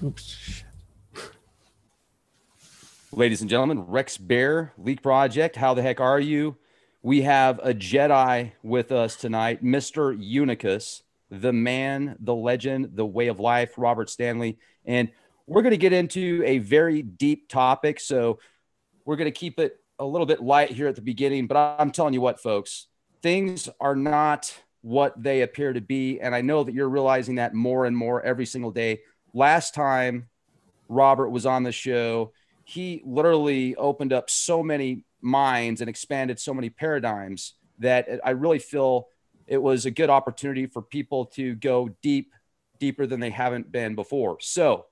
Oops. Ladies and gentlemen, Rex Bear, Leak Project, how the heck are you? We have a Jedi with us tonight, Mr. Unicus, the man, the legend, the way of life, Robert Stanley. And we're going to get into a very deep topic. So we're going to keep it a little bit light here at the beginning. But I'm telling you what, folks, things are not what they appear to be. And I know that you're realizing that more and more every single day. Last time Robert was on the show, he literally opened up so many minds and expanded so many paradigms that I really feel it was a good opportunity for people to go deeper than they haven't been before. So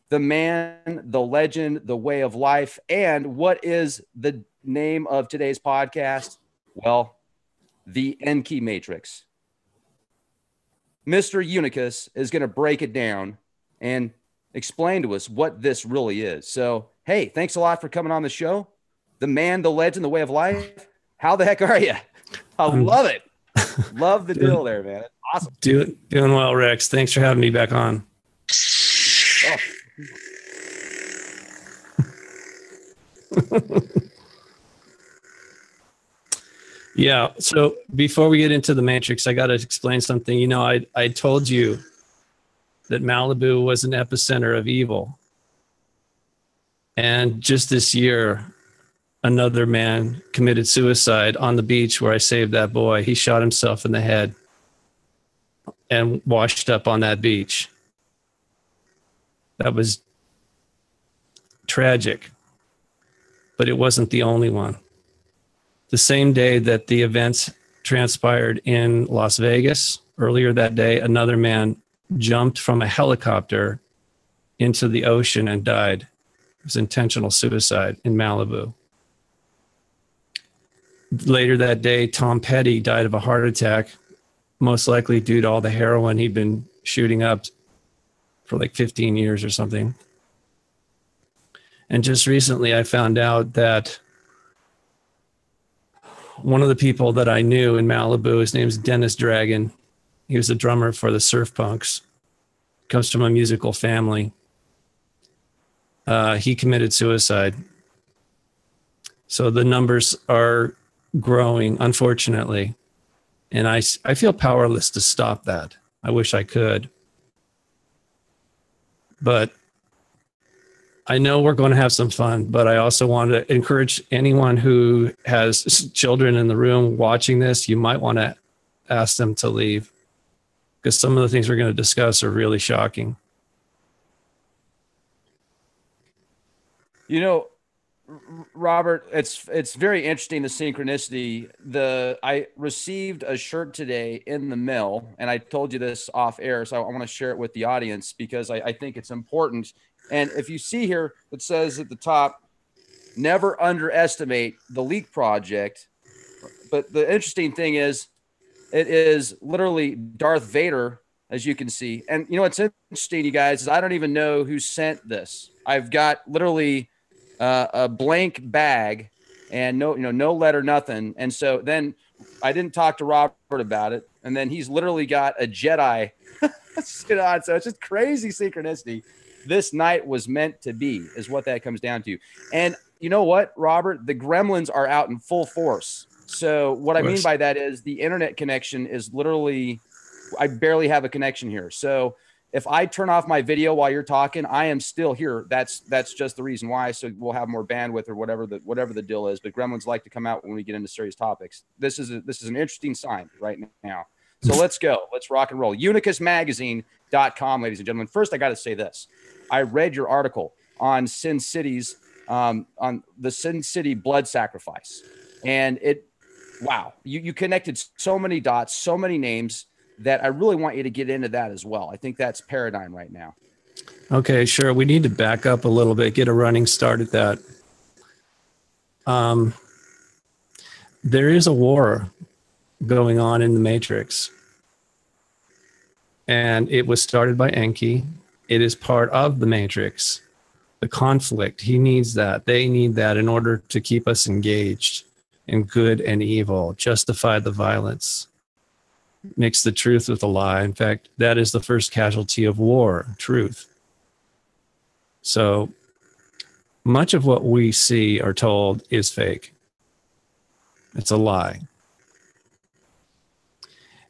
the man, the legend, the way of life. And what is the name of today's podcast? Well, the Enki Matrix. Mr. Unicus is going to break it down and explain to us what this really is. So, hey, thanks a lot for coming on the show. The man, the legend, the way of life. How the heck are you? I love it. Love the deal there, man. Awesome. Doing well, Rex. Thanks for having me back on. Oh. Yeah. So before we get into the Matrix, I got to explain something. You know, I told you that Malibu was an epicenter of evil. And just this year, another man committed suicide on the beach where I saved that boy. He shot himself in the head and washed up on that beach. That was tragic, but it wasn't the only one. The same day that the events transpired in Las Vegas, earlier that day, another man jumped from a helicopter into the ocean and died. It was intentional suicide in Malibu. Later that day, Tom Petty died of a heart attack, most likely due to all the heroin he'd been shooting up for like 15 years or something. And just recently, I found out that one of the people that I knew in Malibu, his name is Dennis Dragon. He was a drummer for the Surf Punks. Comes from a musical family. He committed suicide. So the numbers are growing, unfortunately. And I feel powerless to stop that. I wish I could. But I know we're going to have some fun, but I also want to encourage anyone who has children in the room watching this, you might want to ask them to leave, because some of the things we're going to discuss are really shocking. You know, Robert, it's very interesting, the synchronicity. I received a shirt today in the mail, and I told you this off air, so I want to share it with the audience because I think it's important. And if you see here, it says at the top, never underestimate the Leak Project. But the interesting thing is, it is literally Darth Vader, as you can see. And you know what's interesting, you guys, is I don't even know who sent this. I've got literally a blank bag and no letter, nothing. And so then I didn't talk to Robert about it. And then he's literally got a Jedi. So it's just crazy synchronicity. This night was meant to be, is what that comes down to. And you know what, Robert? The gremlins are out in full force. So what I mean by that is the internet connection is literally, I barely have a connection here. So if I turn off my video while you're talking, I am still here. That's just the reason why. So we'll have more bandwidth or whatever the deal is. But gremlins like to come out when we get into serious topics. This is an interesting sign right now. So let's go. Let's rock and roll. Unicusmagazine.com, ladies and gentlemen. First, I got to say this. I read your article on Sin City's, on the Sin City blood sacrifice. And wow, you connected so many dots, so many names that I really want you to get into that as well. I think that's paradigm right now. Okay, sure. We need to back up a little bit, get a running start at that. There is a war going on in the Matrix. And it was started by Enki. It is part of the Matrix. The conflict, he needs that. They need that in order to keep us engaged in good and evil, justify the violence, mix the truth with a lie. In fact, that is the first casualty of war, truth. So much of what we see or told is fake. It's a lie.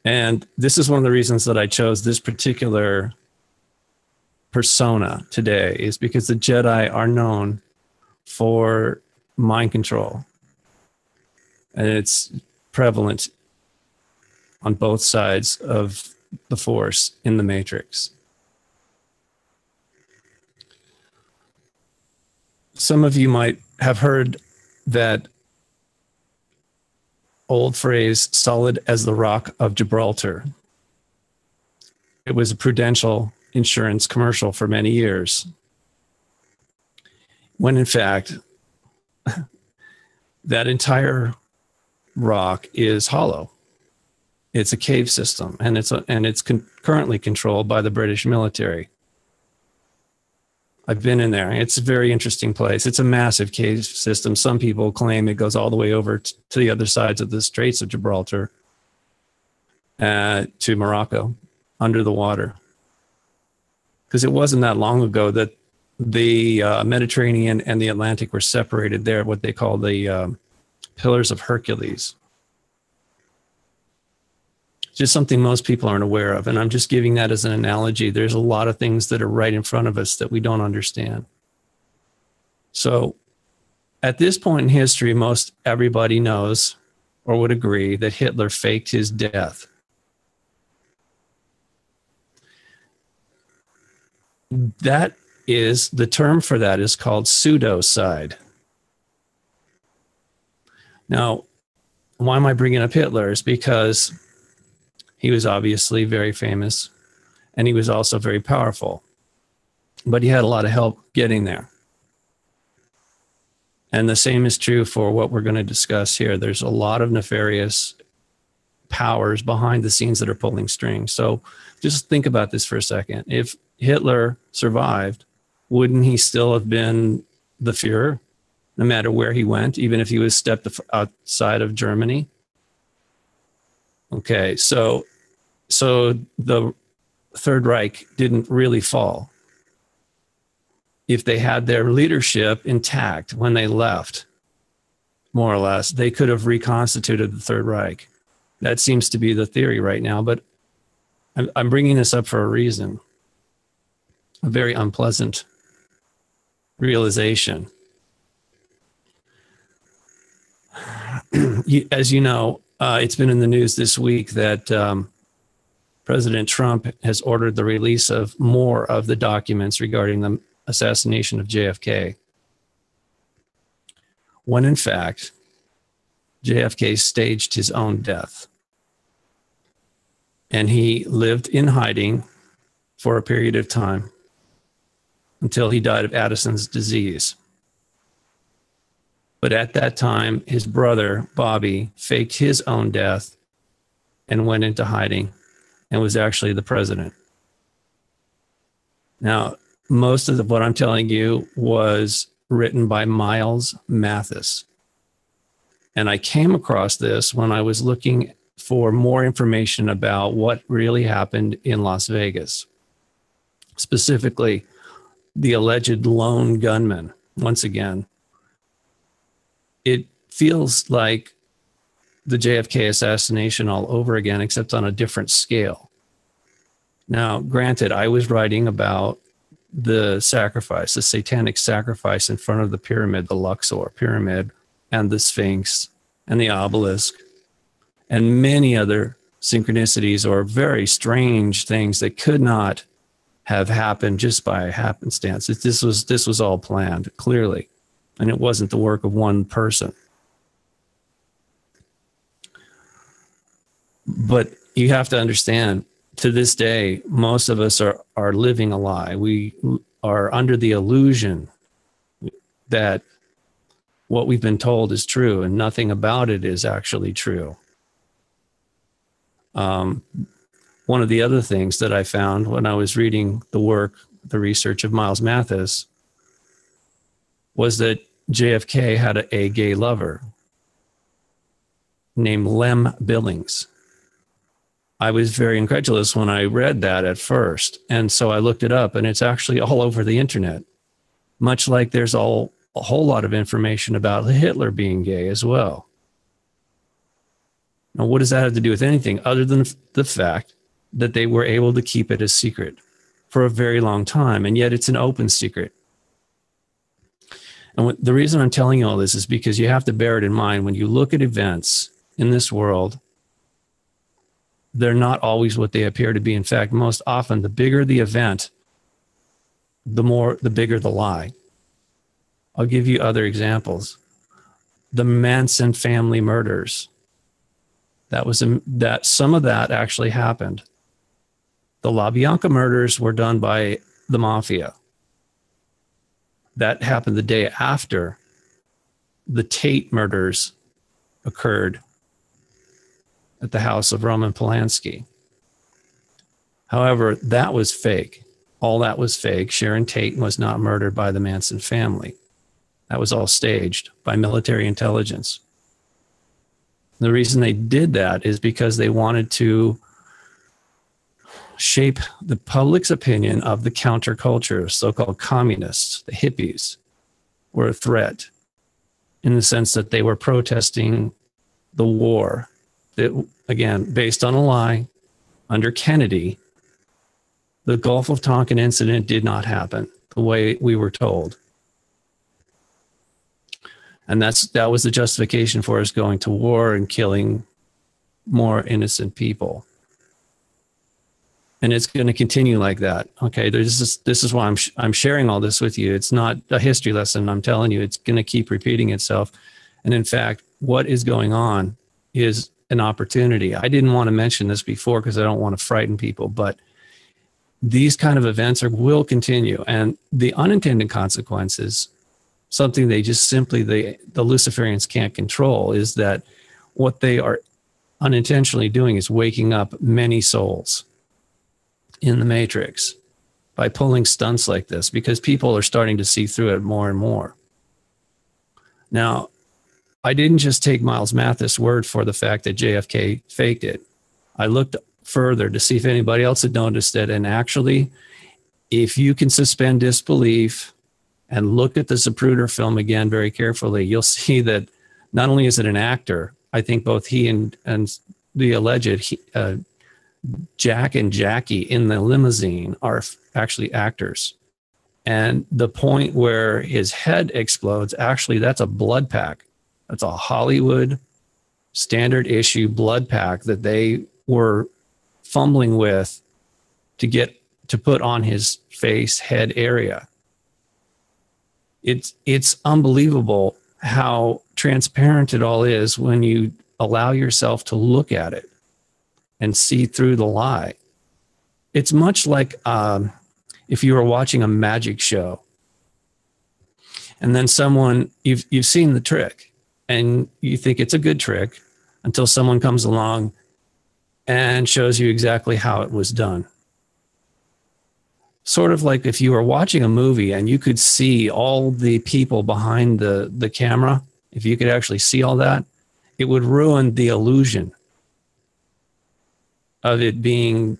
And this is one of the reasons that I chose this particular persona today, is because the Jedi are known for mind control. And it's prevalent on both sides of the Force in the Matrix. Some of you might have heard that old phrase, solid as the rock of Gibraltar. It was a Prudential insurance commercial for many years, when in fact, that entire rock is hollow. It's a cave system, and it's currently controlled by the British military. I've been in there. It's a very interesting place. It's a massive cave system. Some people claim it goes all the way over to the other sides of the Straits of Gibraltar, to Morocco, under the water. Because it wasn't that long ago that the Mediterranean and the Atlantic were separated there, what they call the Pillars of Hercules. Just something most people aren't aware of. And I'm just giving that as an analogy. There's a lot of things that are right in front of us that we don't understand. So at this point in history, most everybody knows or would agree that Hitler faked his death. That is, the term for that is called pseudocide. Now, why am I bringing up Hitler? Is because he was obviously very famous, and he was also very powerful, but he had a lot of help getting there. And the same is true for what we're going to discuss here. There's a lot of nefarious powers behind the scenes that are pulling strings. So just think about this for a second. If Hitler survived, wouldn't he still have been the Führer, no matter where he went, even if he was stepped outside of Germany? Okay, so the Third Reich didn't really fall. If they had their leadership intact when they left, more or less, they could have reconstituted the Third Reich. That seems to be the theory right now, but I'm bringing this up for a reason. A very unpleasant realization. As you know, it's been in the news this week that President Trump has ordered the release of more of the documents regarding the assassination of JFK, when in fact, JFK staged his own death. And he lived in hiding for a period of time until he died of Addison's disease. But at that time, his brother, Bobby, faked his own death and went into hiding and was actually the president. Now, most of what I'm telling you was written by Miles Mathis. And I came across this when I was looking for more information about what really happened in Las Vegas, specifically the alleged lone gunman. Once again, it feels like the JFK assassination all over again, except on a different scale. Now, granted, I was writing about the sacrifice, the satanic sacrifice in front of the pyramid, the Luxor pyramid, and the Sphinx, and the obelisk, and many other synchronicities or very strange things that could not have happened just by happenstance. This was all planned, clearly, and it wasn't the work of one person. But you have to understand, to this day, most of us are living a lie. We are under the illusion that what we've been told is true, and nothing about it is actually true. One of the other things that I found when I was reading the research of Miles Mathis, was that JFK had a gay lover named Lem Billings. I was very incredulous when I read that at first. And so I looked it up, and it's actually all over the internet. much like there's a whole lot of information about Hitler being gay as well. Now, what does that have to do with anything other than the fact that they were able to keep it a secret for a very long time, and yet it's an open secret? And the reason I'm telling you all this is because you have to bear it in mind when you look at events in this world. They're not always what they appear to be. In fact, most often, the bigger the event, the bigger the lie. I'll give you other examples. The Manson family murders. That some of that actually happened. The LaBianca murders were done by the mafia. That happened the day after the Tate murders occurred at the house of Roman Polanski. However, that was fake. All that was fake. Sharon Tate was not murdered by the Manson family. That was all staged by military intelligence. The reason they did that is because they wanted to shape the public's opinion of the counterculture, so-called communists, the hippies, were a threat in the sense that they were protesting the war. That, again, based on a lie, under Kennedy, the Gulf of Tonkin incident did not happen the way we were told. And that was the justification for us going to war and killing more innocent people. And it's going to continue like that. Okay, this is why I'm sharing all this with you. It's not a history lesson. I'm telling you, it's going to keep repeating itself. And in fact, what is going on is an opportunity. I didn't want to mention this before because I don't want to frighten people, but these kind of events will continue. And the unintended consequences, something they just simply, the Luciferians can't control, is that what they are unintentionally doing is waking up many souls in the matrix by pulling stunts like this, because people are starting to see through it more and more. Now, I didn't just take Miles Mathis' word for the fact that JFK faked it. I looked further to see if anybody else had noticed it. And actually, if you can suspend disbelief and look at the Zapruder film again very carefully, you'll see that not only is it an actor, I think both he and the alleged Jack and Jackie in the limousine are actually actors. And the point where his head explodes, actually, that's a blood pack. That's a Hollywood standard issue blood pack that they were fumbling with to put on his face, head area. It's unbelievable how transparent it all is when you allow yourself to look at it and see through the lie. It's much like if you were watching a magic show and then you've seen the trick and you think it's a good trick until someone comes along and shows you exactly how it was done. Sort of like if you were watching a movie and you could see all the people behind the camera, if you could actually see all that, it would ruin the illusion of it being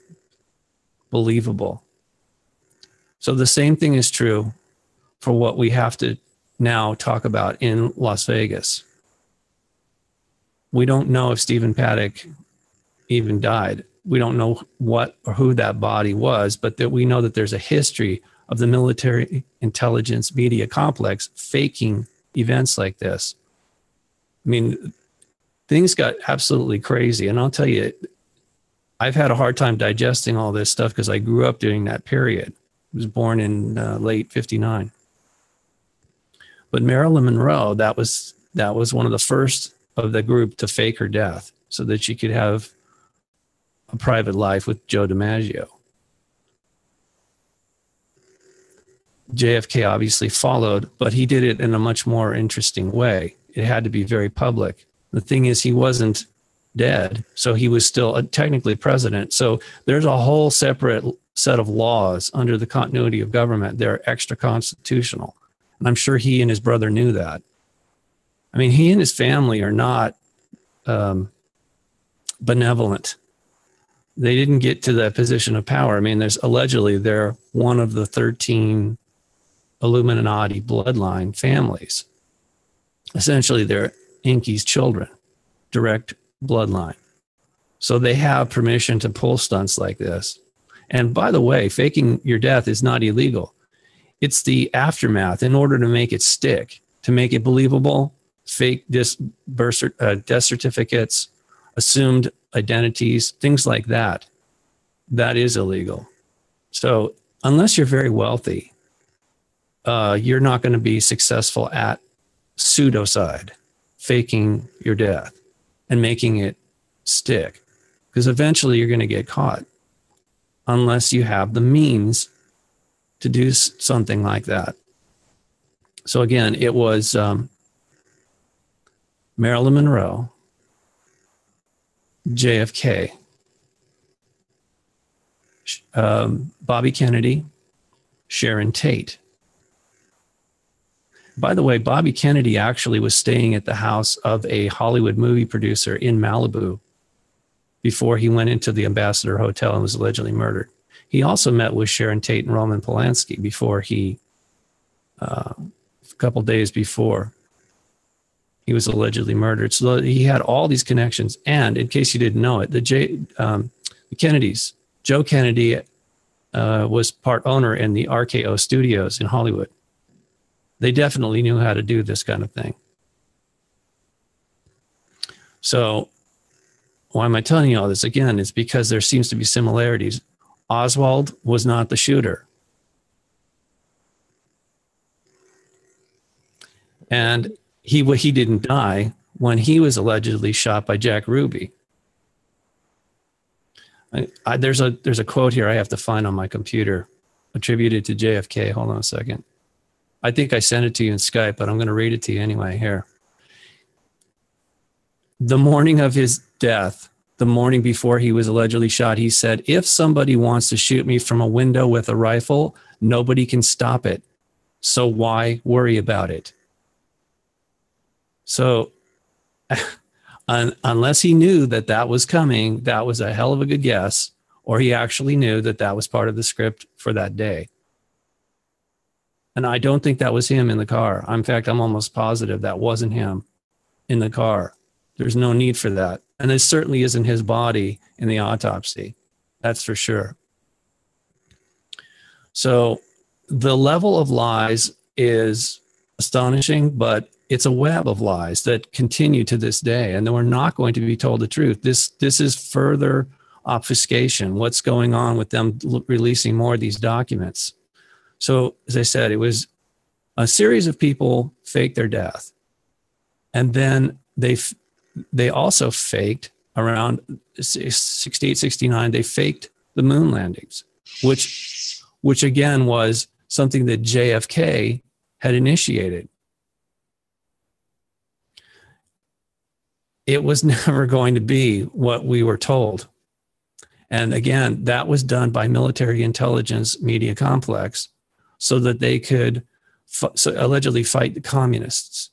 believable. So the same thing is true for what we have to now talk about in Las Vegas. We don't know if Stephen Paddock even died. We don't know what or who that body was, but that we know that there's a history of the military intelligence media complex faking events like this. I mean, things got absolutely crazy. And I'll tell you, I've had a hard time digesting all this stuff because I grew up during that period. I was born in late '59. But Marilyn Monroe, that was one of the first of the group to fake her death so that she could have a private life with Joe DiMaggio. JFK obviously followed, but he did it in a much more interesting way. It had to be very public. The thing is, he wasn't dead, so he was still technically president. So there's a whole separate set of laws under the continuity of government. They're extra constitutional. And I'm sure he and his brother knew that. I mean, he and his family are not benevolent. They didn't get to that position of power. I mean, they're one of the 13 Illuminati bloodline families. Essentially, they're Enki's children, direct bloodline. So they have permission to pull stunts like this. And by the way, faking your death is not illegal. It's the aftermath in order to make it stick, to make it believable. Fake death certificates, assumed identities, things like that. That is illegal. So unless you're very wealthy, you're not going to be successful at pseudocide, faking your death and making it stick, because eventually you're going to get caught unless you have the means to do something like that. So again, it was Marilyn Monroe, JFK, Bobby Kennedy, Sharon Tate. By the way, Bobby Kennedy actually was staying at the house of a Hollywood movie producer in Malibu before he went into the Ambassador Hotel and was allegedly murdered. He also met with Sharon Tate and Roman Polanski before he, a couple days before he was allegedly murdered. So he had all these connections. And in case you didn't know it, the Kennedys, Joe Kennedy was part owner in the RKO studios in Hollywood. They definitely knew how to do this kind of thing. So why am I telling you all this? Again, it's because there seems to be similarities. Oswald was not the shooter. And he didn't die when he was allegedly shot by Jack Ruby. There's a quote here I have to find on my computer attributed to JFK. Hold on a second. I think I sent it to you in Skype, but I'm going to read it to you anyway here. The morning of his death, the morning before he was allegedly shot, he said, "If somebody wants to shoot me from a window with a rifle, nobody can stop it. So why worry about it?" So unless he knew that that was coming, that was a hell of a good guess, or he actually knew that that was part of the script for that day. And I don't think that was him in the car. In fact, I'm almost positive that wasn't him in the car. There's no need for that. And it certainly isn't his body in the autopsy. That's for sure. So the level of lies is astonishing, but it's a web of lies that continue to this day. And we're not going to be told the truth. This is further obfuscation. What's going on with them releasing more of these documents? So, as I said, it was a series of people faked their death. And then they also faked around 68, 69, they faked the moon landings, which again was something that JFK had initiated. It was never going to be what we were told. And again, that was done by military intelligence media complex so that they could allegedly fight the communists.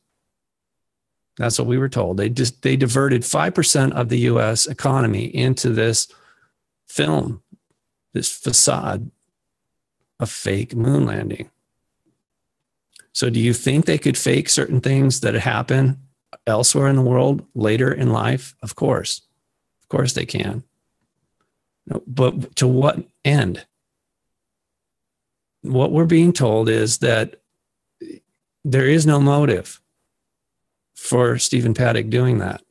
That's what we were told. They diverted 5% of the U.S. economy into this film, this facade of fake moon landing. So do you think they could fake certain things that happen elsewhere in the world later in life? Of course. Of course they can. But to what end? What we're being told is that there is no motive for Stephen Paddock doing that.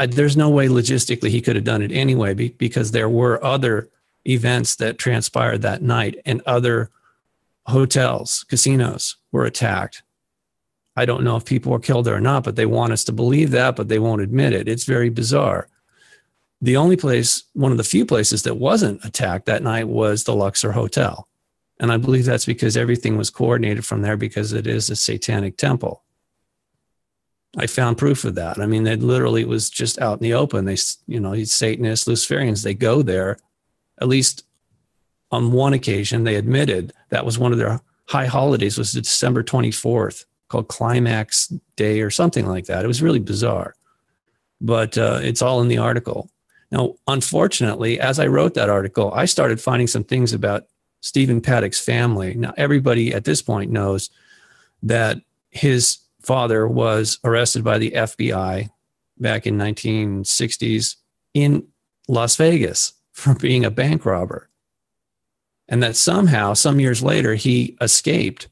There's no way logistically he could have done it anyway, because there were other events that transpired that night and other hotels, casinos were attacked. I don't know if people were killed there or not, but they want us to believe that, but they won't admit it. It's very bizarre. The only place, one of the few places that wasn't attacked that night was the Luxor Hotel. And I believe that's because everything was coordinated from there because it is a satanic temple. I found proof of that. I mean, they literally was just out in the open. They, these Satanists, Luciferians, they go there. At least on one occasion, they admitted that was one of their high holidays, was December 24th, called Climax Day or something like that. It was really bizarre. But it's all in the article. Now, unfortunately, as I wrote that article, I started finding some things about Stephen Paddock's family. Now, everybody at this point knows that his father was arrested by the FBI back in 1960s in Las Vegas for being a bank robber. And that somehow, some years later, he escaped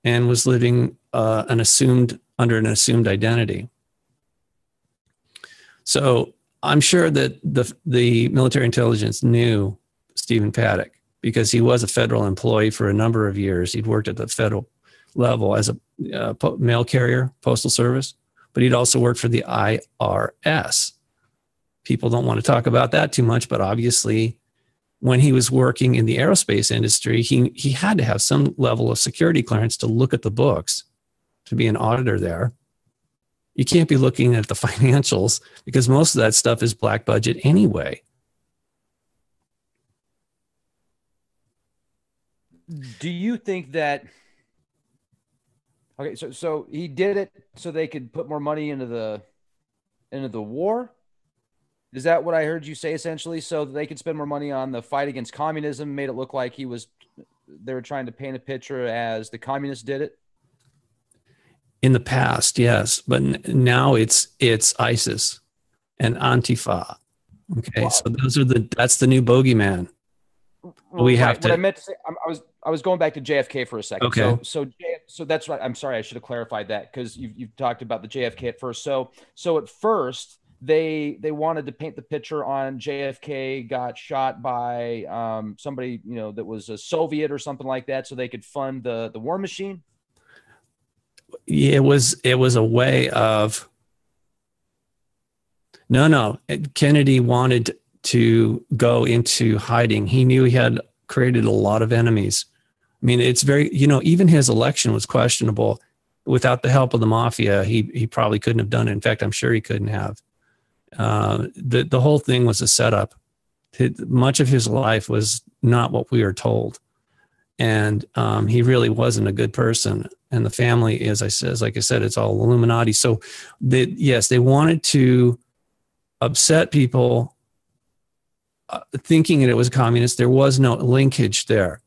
and was living under an assumed identity. So I'm sure that the military intelligence knew Stephen Paddock because he was a federal employee for a number of years. He'd worked at the federal level as a mail carrier, postal service, but he'd also worked for the IRS. People don't want to talk about that too much, but obviously when he was working in the aerospace industry, he had to have some level of security clearance to look at the books, to be an auditor there. You can't be looking at the financials because most of that stuff is black budget anyway. Do you think that, okay, so he did it so they could put more money into the war? Is that what I heard you say essentially? So that they could spend more money on the fight against communism, made it look like they were trying to paint a picture as the communists did it? In the past, yes, but now it's ISIS and Antifa. Okay, wow. So that's the new bogeyman. We have to. What I meant to say, I was going back to JFK for a second. Okay. So that's right. I'm sorry, I should have clarified that because you've talked about the JFK at first. So at first they wanted to paint the picture on JFK got shot by somebody that was a Soviet or something like that, so they could fund the war machine. It was a way of no. Kennedy wanted to go into hiding. He knew he had created a lot of enemies. I mean, it's very, even his election was questionable. Without the help of the mafia, he probably couldn't have done it. In fact, I'm sure he couldn't have. The whole thing was a setup. Much of his life was not what we are told. And he really wasn't a good person. And the family, like I said, it's all Illuminati. So they wanted to upset people thinking that it was communist. There was no linkage there.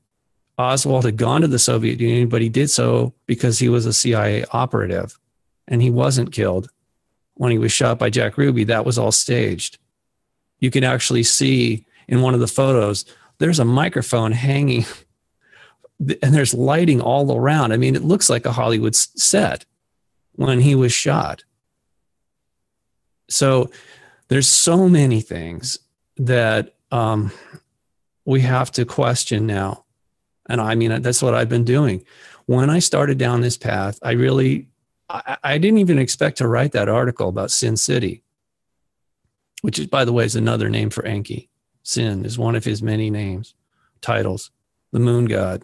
Oswald had gone to the Soviet Union, but he did so because he was a CIA operative and he wasn't killed. When he was shot by Jack Ruby, that was all staged. You can actually see in one of the photos, there's a microphone hanging and there's lighting all around. I mean, it looks like a Hollywood set when he was shot. So there's so many things that we have to question now. And I mean, that's what I've been doing. When I started down this path, I didn't even expect to write that article about Sin City, which is, by the way, is another name for Enki. Sin is one of his many titles, the moon god.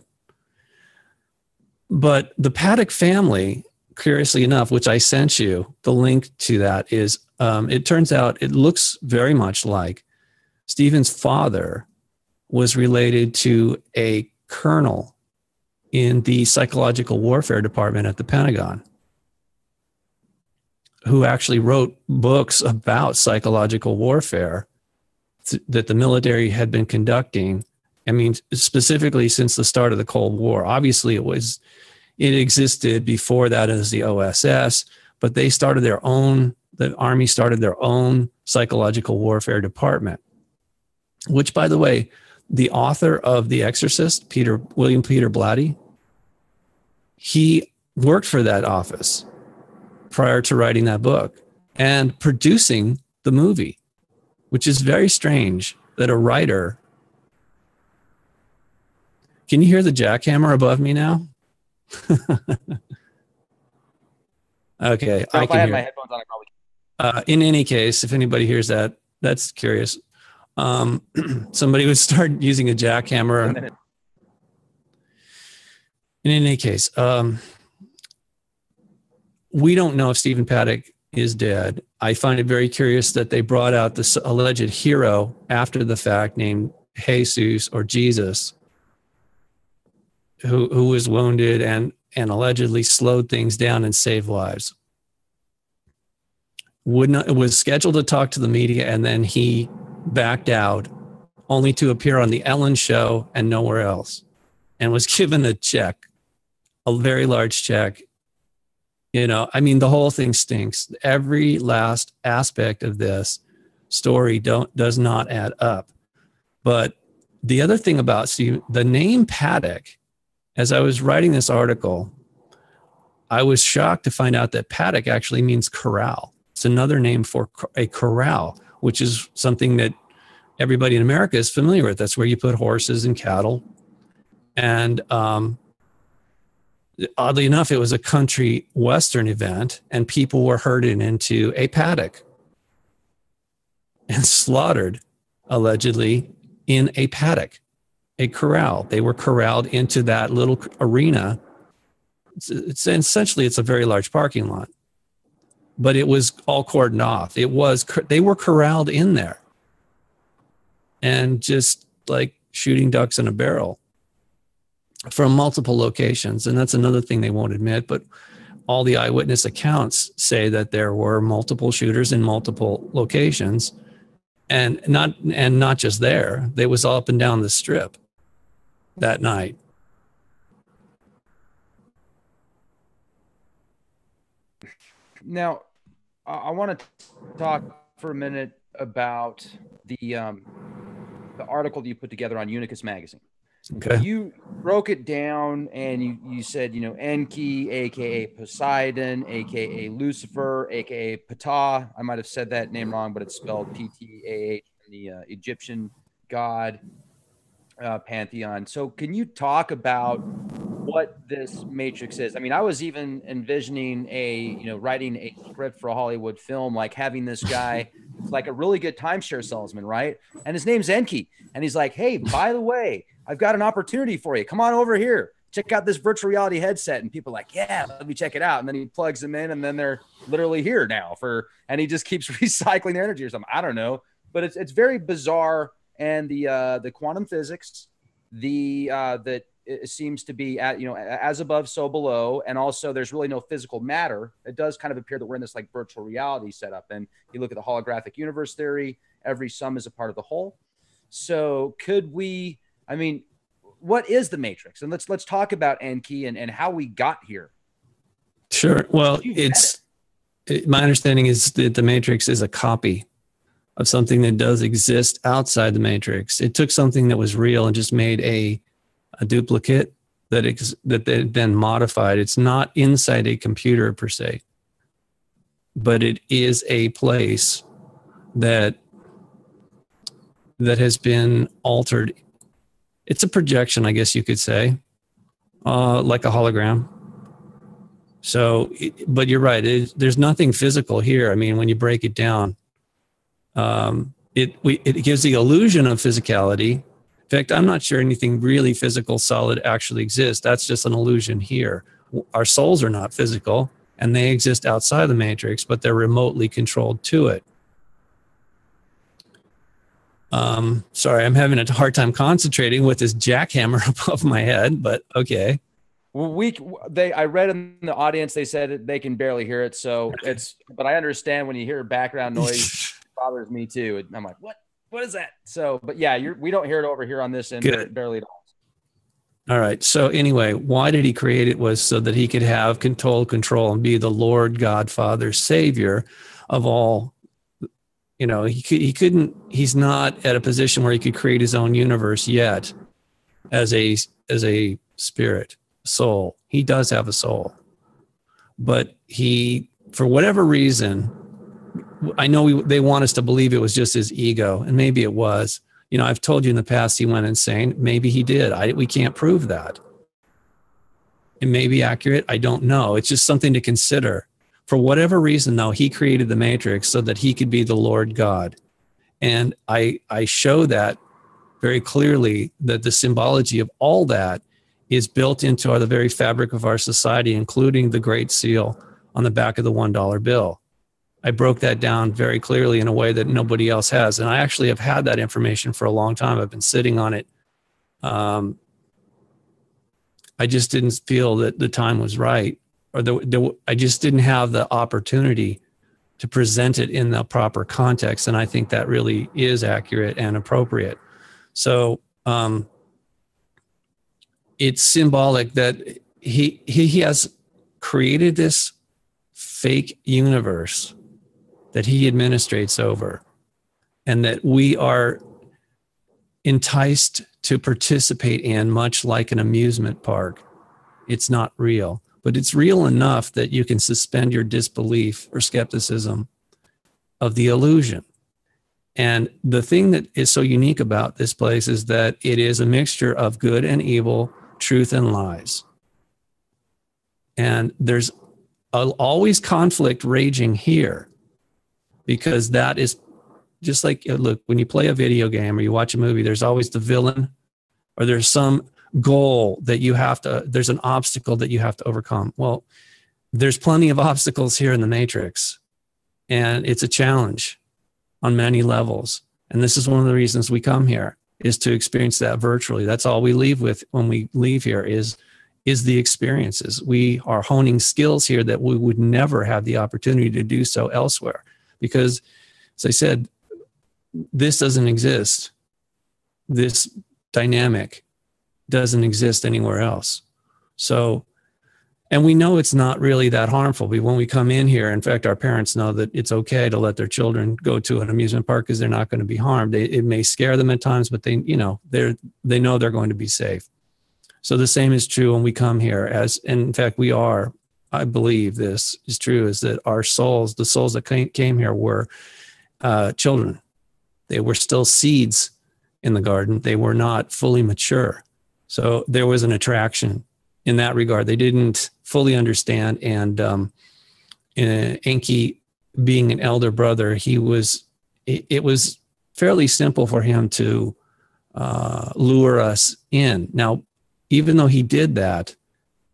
But the Paddock family, curiously enough, which I sent you, the link to that is, it turns out it looks very much like Stephen's father was related to a colonel in the psychological warfare department at the Pentagon who actually wrote books about psychological warfare that the military had been conducting. I mean, specifically since the start of the Cold War. Obviously, it existed before that as the OSS, but they started the Army started their own psychological warfare department, which, by the way, the author of The Exorcist, William Peter Blatty, he worked for that office prior to writing that book and producing the movie, which is very strange that a writer. Can you hear the jackhammer above me now? Okay, so I if can I had hear. My headphones on, I probably. In any case, if anybody hears that, that's curious. Somebody would start using a jackhammer. In any case, we don't know if Stephen Paddock is dead. I find it very curious that they brought out this alleged hero after the fact named Jesus or Jesus, who was wounded and allegedly slowed things down and saved lives. Was scheduled to talk to the media, and then he backed out only to appear on the Ellen show and nowhere else, and was given a check, a very large check. You know, I mean, the whole thing stinks. Every last aspect of this story does not add up. But the other thing about, see, the name paddock, as I was writing this article, I was shocked to find out that paddock actually means corral. It's another name for a corral, which is something that everybody in America is familiar with. That's where you put horses and cattle. And oddly enough, it was a country western event, and people were herded into a paddock and slaughtered, allegedly, in a paddock, a corral. They were corralled into that little arena. It's essentially, it's a very large parking lot, but it was all cordoned off. They were corralled in there, and just like shooting ducks in a barrel from multiple locations. And that's another thing they won't admit, but all the eyewitness accounts say that there were multiple shooters in multiple locations, and not just there. They was all up and down the strip that night. Now, I want to talk for a minute about the article that you put together on Unicus magazine. Okay. You broke it down, and you said, you know, Enki, aka Poseidon, aka Lucifer, aka Ptah. I might have said that name wrong, but it's spelled Ptah, the Egyptian god pantheon. So can you talk about what this matrix is? I mean, I was even envisioning writing a script for a Hollywood film, like having this guy like a really good timeshare salesman, right? And his name's Enki. And he's like, hey, by the way, I've got an opportunity for you. Come on over here. Check out this virtual reality headset. And people are like, yeah, let me check it out. And then he plugs them in, and then they're literally here now and he just keeps recycling their energy or something. I don't know, but it's very bizarre. And the quantum physics, that it seems to be at, as above, so below. And also there's really no physical matter. It does kind of appear that we're in this like virtual reality setup. And you look at the holographic universe theory, every sum is a part of the whole. So what is the matrix? And let's talk about Enki and how we got here. Sure. Well, my understanding is that the matrix is a copy of something that does exist outside the matrix. It took something that was real and just made a duplicate that they then modified. It's not inside a computer per se, but it is a place that has been altered. It's a projection, I guess you could say, like a hologram. So, but you're right. There's nothing physical here. I mean, when you break it down, it gives the illusion of physicality. In fact, I'm not sure anything really physical, solid actually exists. That's just an illusion here. Our souls are not physical, and they exist outside the matrix, but they're remotely controlled to it. Sorry, I'm having a hard time concentrating with this jackhammer above my head, but okay. Well, I read in the audience, they said they can barely hear it. So but I understand when you hear background noise, it bothers me too. And I'm like, what is that? So, but yeah, we don't hear it over here on this end. Good. Barely at all. All right. So anyway, why did he create it? Was so that he could have control and be the Lord, God, Father, Savior of all. He's not at a position where he could create his own universe yet as a spirit, soul. He does have a soul, but he, for whatever reason, I know they want us to believe it was just his ego, and maybe it was. I've told you in the past he went insane. Maybe he did. We can't prove that. It may be accurate. I don't know. It's just something to consider. For whatever reason, though, he created the matrix so that he could be the Lord God. And I show that very clearly, that the symbology of all that is built into the very fabric of our society, including the Great Seal on the back of the $1 bill. I broke that down very clearly in a way that nobody else has. And I actually have had that information for a long time. I've been sitting on it. I just didn't feel that the time was right, or I just didn't have the opportunity to present it in the proper context. And I think that really is accurate and appropriate. So it's symbolic that he has created this fake universe that he administrates over, and that we are enticed to participate in, much like an amusement park. It's not real, but it's real enough that you can suspend your disbelief or skepticism of the illusion. And the thing that is so unique about this place is that it is a mixture of good and evil, truth and lies. And there's always conflict raging here, because that is just like, look, when you play a video game or you watch a movie, there's always the villain, or there's some goal that you have to, there's an obstacle that you have to overcome. Well, there's plenty of obstacles here in the Matrix, and it's a challenge on many levels. And this is one of the reasons we come here, is to experience that virtually. That's all we leave with when we leave here is the experiences. We are honing skills here that we would never have the opportunity to do so elsewhere. Because, as I said, this doesn't exist. This dynamic doesn't exist anywhere else. So, and we know it's not really that harmful. When we come in here, in fact, our parents know that it's okay to let their children go to an amusement park because they're not going to be harmed. It may scare them at times, but they know they're going to be safe. So the same is true when we come here, and in fact, we are, I believe this is true, is that our souls, the souls that came here were children. They were still seeds in the garden. They were not fully mature. So there was an attraction in that regard. They didn't fully understand. And Enki, being an elder brother, it was fairly simple for him to lure us in. Now, even though he did that,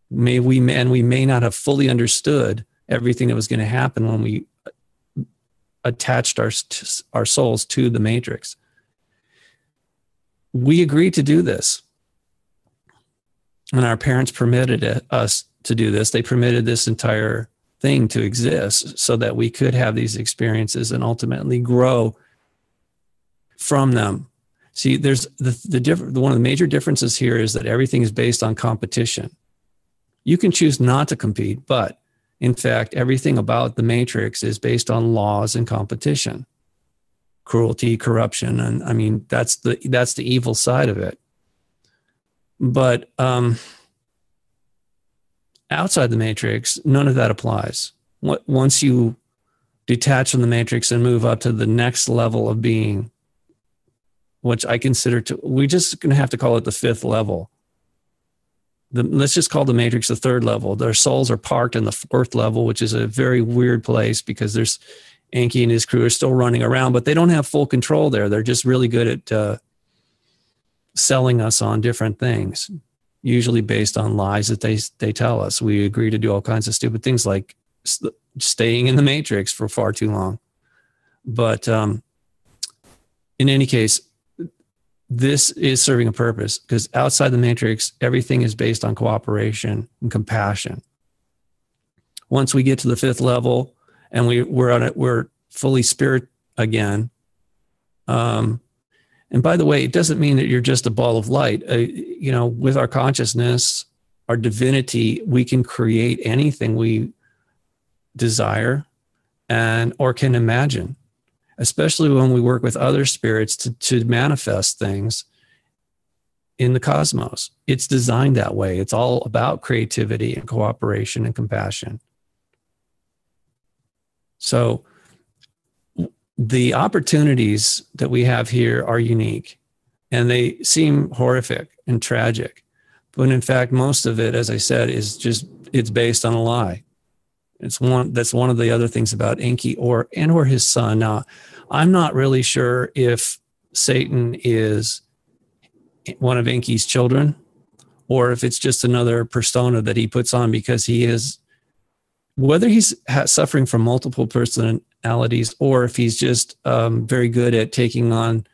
we may not have fully understood everything that was going to happen when we attached our souls to the Matrix. We agreed to do this. And our parents permitted us to do this. They permitted this entire thing to exist so that we could have these experiences and ultimately grow from them. See, there's one of the major differences here is that everything is based on competition. You can choose not to compete, but in fact, everything about the Matrix is based on laws and competition, cruelty, corruption, and I mean that's the evil side of it. But outside the Matrix, none of that applies. Once you detach from the Matrix and move up to the next level of being, which I consider we're just going to have to call it the fifth level. Let's just call the Matrix the third level. Their souls are parked in the fourth level, which is a very weird place because there's Enki and his crew are still running around, but they don't have full control there. They're just really good at selling us on different things, usually based on lies that they tell us. We agree to do all kinds of stupid things like staying in the Matrix for far too long. But in any case, this is serving a purpose because outside the Matrix, everything is based on cooperation and compassion. Once we get to the fifth level and we're fully spirit again. And by the way, it doesn't mean that you're just a ball of light. With our consciousness, our divinity, we can create anything we desire or can imagine, especially when we work with other spirits to manifest things in the cosmos. It's designed that way. It's all about creativity and cooperation and compassion. So the opportunities that we have here are unique, and they seem horrific and tragic. But in fact, most of it, as I said, it's based on a lie. That's one of the other things about Enki or his son. Now, I'm not really sure if Satan is one of Enki's children or if it's just another persona that he puts on because he is, whether he's suffering from multiple personalities or if he's just very good at taking on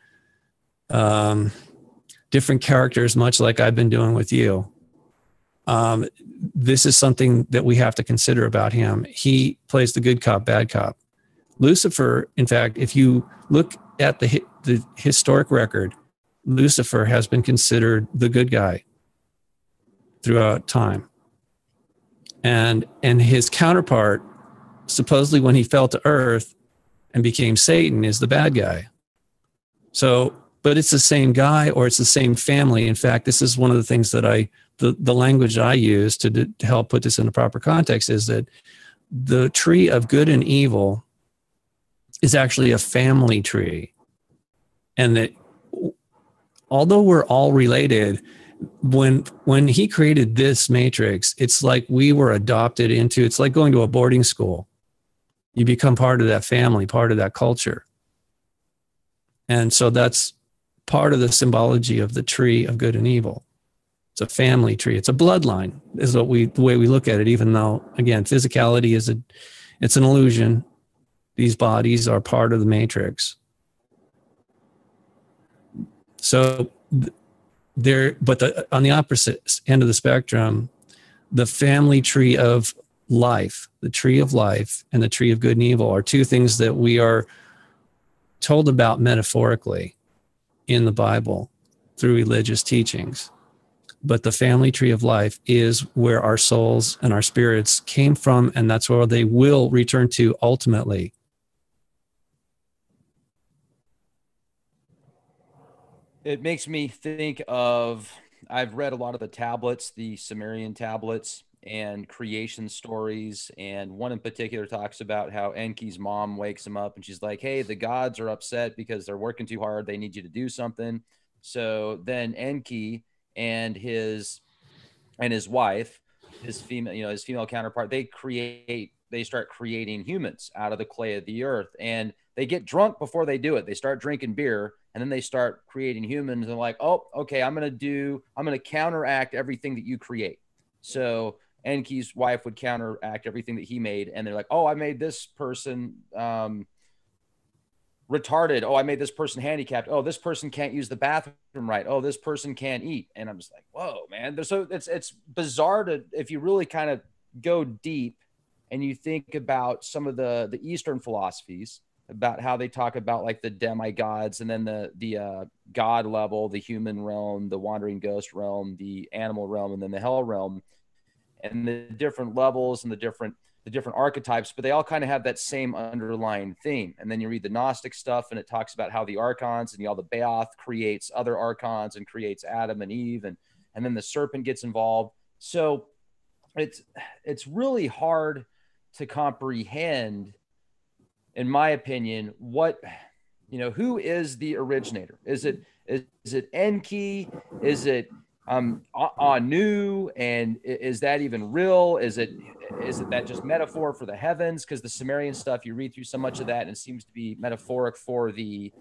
different characters, much like I've been doing with you. This is something that we have to consider about him. He plays the good cop, bad cop. Lucifer, in fact, if you look at the historic record, Lucifer has been considered the good guy throughout time. And his counterpart, supposedly when he fell to earth and became Satan, is the bad guy. So, but it's the same guy, or it's the same family. In fact, this is one of the things that the language I use to help put this in the proper context is that the tree of good and evil is actually a family tree. And that although we're all related, when he created this matrix, it's like we were adopted into, it's like going to a boarding school. You become part of that family, part of that culture. And so that's part of the symbology of the tree of good and evil. It's a family tree. It's a bloodline is the way we look at it, even though, again, physicality it's an illusion. These bodies are part of the matrix. So on the opposite end of the spectrum, the family tree of life, the tree of life and the tree of good and evil are two things that we are told about metaphorically in the Bible through religious teachings. But the family tree of life is where our souls and our spirits came from, and that's where they will return to ultimately. It makes me think of, I've read a lot of the tablets, the Sumerian tablets and creation stories. And one in particular talks about how Enki's mom wakes him up and she's like, hey, the gods are upset because they're working too hard. They need you to do something. So then Enki and his wife, his female counterpart, they start creating humans out of the clay of the earth. And they get drunk before they do it. They start drinking beer, and then they start creating humans, and like, oh, okay, I'm going to counteract everything that you create. So Enki's wife would counteract everything that he made. And they're like, oh, I made this person retarded. Oh, I made this person handicapped. Oh, this person can't use the bathroom right. Oh, this person can't eat. And I'm just like, whoa, man. So it's bizarre if you really kind of go deep and you think about some of the Eastern philosophies about how they talk about like the demigods, and then the God level, the human realm, the wandering ghost realm, the animal realm, and then the hell realm, and the different levels and the different archetypes, but they all kind of have that same underlying theme. And then you read the Gnostic stuff, and it talks about how the archons and all the Baoth creates other archons and creates Adam and Eve, and then the serpent gets involved. So it's really hard to comprehend, in my opinion, who is the originator? Is it Enki? Is it Anu? And is that even real? Is it that just metaphor for the heavens? Because the Sumerian stuff, you read through so much of that, and it seems to be metaphoric for the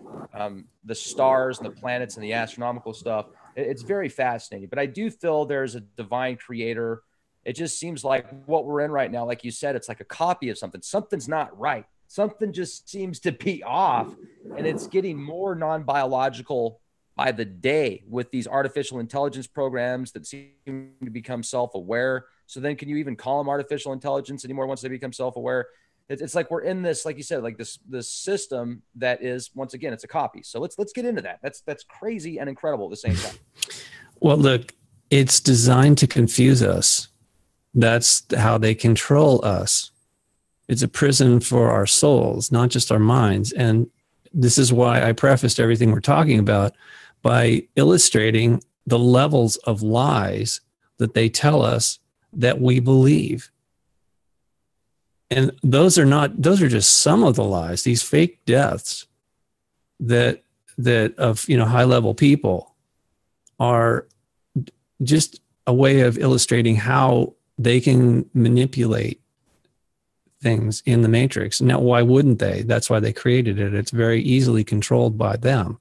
stars and the planets and the astronomical stuff. It's very fascinating. But I do feel there's a divine creator. It just seems like what we're in right now, like you said, it's like a copy of something. Something's not right. Something just seems to be off, and it's getting more non-biological by the day with these artificial intelligence programs that seem to become self-aware. So then can you even call them artificial intelligence anymore once they become self-aware? It's like we're in this, like you said, like this system that is, once again, it's a copy. So let's get into that. That's crazy and incredible at the same time. Well, look, it's designed to confuse us. That's how they control us. It's a prison for our souls, not just our minds. And this is why I prefaced everything we're talking about by illustrating the levels of lies that they tell us that we believe. And those are just some of the lies, these fake deaths that of high level people are just a way of illustrating how they can manipulate things in the matrix. Now, why wouldn't they? That's why they created it. It's very easily controlled by them.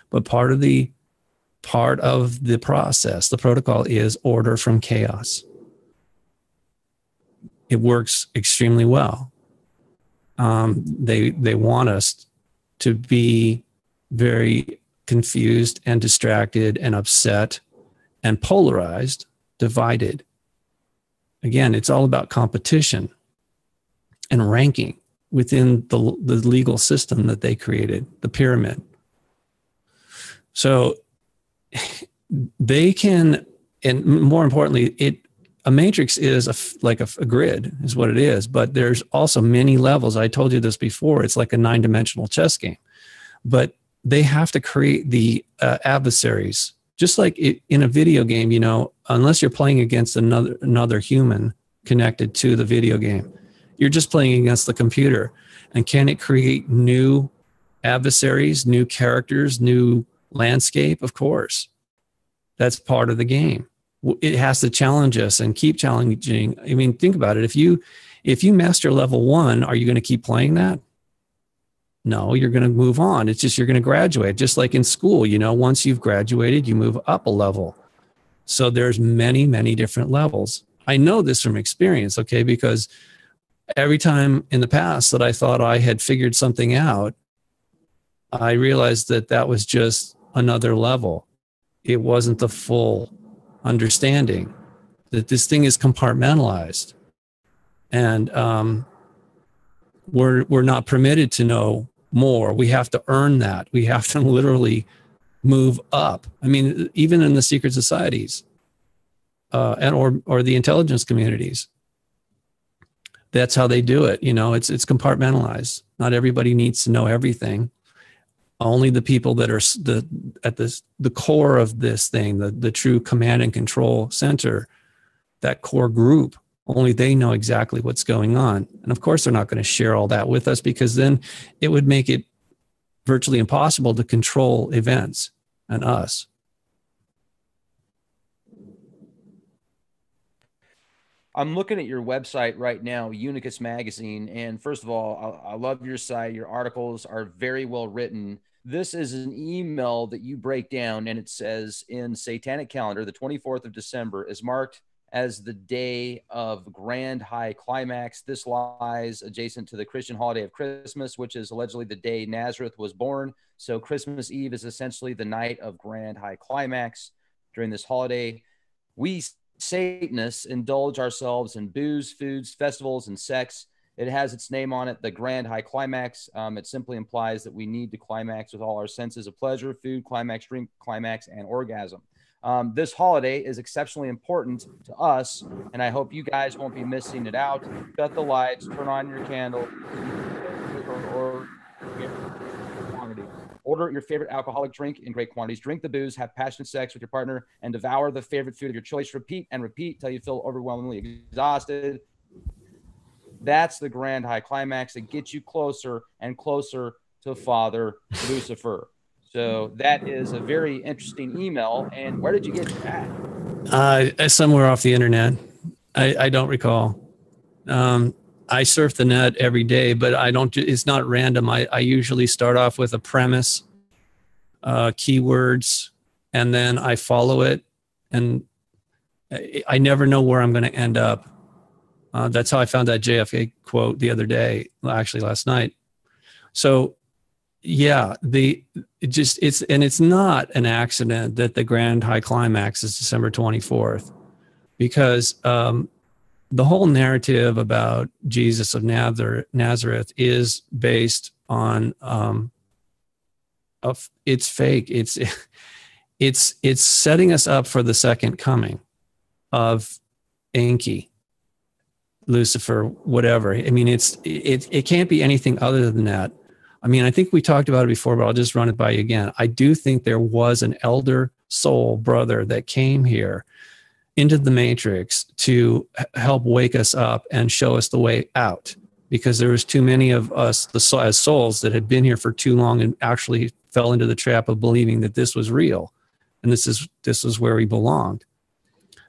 But part of the process, the protocol, is order from chaos. It works extremely well. They want us to be very confused and distracted and upset and polarized, divided. Again, it's all about competition and ranking within the legal system that they created, the pyramid. So they can, and more importantly, a matrix is like a grid is what it is, but there's also many levels. I told you this before. It's like a 9-dimensional chess game, but they have to create the adversaries. Just like in a video game, you know, unless you're playing against another human connected to the video game, you're just playing against the computer. And can it create new adversaries, new characters, new landscape? Of course. That's part of the game. It has to challenge us and keep challenging. I mean, think about it. If you master level 1, are you going to keep playing that? No, you're going to move on. It's just you're going to graduate. Just like in school, you know, once you've graduated, you move up a level. So there's many, many different levels. I know this from experience, okay, because every time in the past that I thought I had figured something out, I realized that that was just another level. It wasn't the full understanding that this thing is compartmentalized, and we're not permitted to know more. We have to earn that. We have to literally move up. I mean, even in the secret societies or the intelligence communities, that's how they do it. You know, it's compartmentalized. Not everybody needs to know everything. Only the people that are at the core of this thing, the true command and control center, that core group, only they know exactly what's going on. And of course, they're not going to share all that with us, because then it would make it virtually impossible to control events and us. I'm looking at your website right now, Unicus Magazine, and first of all, I love your site. Your articles are very well written. This is an email that you break down, and it says, in Satanic calendar, the 24th of December is marked as the day of grand high climax. This lies adjacent to the Christian holiday of Christmas, which is allegedly the day Nazareth was born. So Christmas Eve is essentially the night of grand high climax. During this holiday, we Satanists indulge ourselves in booze, foods, festivals, and sex. It has its name on it, the grand high climax. It simply implies that we need to climax with all our senses of pleasure, food, climax, drink, climax, and orgasm. This holiday is exceptionally important to us, and I hope you guys won't be missing it out. Shut the lights, turn on your candle, or order your favorite alcoholic drink in great quantities. Drink the booze, have passionate sex with your partner, and devour the favorite food of your choice. Repeat and repeat till you feel overwhelmingly exhausted. That's the grand high climax that gets you closer and closer to Father Lucifer. So that is a very interesting email. And where did you get that? Somewhere off the internet. I don't recall. I surf the net every day, but I don't. It's not random. I usually start off with a premise, keywords, and then I follow it, and I never know where I'm going to end up. That's how I found that JFK quote the other day, actually last night. So, yeah, it's not an accident that the grand high climax is December 24th, because the whole narrative about Jesus of Nazareth is based on it's fake. It's setting us up for the second coming of Enki, Lucifer, whatever. I mean, it can't be anything other than that. I mean, I think we talked about it before, but I'll just run it by you again. I do think there was an elder soul brother that came here into the matrix to help wake us up and show us the way out, because there was too many of us as souls that had been here for too long and actually fell into the trap of believing that this was real and this is where we belonged.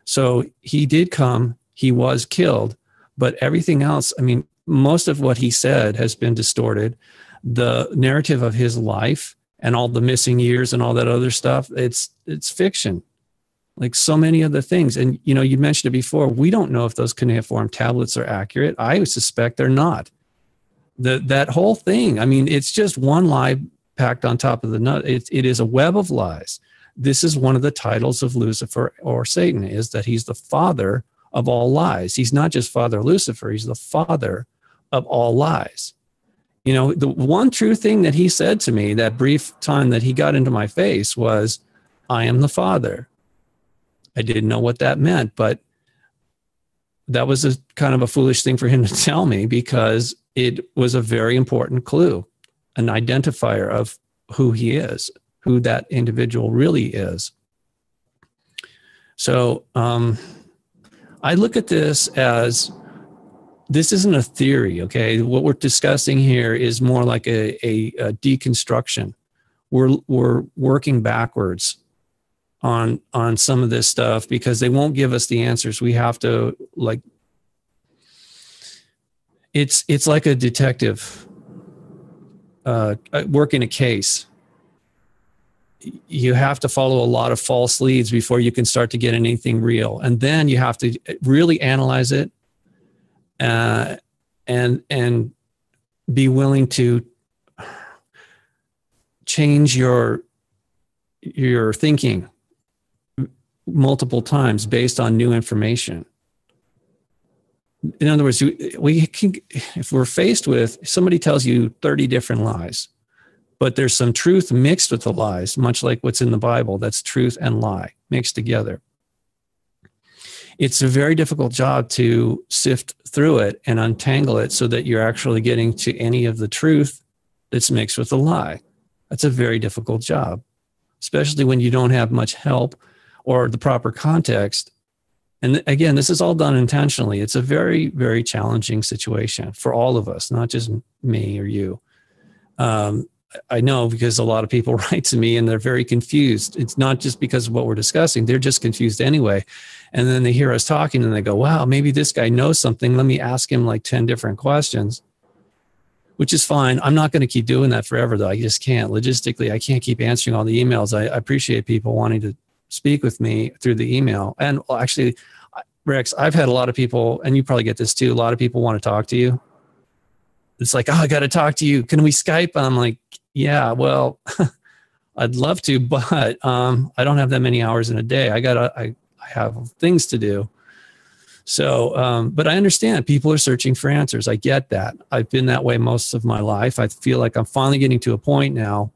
So he did come, he was killed, but everything else, I mean, most of what he said has been distorted. The narrative of his life and all the missing years and all that other stuff, it's fiction, like so many other things. And, you know, you mentioned it before, we don't know if those cuneiform tablets are accurate. I would suspect they're not. That whole thing, I mean, it's just one lie packed on top of the nut. It is a web of lies. This is one of the titles of Lucifer or Satan, is that he's the father of all lies. He's not just Father Lucifer, he's the father of all lies. You know, the one true thing that he said to me that brief time that he got into my face was, I am the Father. I didn't know what that meant, but that was a kind of a foolish thing for him to tell me, because it was a very important clue, an identifier of who he is, who that individual really is. So I look at this as, this isn't a theory, okay? What we're discussing here is more like a deconstruction. We're working backwards on some of this stuff, because they won't give us the answers. We have to, like, it's like a detective working a case. You have to follow a lot of false leads before you can start to get anything real, and then you have to really analyze it and be willing to change your thinking multiple times based on new information. In other words, we can, if we're faced with, somebody tells you 30 different lies, but there's some truth mixed with the lies, much like what's in the Bible, that's truth and lie mixed together. It's a very difficult job to sift through it and untangle it so that you're actually getting to any of the truth that's mixed with the lie. That's a very difficult job, especially when you don't have much help or the proper context. And again, this is all done intentionally. It's a very, very challenging situation for all of us, not just me or you. I know, because a lot of people write to me and they're very confused. It's not just because of what we're discussing. They're just confused anyway. And then they hear us talking and they go, wow, maybe this guy knows something. Let me ask him like 10 different questions, which is fine. I'm not going to keep doing that forever, though. I just can't. Logistically, I can't keep answering all the emails. I appreciate people wanting to speak with me through the email. And actually, Rex, I've had a lot of people, and you probably get this too, a lot of people want to talk to you. It's like, oh, I got to talk to you. Can we Skype? I'm like, yeah, well, I'd love to, but I don't have that many hours in a day. I have things to do. So, but I understand people are searching for answers. I get that. I've been that way most of my life. I feel like I'm finally getting to a point now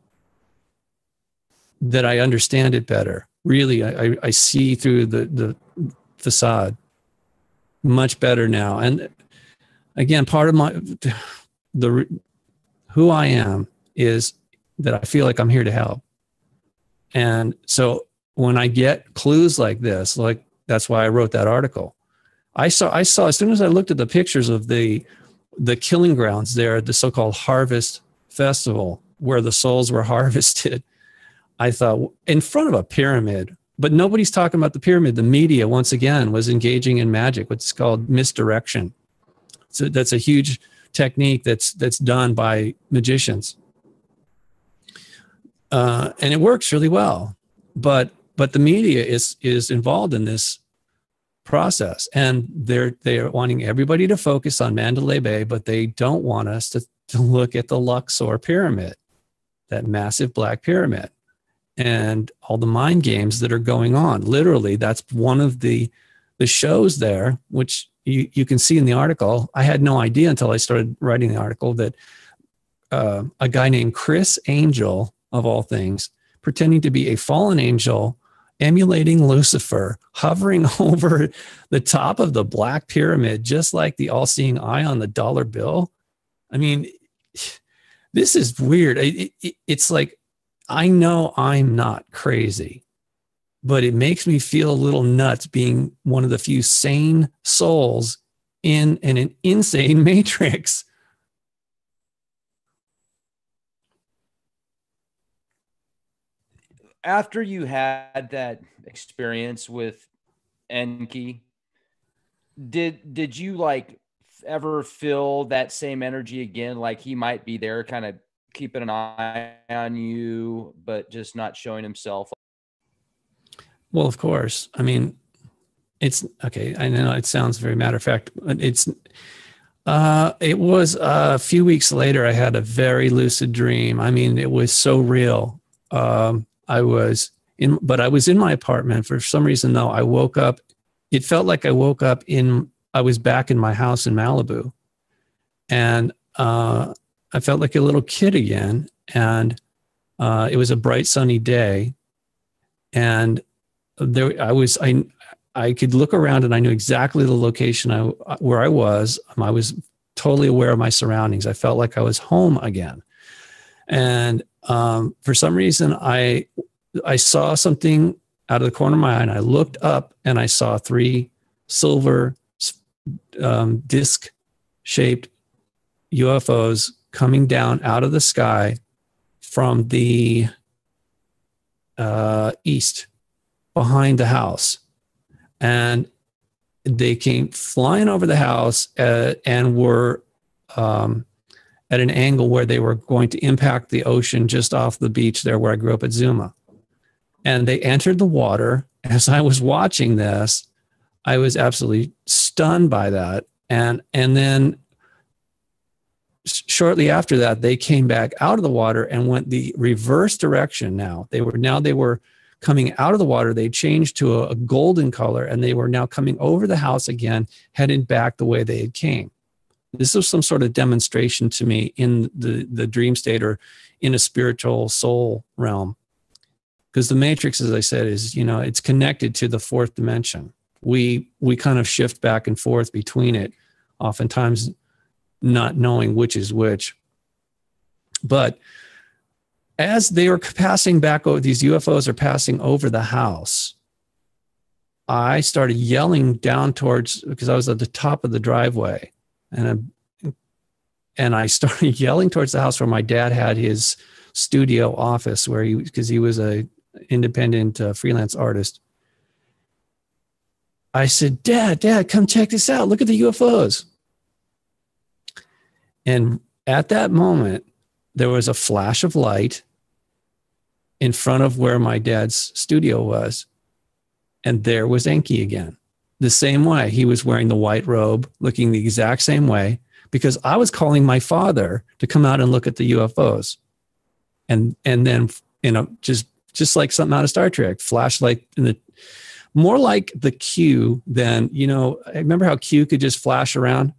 that I understand it better. Really, I see through the facade much better now. And again, part of who I am is that I feel like I'm here to help. And so when I get clues like this, like that's why I wrote that article. I saw as soon as I looked at the pictures of the killing grounds there, the so-called harvest festival where the souls were harvested, I thought, in front of a pyramid, but nobody's talking about the pyramid. The media, once again, was engaging in magic, what's called misdirection. So that's a huge technique that's done by magicians. And it works really well. But the media is involved in this process, and they're wanting everybody to focus on Mandalay Bay, but they don't want us to look at the Luxor pyramid, that massive black pyramid, and all the mind games that are going on. Literally, that's one of the shows there, which you can see in the article. I had no idea until I started writing the article that a guy named Chris Angel, of all things, pretending to be a fallen angel, emulating Lucifer, hovering over the top of the black pyramid, just like the all-seeing eye on the dollar bill. I mean, this is weird. It's like, I know I'm not crazy, but it makes me feel a little nuts being one of the few sane souls in an insane matrix. After you had that experience with Enki, did you like ever feel that same energy again? Like he might be there, kind of keeping an eye on you, but just not showing himself? Well, of course. I mean, it's okay. I know it sounds very matter of fact, but it was a few weeks later, I had a very lucid dream. I mean, it was so real. I was in my apartment. For some reason, though, I woke up. It felt like I woke up I was back in my house in Malibu. And I felt like a little kid again. And it was a bright, sunny day. And there I could look around and I knew exactly the location where I was. I was totally aware of my surroundings. I felt like I was home again. And for some reason, I saw something out of the corner of my eye, and I looked up and I saw 3 silver disc-shaped UFOs coming down out of the sky from the east behind the house. And they came flying over the house and were at an angle where they were going to impact the ocean just off the beach there where I grew up at Zuma. And they entered the water. As I was watching this, I was absolutely stunned by that. And then shortly after that, they came back out of the water and went the reverse direction. They were coming out of the water. They changed to a golden color, and they were now coming over the house again, heading back the way they had came. This was some sort of demonstration to me in the dream state or in a spiritual soul realm. Because the matrix, as I said, is, it's connected to the 4th dimension. We kind of shift back and forth between it, oftentimes not knowing which is which. But as they were passing back over, these UFOs are passing over the house, I started yelling down because I was at the top of the driveway, and I started yelling towards the house where my dad had his studio office, because he was a independent freelance artist. I said, Dad, come check this out. Look at the UFOs. And at that moment, there was a flash of light in front of where my dad's studio was. And there was Enki again. The same way. He was wearing the white robe, looking the exact same way, because I was calling my father to come out and look at the UFOs. And then, just like something out of Star Trek, flashlight more like the Q than, I remember how Q could just flash around.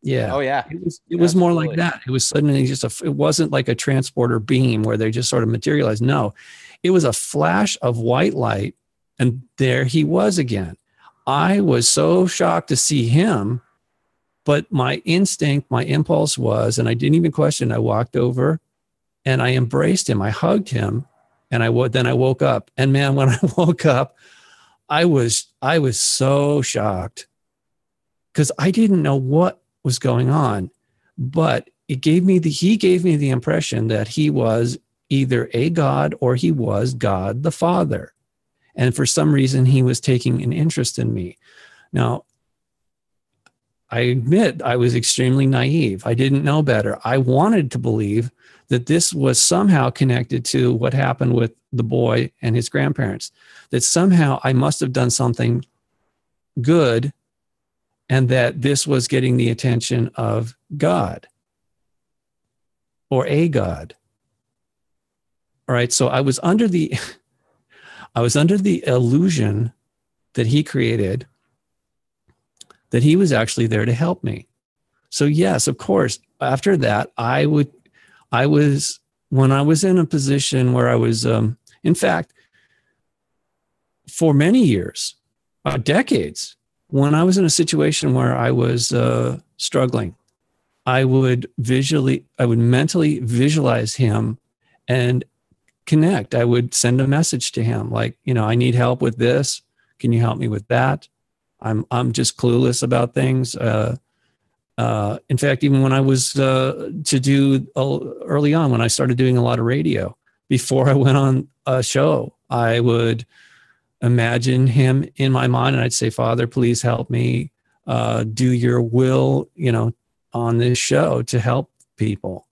Yeah. Oh yeah. It was more like that. It was suddenly it wasn't like a transporter beam where they just sort of materialized. No, it was a flash of white light, and there he was again. I was so shocked to see him, but my impulse was, and I didn't even question, I walked over and I embraced him. I hugged him, and then I woke up. And man, when I woke up, I was so shocked because I didn't know what was going on, but he gave me the impression that he was either a God or he was God the Father. And for some reason, he was taking an interest in me. Now, I admit I was extremely naive. I didn't know better. I wanted to believe that this was somehow connected to what happened with the boy and his grandparents, that somehow I must have done something good, and that this was getting the attention of God or a God. All right. So I was under the illusion that he created, that he was actually there to help me. So yes, of course, after that, when I was in a position where I was, in fact, for many years, decades, when I was in a situation where I was struggling, I would mentally visualize him and connect. I would send a message to him like, I need help with this. Can you help me with that? I'm just clueless about things. In fact, even when I was early on, when I started doing a lot of radio, before I went on a show, I would imagine him in my mind, and I'd say, Father, please help me do your will, on this show to help people.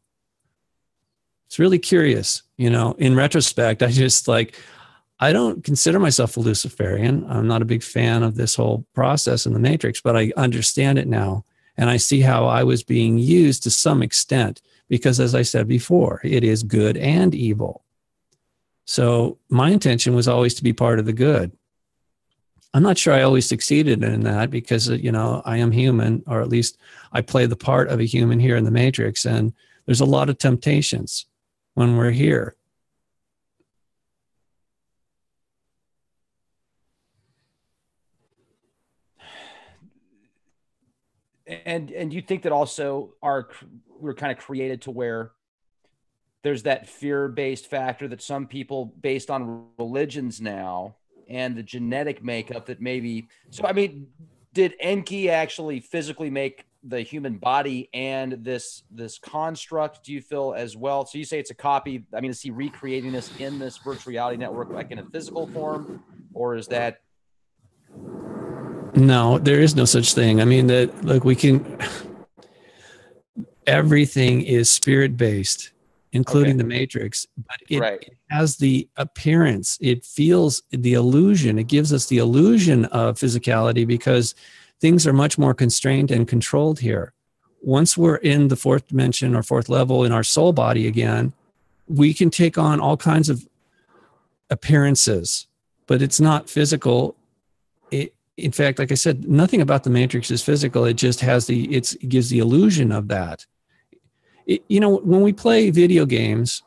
It's really curious, in retrospect. I don't consider myself a Luciferian. I'm not a big fan of this whole process in the Matrix, but I understand it now. And I see how I was being used to some extent, because as I said before, it is good and evil. So my intention was always to be part of the good. I'm not sure I always succeeded in that because, I am human, or at least I play the part of a human here in the Matrix. And there's a lot of temptations when we're here. And you think that also we're kind of created to where there's that fear-based factor that some people, based on religions now and the genetic makeup, that maybe. So, I mean, did Enki actually physically make the human body and this construct, do you feel, as well? So you say it's a copy. I mean, is he recreating this in this virtual reality network, like in a physical form, or is that? No, there is no such thing. I mean, that, look, we can, everything is spirit based, including the matrix, but it has the appearance, it feels the illusion, it gives us the illusion of physicality because things are much more constrained and controlled here. Once we're in the fourth dimension or fourth level in our soul body again, we can take on all kinds of appearances, but it's not physical. In fact, like I said, nothing about the matrix is physical. It just has it gives the illusion of that. When we play video games,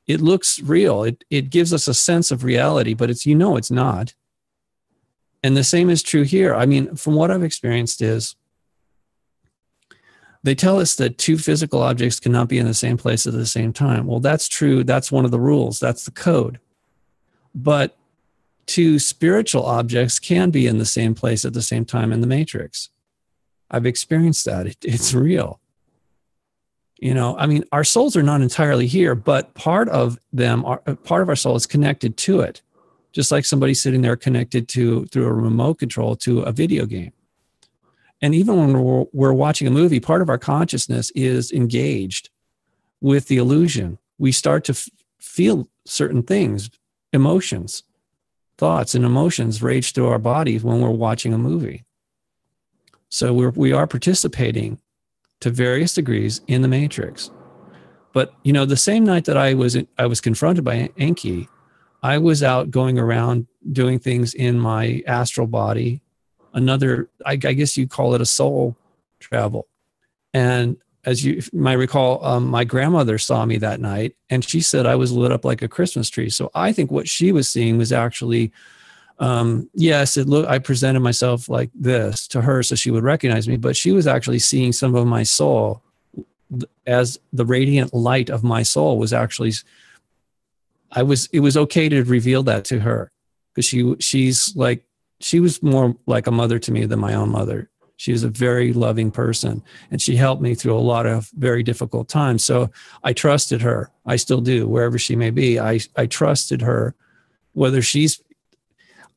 it looks real. It gives us a sense of reality, but it's not. And the same is true here. I mean, from what I've experienced is, they tell us that two physical objects cannot be in the same place at the same time. Well, that's true. That's one of the rules. That's the code. But two spiritual objects can be in the same place at the same time in the matrix. I've experienced that. It's real. I mean, our souls are not entirely here, but part of our soul is connected to it. Just like somebody sitting there connected through a remote control to a video game. And even when we're watching a movie, part of our consciousness is engaged with the illusion. We start to feel certain things, emotions, thoughts and emotions rage through our bodies when we're watching a movie. So we are participating to various degrees in the matrix. But, the same night that I was confronted by Enki, I was out going around doing things in my astral body, I guess you call it a soul travel. And as you might recall, my grandmother saw me that night and she said I was lit up like a Christmas tree. So I think what she was seeing was actually, I presented myself like this to her so she would recognize me, but she was actually seeing some of my soul as the radiant light of my soul was actually, it was okay to reveal that to her because she was more like a mother to me than my own mother. She was a very loving person and she helped me through a lot of very difficult times. So I trusted her. I still do, wherever she may be. I trusted her,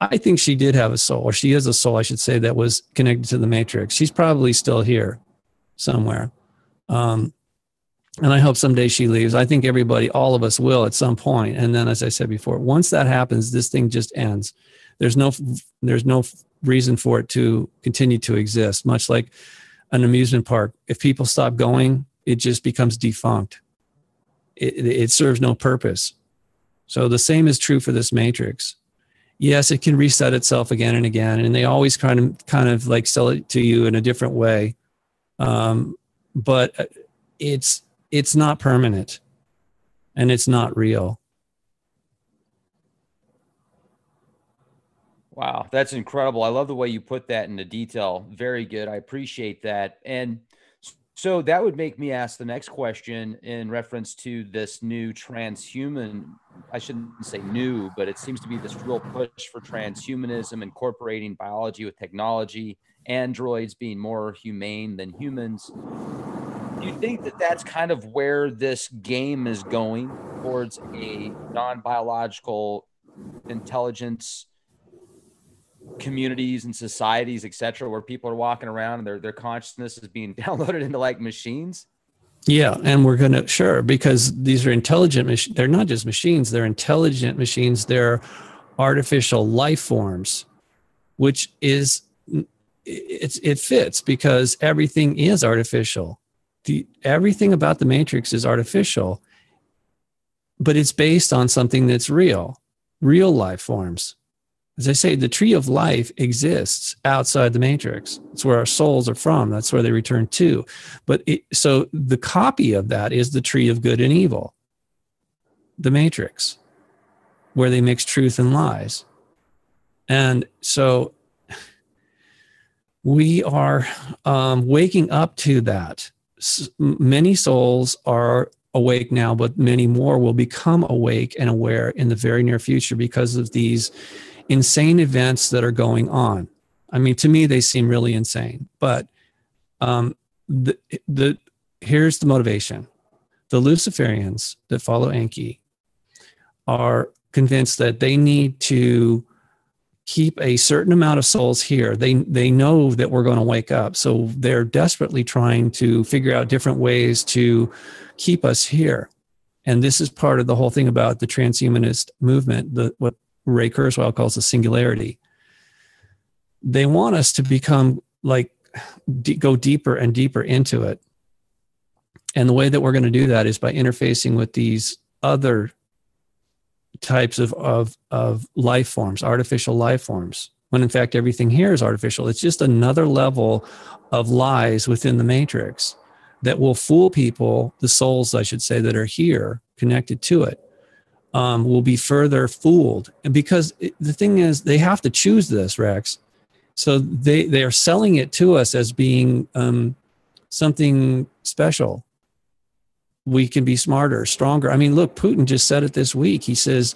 I think she did have a soul, or she is a soul, I should say, that was connected to the matrix. She's probably still here somewhere. And I hope someday she leaves. I think all of us will at some point. And then, as I said before, once that happens, this thing just ends. There's no reason for it to continue to exist, much like an amusement park. If people stop going, it just becomes defunct. It serves no purpose. So the same is true for this matrix. Yes, it can reset itself again and again, and they always kind of like sell it to you in a different way. But it's not permanent and it's not real. Wow, that's incredible. I love the way you put that into detail. Very good. I appreciate that. And so that would make me ask the next question in reference to this new transhuman. I shouldn't say new, but it seems to be this real push for transhumanism, incorporating biology with technology, androids being more humane than humans. Do you think that that's kind of where this game is going, towards a non-biological intelligence communities and societies, etc., where people are walking around and their consciousness is being downloaded into like machines? Yeah, and we're gonna, sure, because these are intelligent machines. They're not just machines; they're intelligent machines. They're artificial life forms, which is it fits because everything is artificial. Everything about the matrix is artificial, but it's based on something that's real life forms. As I say, the tree of life exists outside the matrix. It's where our souls are from. That's where they return to. So the copy of that is the tree of good and evil, the matrix, where they mix truth and lies. And so we are waking up to that. Many souls are awake now, but many more will become awake and aware in the very near future because of these insane events that are going on. I mean, to me, they seem really insane, but here's the motivation. The Luciferians that follow Enki are convinced that they need to keep a certain amount of souls here. They know that we're going to wake up. So they're desperately trying to figure out different ways to keep us here. And this is part of the whole thing about the transhumanist movement, what Ray Kurzweil calls the singularity. They want us to become like, go deeper and deeper into it. And the way that we're going to do that is by interfacing with these other types of life forms, artificial life forms, when in fact everything here is artificial. It's just another level of lies within the matrix that will fool people, the souls, I should say, that are here connected to it, will be further fooled. And because the thing is, they have to choose this, Rex. So they are selling it to us as being something special. We can be smarter, stronger. I mean, look, Putin just said it this week. He says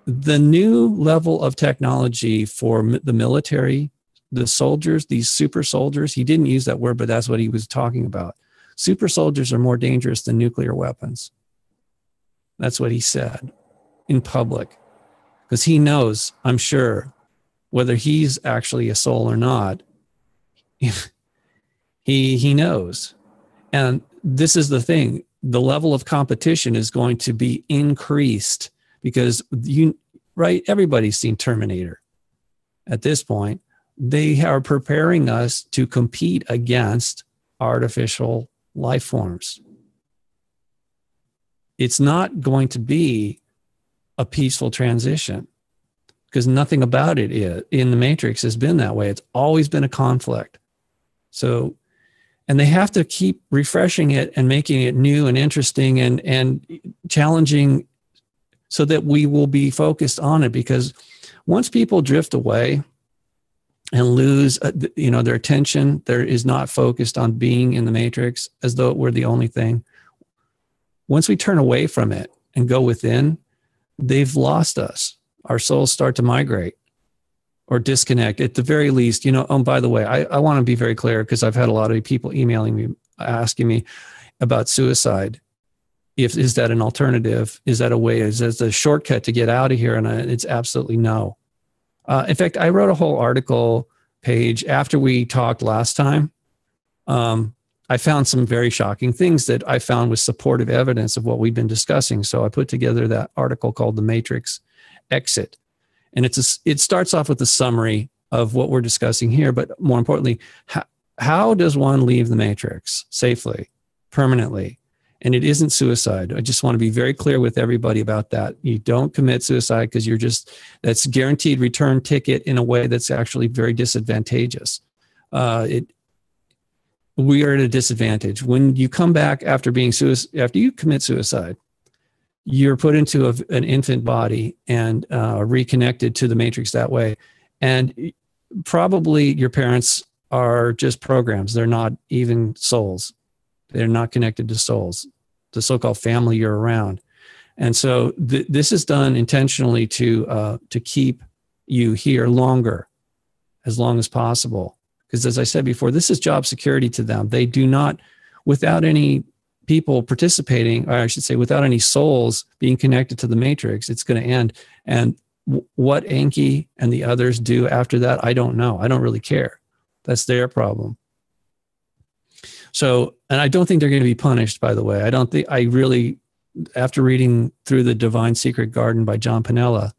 the new level of technology for the military, the soldiers, these super soldiers, he didn't use that word, but that's what he was talking about. Super soldiers are more dangerous than nuclear weapons. That's what he said in public, because he knows, I'm sure, whether he's actually a soul or not, he knows. And this is the thing. The level of competition is going to be increased because everybody's seen Terminator at this point. They are preparing us to compete against artificial life forms. It's not going to be a peaceful transition because nothing about it in the Matrix has been that way. It's always been a conflict. So, and they have to keep refreshing it and making it new and interesting and challenging so that we will be focused on it. Because once people drift away and lose, their attention, there is not focused on being in the Matrix as though it were the only thing. Once we turn away from it and go within, they've lost us. Our souls start to migrate or disconnect at the very least. By the way, I want to be very clear because I've had a lot of people emailing me, asking me about suicide. Is that an alternative? Is that a way? Is that a shortcut to get out of here? And it's absolutely no. In fact, I wrote a whole article page after we talked last time. I found some very shocking things that I found was supportive evidence of what we've been discussing. So I put together that article called The Matrix Exit. And it starts off with a summary of what we're discussing here, but more importantly, how does one leave the Matrix safely, permanently? And it isn't suicide. I just want to be very clear with everybody about that. You don't commit suicide because that's guaranteed return ticket in a way that's actually very disadvantageous. We are at a disadvantage. When you come back after you commit suicide, you're put into an infant body and reconnected to the Matrix that way. And probably your parents are just programs. They're not even souls. They're not connected to souls, the so-called family you're around. And so this is done intentionally to keep you here longer, as long as possible. Because as I said before, this is job security to them. They do not, without any people participating, or I should say without any souls being connected to the Matrix, it's going to end. And what Enki and the others do after that, I don't know. I don't really care. That's their problem. So, and I don't think they're going to be punished, by the way. After reading through The Divine Secret Garden by John Pinella,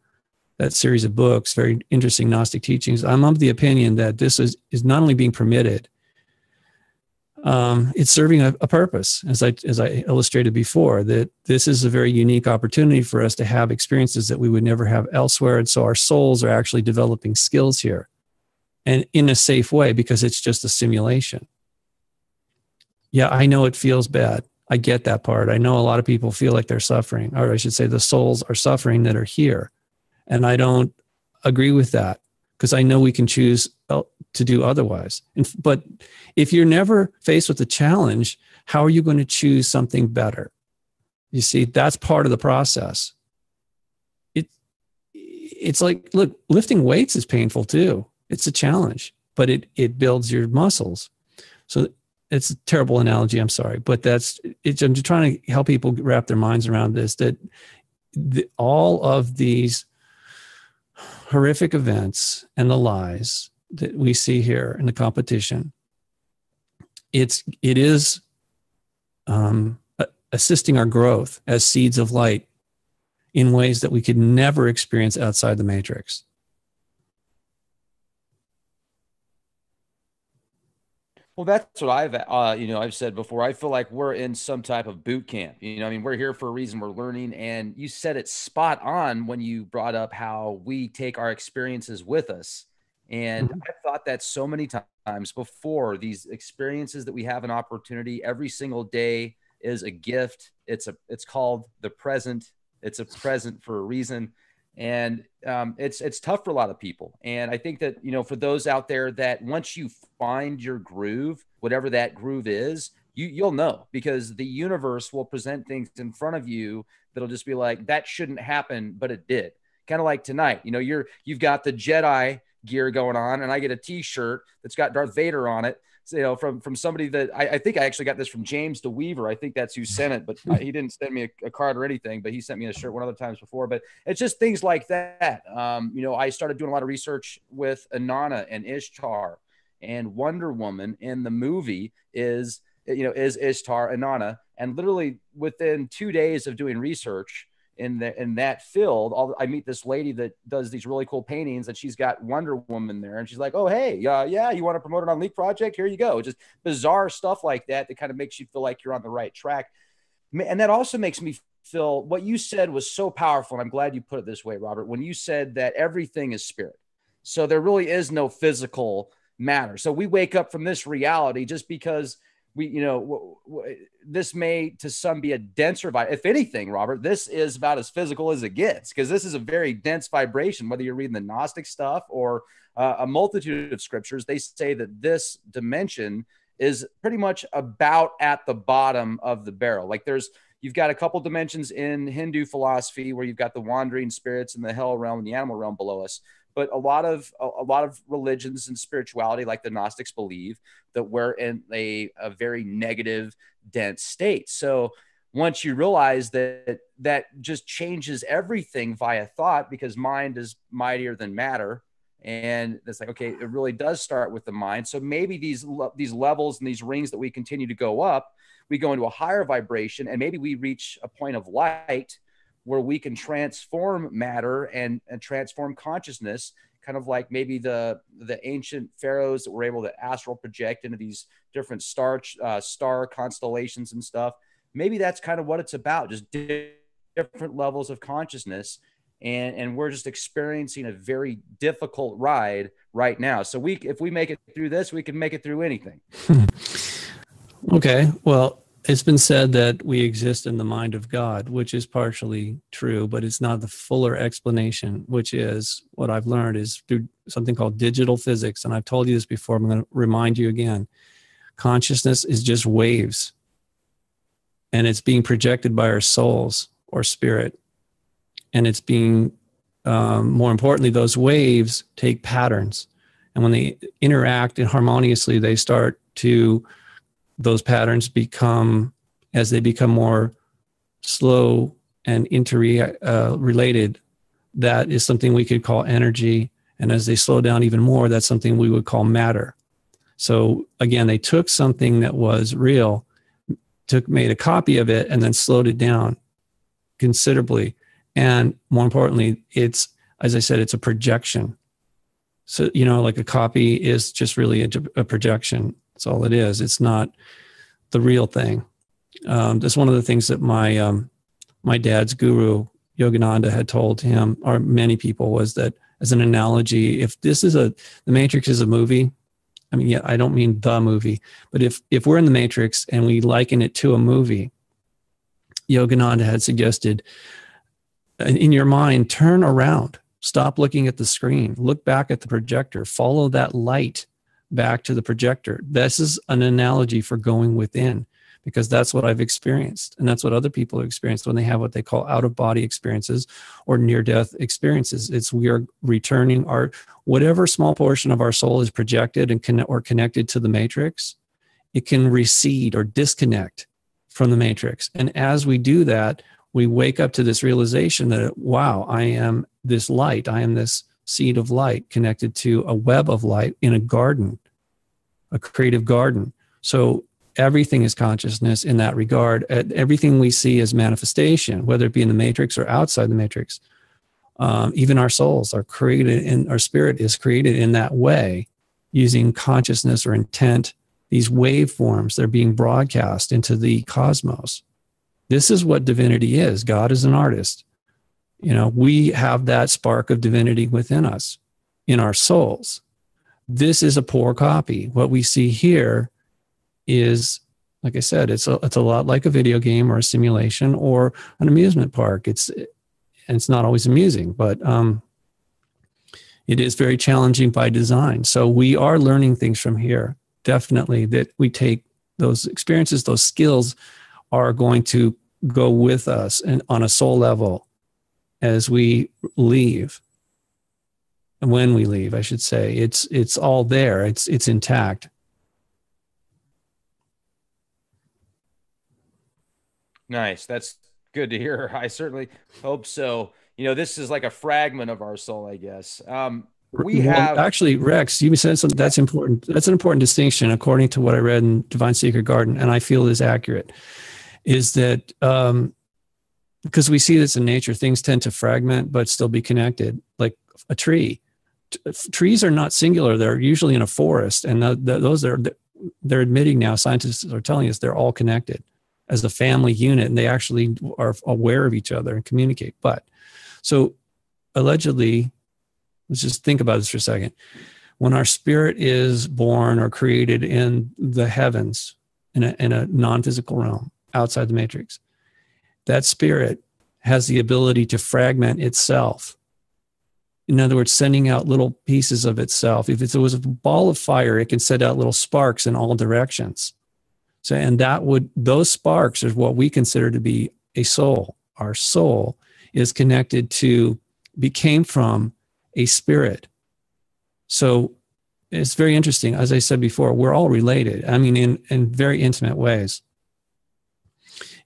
that series of books, very interesting Gnostic teachings, I'm of the opinion that this is not only being permitted, it's serving a purpose, as I illustrated before, that this is a very unique opportunity for us to have experiences that we would never have elsewhere. And so our souls are actually developing skills here, and in a safe way, because it's just a simulation. Yeah, I know it feels bad. I get that part. I know a lot of people feel like they're suffering, or I should say the souls are suffering that are here. And I don't agree with that, because I know we can choose to do otherwise. But if you're never faced with a challenge, how are you going to choose something better? You see, that's part of the process. It's like, look, lifting weights is painful too. It's a challenge, but it builds your muscles. So it's a terrible analogy. I'm sorry, but I'm just trying to help people wrap their minds around this, that all of these horrific events and the lies that we see here in the competition, it is assisting our growth as seeds of light in ways that we could never experience outside the matrix. Well, that's what I've said before. I feel like we're in some type of boot camp. I mean, we're here for a reason. We're learning, and you said it spot on when you brought up how we take our experiences with us. And I've thought that so many times before. These experiences that we have an opportunity every single day is a gift. It's called the present. It's a present for a reason. And it's tough for a lot of people. And I think that, for those out there, that once you find your groove, whatever that groove is, you'll know, because the universe will present things in front of you that'll just be like, that shouldn't happen, but it did. Kind of like tonight, you've got the Jedi gear going on, and I get a t-shirt that's got Darth Vader on it. So, from somebody that I think I actually got this from James DeWeaver. I think that's who sent it, but he didn't send me a card or anything, but he sent me a shirt one other times before. But it's just things like that. I started doing a lot of research with Inanna and Ishtar, and Wonder Woman in the movie is Ishtar, Inanna. And literally within 2 days of doing research in that field, I meet this lady that does these really cool paintings, and she's got Wonder Woman there, and she's like, "Oh, hey, yeah, you want to promote it on Leak Project? Here you go." Just bizarre stuff like that kind of makes you feel like you're on the right track. And that also makes me feel, what you said was so powerful, and I'm glad you put it this way, Robert, when you said that everything is spirit. So there really is no physical matter. So we wake up from this reality just because this may to some be a denser vibe. If anything, Robert, this is about as physical as it gets, because this is a very dense vibration. Whether you're reading the Gnostic stuff or a multitude of scriptures, they say that this dimension is pretty much about at the bottom of the barrel. Like you've got a couple dimensions in Hindu philosophy where you've got the wandering spirits in the hell realm and the animal realm below us. But a lot of religions and spirituality, like the Gnostics, believe that we're in a very negative, dense state. So once you realize that just changes everything via thought, because mind is mightier than matter. And it's like, okay, it really does start with the mind. So maybe these levels and these rings that we continue to go up, we go into a higher vibration, and maybe we reach a point of light where we can transform matter and transform consciousness, kind of like maybe the ancient pharaohs that were able to astral project into these different star constellations and stuff. Maybe that's kind of what it's about, just different levels of consciousness. And we're just experiencing a very difficult ride right now. So if we make it through this, we can make it through anything. Okay. Well, it's been said that we exist in the mind of God, which is partially true, but it's not the fuller explanation, which is what I've learned is through something called digital physics. And I've told you this before. I'm going to remind you again. Consciousness is just waves, and it's being projected by our souls or spirit. And it's being, more importantly, those waves take patterns. And when they interact and harmoniously, those patterns as they become more slow and interrelated, that is something we could call energy. And as they slow down even more, that's something we would call matter. So again, they took something that was real, made a copy of it, and then slowed it down considerably. And more importantly, as I said, it's a projection. So, like a copy is just really a projection. That's all it is. It's not the real thing. That's one of the things that my dad's guru, Yogananda, had told him, or many people, was that as an analogy, if the Matrix is a movie, I mean, yeah, I don't mean the movie, but if we're in the Matrix and we liken it to a movie, Yogananda had suggested, in your mind, turn around, stop looking at the screen, look back at the projector, follow that light back to the projector. This is an analogy for going within, because that's what I've experienced. And that's what other people have experienced when they have what they call out-of-body experiences or near-death experiences. It's we are returning our, whatever small portion of our soul is projected and connected to the matrix, it can recede or disconnect from the matrix. And as we do that, we wake up to this realization that, wow, I am this light. I am this seed of light connected to a web of light in a garden, a creative garden. So everything is consciousness in that regard. Everything we see is manifestation, whether it be in the matrix or outside the matrix. Even our souls are created, and our spirit is created in that way, using consciousness or intent, these waveforms. They're being broadcast into the cosmos. This is what divinity is. God is an artist. You know, we have that spark of divinity within us, in our souls. This is a poor copy. What we see here is, like I said, it's a lot like a video game or a simulation or an amusement park. It's not always amusing, but it is very challenging by design. So we are learning things from here. Definitely, that we take those experiences, those skills are going to go with us and on a soul level as we leave. And when we leave, I should say, it's all there. It's intact. Nice. That's good to hear. I certainly hope so. You know, this is like a fragment of our soul, I guess. We have actually, Rex, you said something that's important. That's an important distinction, according to what I read in Divine Secret Garden, and I feel is accurate, is that because we see this in nature, things tend to fragment but still be connected, like a tree. Trees are not singular. They're usually in a forest, and they're admitting now, scientists are telling us they're all connected as a family unit, and they actually are aware of each other and communicate. But so allegedly, let's just think about this for a second. When our spirit is born or created in the heavens, in a non-physical realm outside the matrix, that spirit has the ability to fragment itself. In other words, sending out little pieces of itself. If it was a ball of fire, it can send out little sparks in all directions. So, and those sparks is what we consider to be a soul. Our soul is connected to, came from a spirit. So it's very interesting. As I said before, we're all related. I mean, in very intimate ways.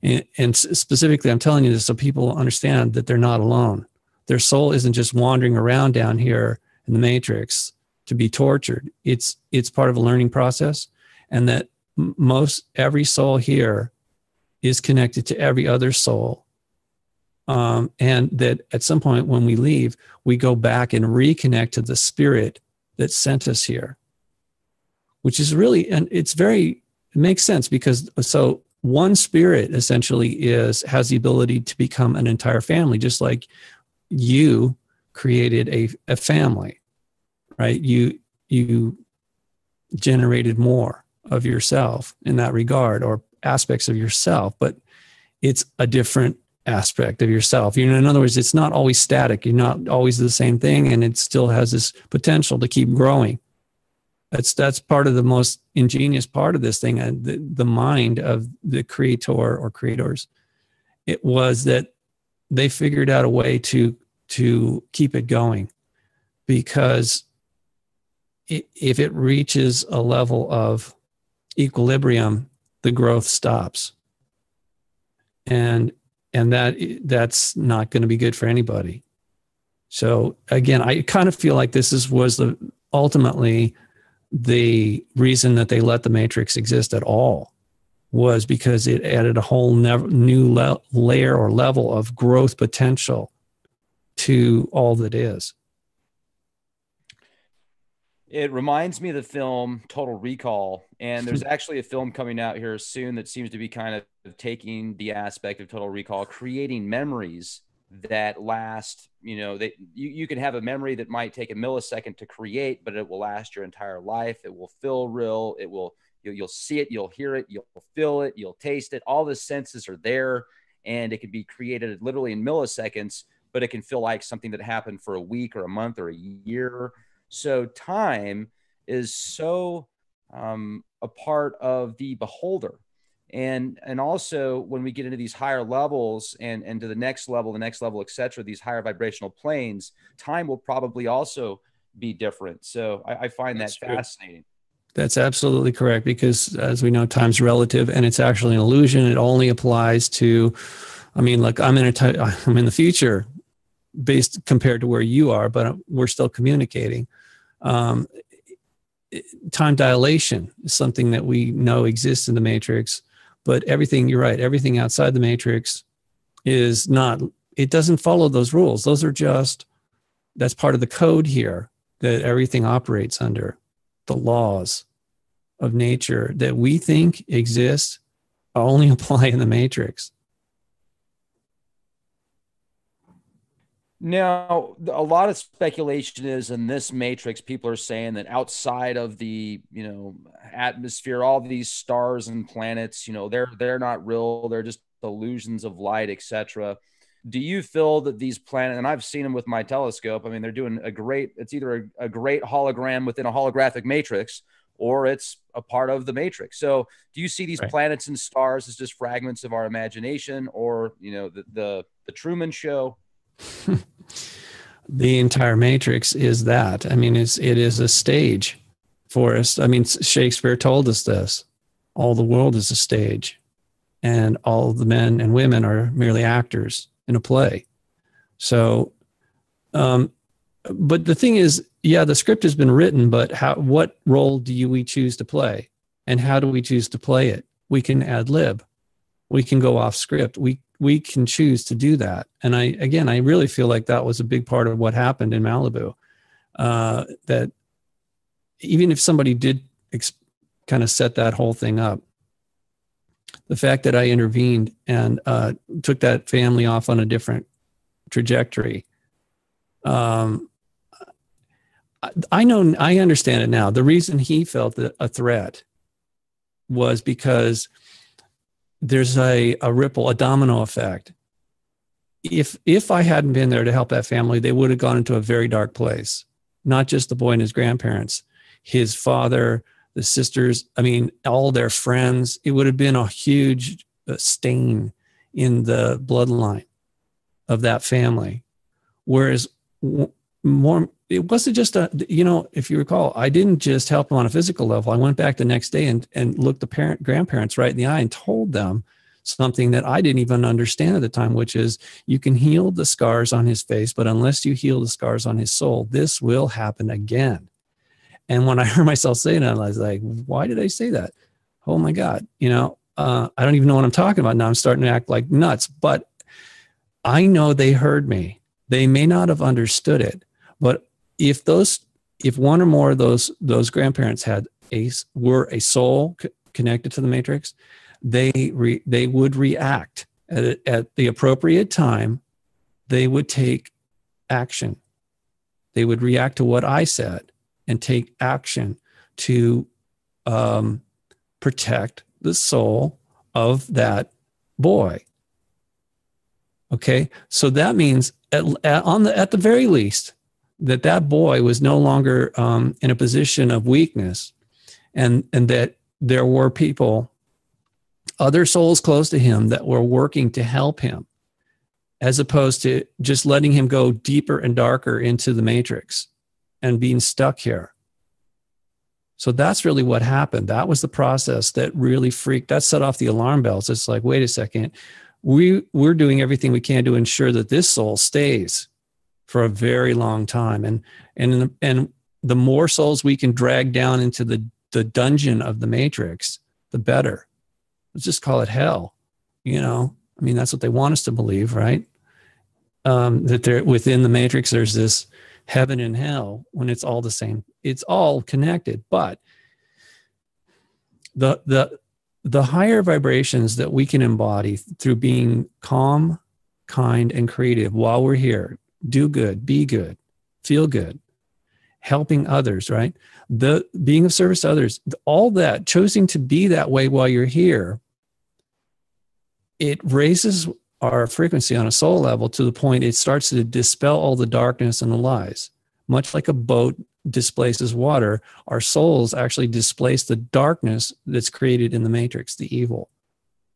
And specifically, I'm telling you this so people understand that they're not alone. Their soul isn't just wandering around down here in the matrix to be tortured. It's part of a learning process, and that every soul here is connected to every other soul. And that at some point when we leave, we go back and reconnect to the spirit that sent us here, which is really, and it makes sense, because so one spirit essentially has the ability to become an entire family, just like you created a family, right? You generated more of yourself in that regard, or aspects of yourself, but it's a different aspect of yourself. You know, in other words, it's not always static. You're not always the same thing, and it still has this potential to keep growing. That's part of the most ingenious part of this thing, and the mind of the creator or creators. It was that they figured out a way to keep it going, because if it reaches a level of equilibrium, the growth stops, and that's not going to be good for anybody. So again, I kind of feel like this was ultimately the reason that they let the matrix exist at all, was because it added a whole new layer or level of growth potential to all that is. It reminds me of the film Total Recall, and there's actually a film coming out here soon that seems to be kind of taking the aspect of Total Recall, creating memories that last, you know, you can have a memory that might take a millisecond to create, but it will last your entire life. It will feel real. You'll see it, you'll hear it, you'll feel it, you'll taste it. All the senses are there, and it can be created literally in milliseconds, but it can feel like something that happened for a week or a month or a year. So time is so a part of the beholder. And also when we get into these higher levels and to the next level, et cetera, these higher vibrational planes, time will probably also be different. So I find that fascinating. That's absolutely correct, because as we know, time's relative and it's actually an illusion. It only applies to, I mean, like I'm in the future based compared to where you are, but we're still communicating. Time dilation is something that we know exists in the matrix, but everything, you're right, everything outside the matrix is not, it doesn't follow those rules. Those are just, that's part of the code here that everything operates under. The laws of nature that we think exist only apply in the matrix. Now, a lot of speculation is in this matrix, people are saying that outside of the, atmosphere, all these stars and planets, they're not real. They're just illusions of light, etc. Do you feel that these planets, and I've seen them with my telescope, I mean, they're doing it's either a great hologram within a holographic matrix, or it's a part of the matrix. So do you see these planets and stars as just fragments of our imagination, or, the Truman Show? The entire matrix is that. I mean, it is a stage for us. I mean, Shakespeare told us this. All the world is a stage, and all the men and women are merely actors in a play. So, but the thing is, yeah, the script has been written, but what role do we choose to play? And how do we choose to play it? We can ad lib. We can go off script. We can choose to do that. And I really feel like that was a big part of what happened in Malibu. That even if somebody did kind of set that whole thing up, the fact that I intervened and took that family off on a different trajectory, I understand it now. The reason he felt a threat was because there's a ripple, a domino effect. If I hadn't been there to help that family, they would have gone into a very dark place. Not just the boy and his grandparents, his father, the sisters, I mean, all their friends. It would have been a huge stain in the bloodline of that family. Whereas it wasn't just if you recall, I didn't just help them on a physical level. I went back the next day and looked the grandparents right in the eye and told them something that I didn't even understand at the time, which is you can heal the scars on his face, but unless you heal the scars on his soul, this will happen again. And when I heard myself saying that, I was like, why did I say that? Oh my God. I don't even know what I'm talking about. Now I'm starting to act like nuts, but I know they heard me. They may not have understood it, but if one or more of those grandparents were a soul connected to the matrix, they would react at the appropriate time. They would take action. They would react to what I said and take action to protect the soul of that boy. Okay, so that means at the very least that boy was no longer in a position of weakness, and that there were people, other souls close to him, that were working to help him, as opposed to just letting him go deeper and darker into the matrix and being stuck here. So that's really what happened. That was the process that really that set off the alarm bells. It's like, wait a second, we're doing everything we can to ensure that this soul stays for a very long time. And the more souls we can drag down into the dungeon of the matrix, the better. Let's just call it hell. I mean, that's what they want us to believe, right? That they're within the matrix, there's this heaven and hell, when it's all the same. It's all connected, but the higher vibrations that we can embody through being calm, kind, and creative while we're here, do good, be good, feel good, helping others, right? The being of service to others, all that, choosing to be that way while you're here, it raises our frequency on a soul level to the point it starts to dispel all the darkness and the lies, much like a boat displaces water, our souls actually displace the darkness that's created in the matrix. The evil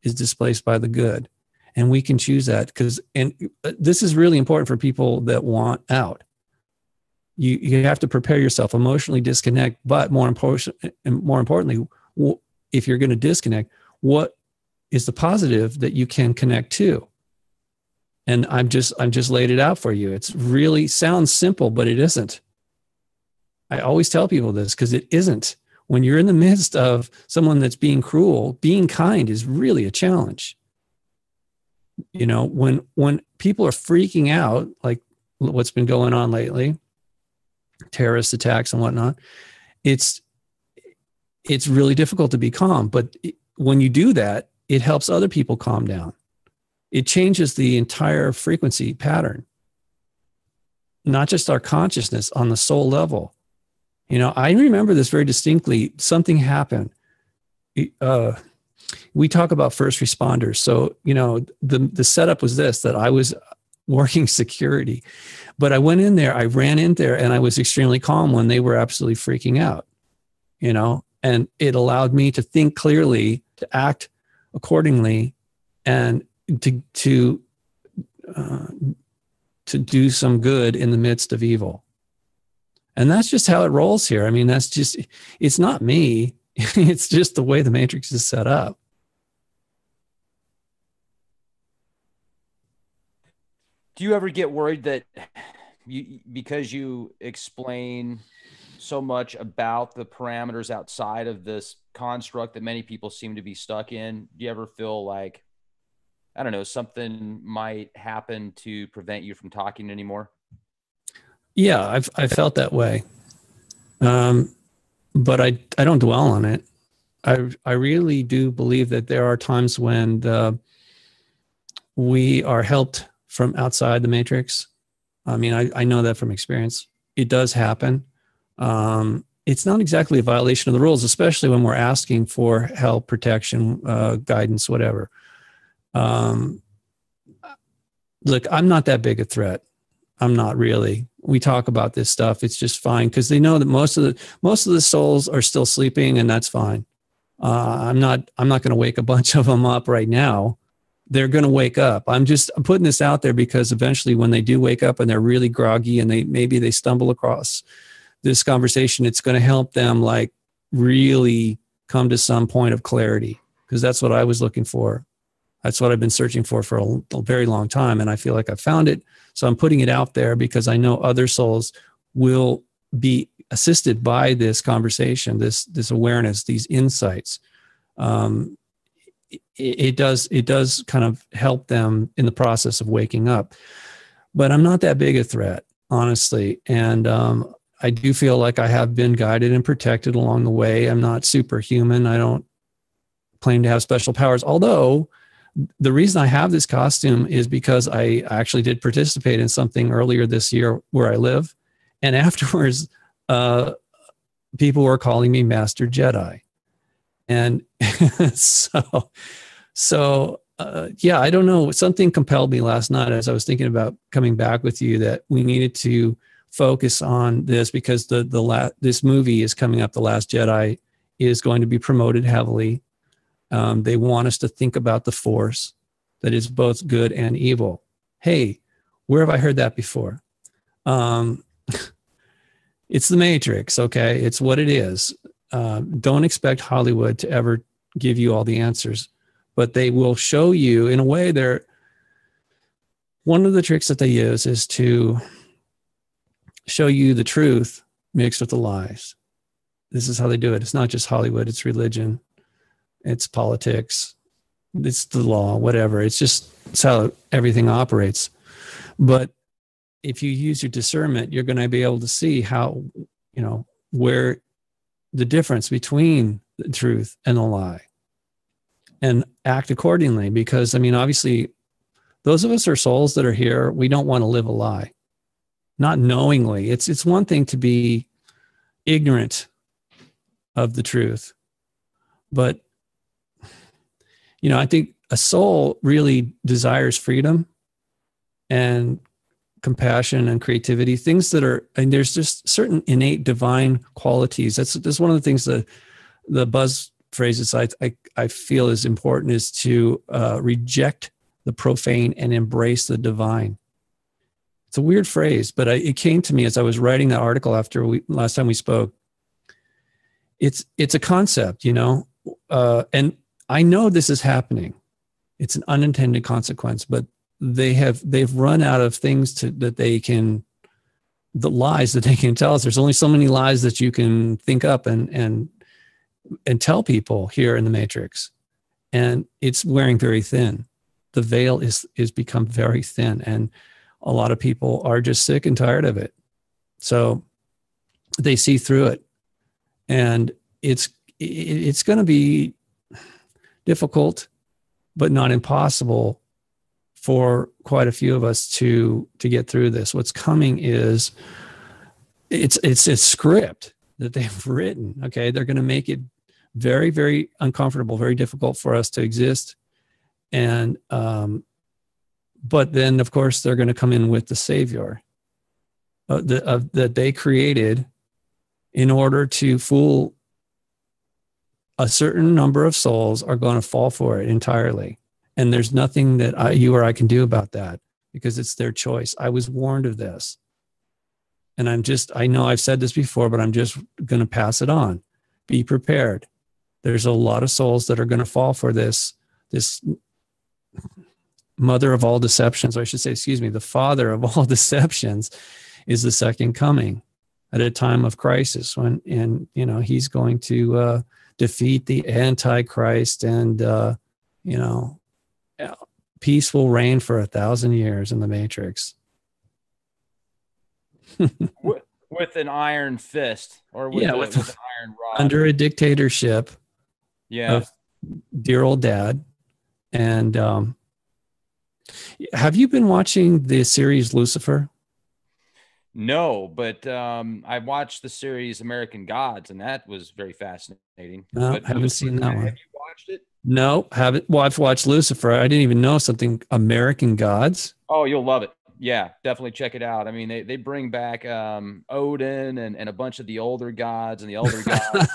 is displaced by the good. And we can choose that and this is really important for people that want out. You have to prepare yourself, emotionally disconnect, but more importantly, if you're going to disconnect, what is the positive that you can connect to? And I'm just laid it out for you. It's really sounds simple, but it isn't. I always tell people this because it isn't. When you're in the midst of someone that's being cruel, being kind is really a challenge. You know, when people are freaking out, like what's been going on lately, terrorist attacks and whatnot, it's really difficult to be calm. But when you do that, it helps other people calm down. It changes the entire frequency pattern, not just our consciousness on the soul level. You know, I remember this very distinctly. Something happened. We talk about first responders. So, you know, the setup was this, that I was working security, but I went in there, I ran in there, and I was extremely calm when they were absolutely freaking out, you know, and it allowed me to think clearly, to act accordingly, and to do some good in the midst of evil. And that's just how it rolls here. I mean, it's not me. It's just the way the matrix is set up. Do you ever get worried that because you explain so much about the parameters outside of this construct that many people seem to be stuck in, do you ever feel like, I don't know, something might happen to prevent you from talking anymore? Yeah, I've felt that way. But I don't dwell on it. I really do believe that there are times when we are helped from outside the matrix. I mean, I know that from experience. It does happen. It's not exactly a violation of the rules, especially when we're asking for help, protection, guidance, whatever. Look, I'm not that big a threat. I'm not really. We talk about this stuff. It's just fine because they know that most of the souls are still sleeping, and that's fine. I'm not going to wake a bunch of them up right now. They're going to wake up. I'm putting this out there because eventually, when they do wake up and they're really groggy and maybe they stumble across this conversation, it's going to help them like really come to some point of clarity, because that's what I was looking for. That's what I've been searching for a very long time. And I feel like I found it. So I'm putting it out there because I know other souls will be assisted by this conversation, this awareness, these insights. It does kind of help them in the process of waking up. But I'm not that big a threat, honestly. And I do feel like I have been guided and protected along the way. I'm not superhuman. I don't claim to have special powers, although the reason I have this costume is because I actually did participate in something earlier this year where I live. And afterwards, people were calling me Master Jedi. And yeah, I don't know. Something compelled me last night as I was thinking about coming back with you that we needed to focus on this because this movie is coming up. The Last Jedi is going to be promoted heavily. They want us to think about the force that is both good and evil. Hey, where have I heard that before? It's the Matrix, okay? It's what it is. Don't expect Hollywood to ever give you all the answers, but they will show you in a way. One of the tricks that they use is to show you the truth mixed with the lies. This is how they do it. It's not just Hollywood, it's religion. It's politics, it's the law, whatever. It's how everything operates. But if you use your discernment, you're going to be able to see how, where the difference between the truth and the lie, and act accordingly. Because, obviously, those of us are souls that are here. We don't want to live a lie, not knowingly. It's one thing to be ignorant of the truth, but I think a soul really desires freedom and compassion and creativity, things that are, and there's just certain innate divine qualities. That's one of the things that the buzz phrases I feel is important, is to reject the profane and embrace the divine. It's a weird phrase, but it came to me as I was writing that article after last time we spoke. It's a concept, you know, and I know this is happening. It's an unintended consequence, but they've run out of things the lies that they can tell us. There's only so many lies that you can think up and tell people here in the Matrix, and it's wearing very thin. The veil is become very thin, and a lot of people are just sick and tired of it. So they see through it, and it's going to be difficult, but not impossible for quite a few of us to get through this. What's coming is it's a script that they've written. Okay, they're going to make it very, very uncomfortable, very difficult for us to exist, and but then of course they're going to come in with the savior that they created in order to fool a certain number of souls. Are going to fall for it entirely. And there's nothing that you or I can do about that, because it's their choice. I was warned of this. And I know I've said this before, but I'm just going to pass it on. Be prepared. There's a lot of souls that are going to fall for this mother of all deceptions, or I should say, the father of all deceptions is the second coming at a time of crisis and he's going to defeat the Antichrist, and, peace will reign for 1,000 years in the Matrix. with an iron fist, or with an iron rod. Under a dictatorship. Yeah. Of dear old dad. And have you been watching the series Lucifer? No, but I watched the series American Gods, and that was very fascinating. No, but haven't seen that one. Have you watched it? No, haven't. Well, I've watched Lucifer. I didn't even know something. American Gods. Oh, you'll love it. Yeah, definitely check it out. I mean, they bring back Odin and a bunch of the older gods and the older gods.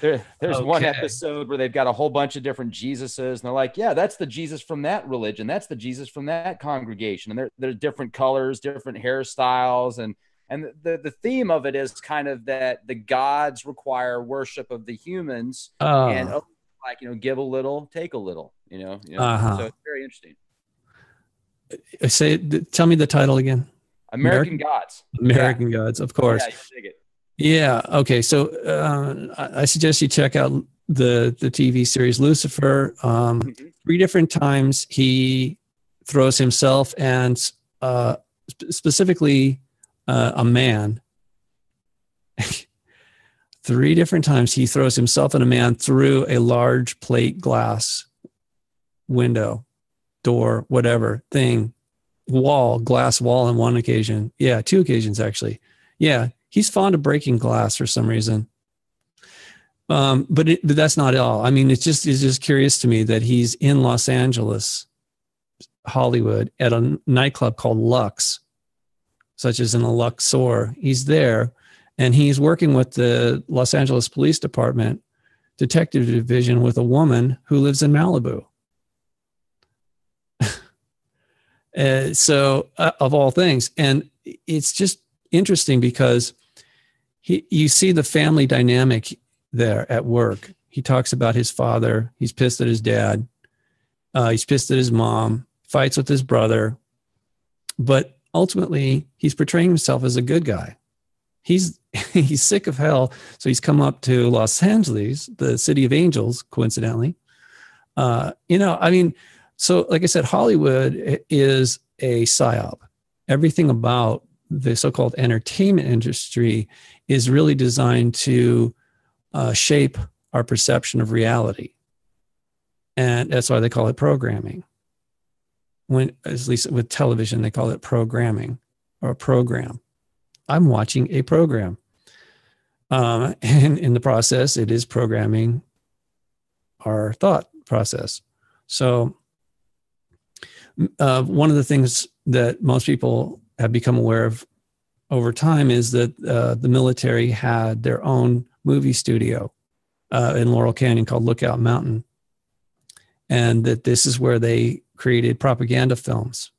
There's one episode where they've got a whole bunch of different Jesuses, and they're like, yeah, that's the Jesus from that religion. That's the Jesus from that congregation. And they're different colors, different hairstyles. And the theme of it is kind of that the gods require worship of the humans, and give a little, take a little, So it's very interesting. Tell me the title again. American Gods. American Gods, of course. Yeah, you dig it. Yeah. Okay. So I suggest you check out the TV series Lucifer. 3 different times he throws himself and specifically a man. 3 different times he throws himself and a man through a large plate glass window, door, whatever thing, glass wall on one occasion. Yeah, 2 occasions actually. Yeah. He's fond of breaking glass for some reason. But that's not all. I mean, it's just curious to me that he's in Los Angeles, Hollywood, at a nightclub called Lux, such as in a Luxor. He's there, and he's working with the Los Angeles Police Department Detective Division with a woman who lives in Malibu. So, of all things. And it's just interesting because you see the family dynamic there at work. He talks about his father. He's pissed at his dad. He's pissed at his mom, fights with his brother. But ultimately, he's portraying himself as a good guy. He's sick of hell. So he's come up to Los Angeles, the city of angels, coincidentally. So like I said, Hollywood is a psyop. Everything about the so-called entertainment industry is really designed to shape our perception of reality. And that's why they call it programming. At least with television, they call it programming or a program. I'm watching a program. And in the process, it is programming our thought process. So One of the things that most people have become aware of over time is that the military had their own movie studio in Laurel Canyon called Lookout Mountain, and that this is where they created propaganda films.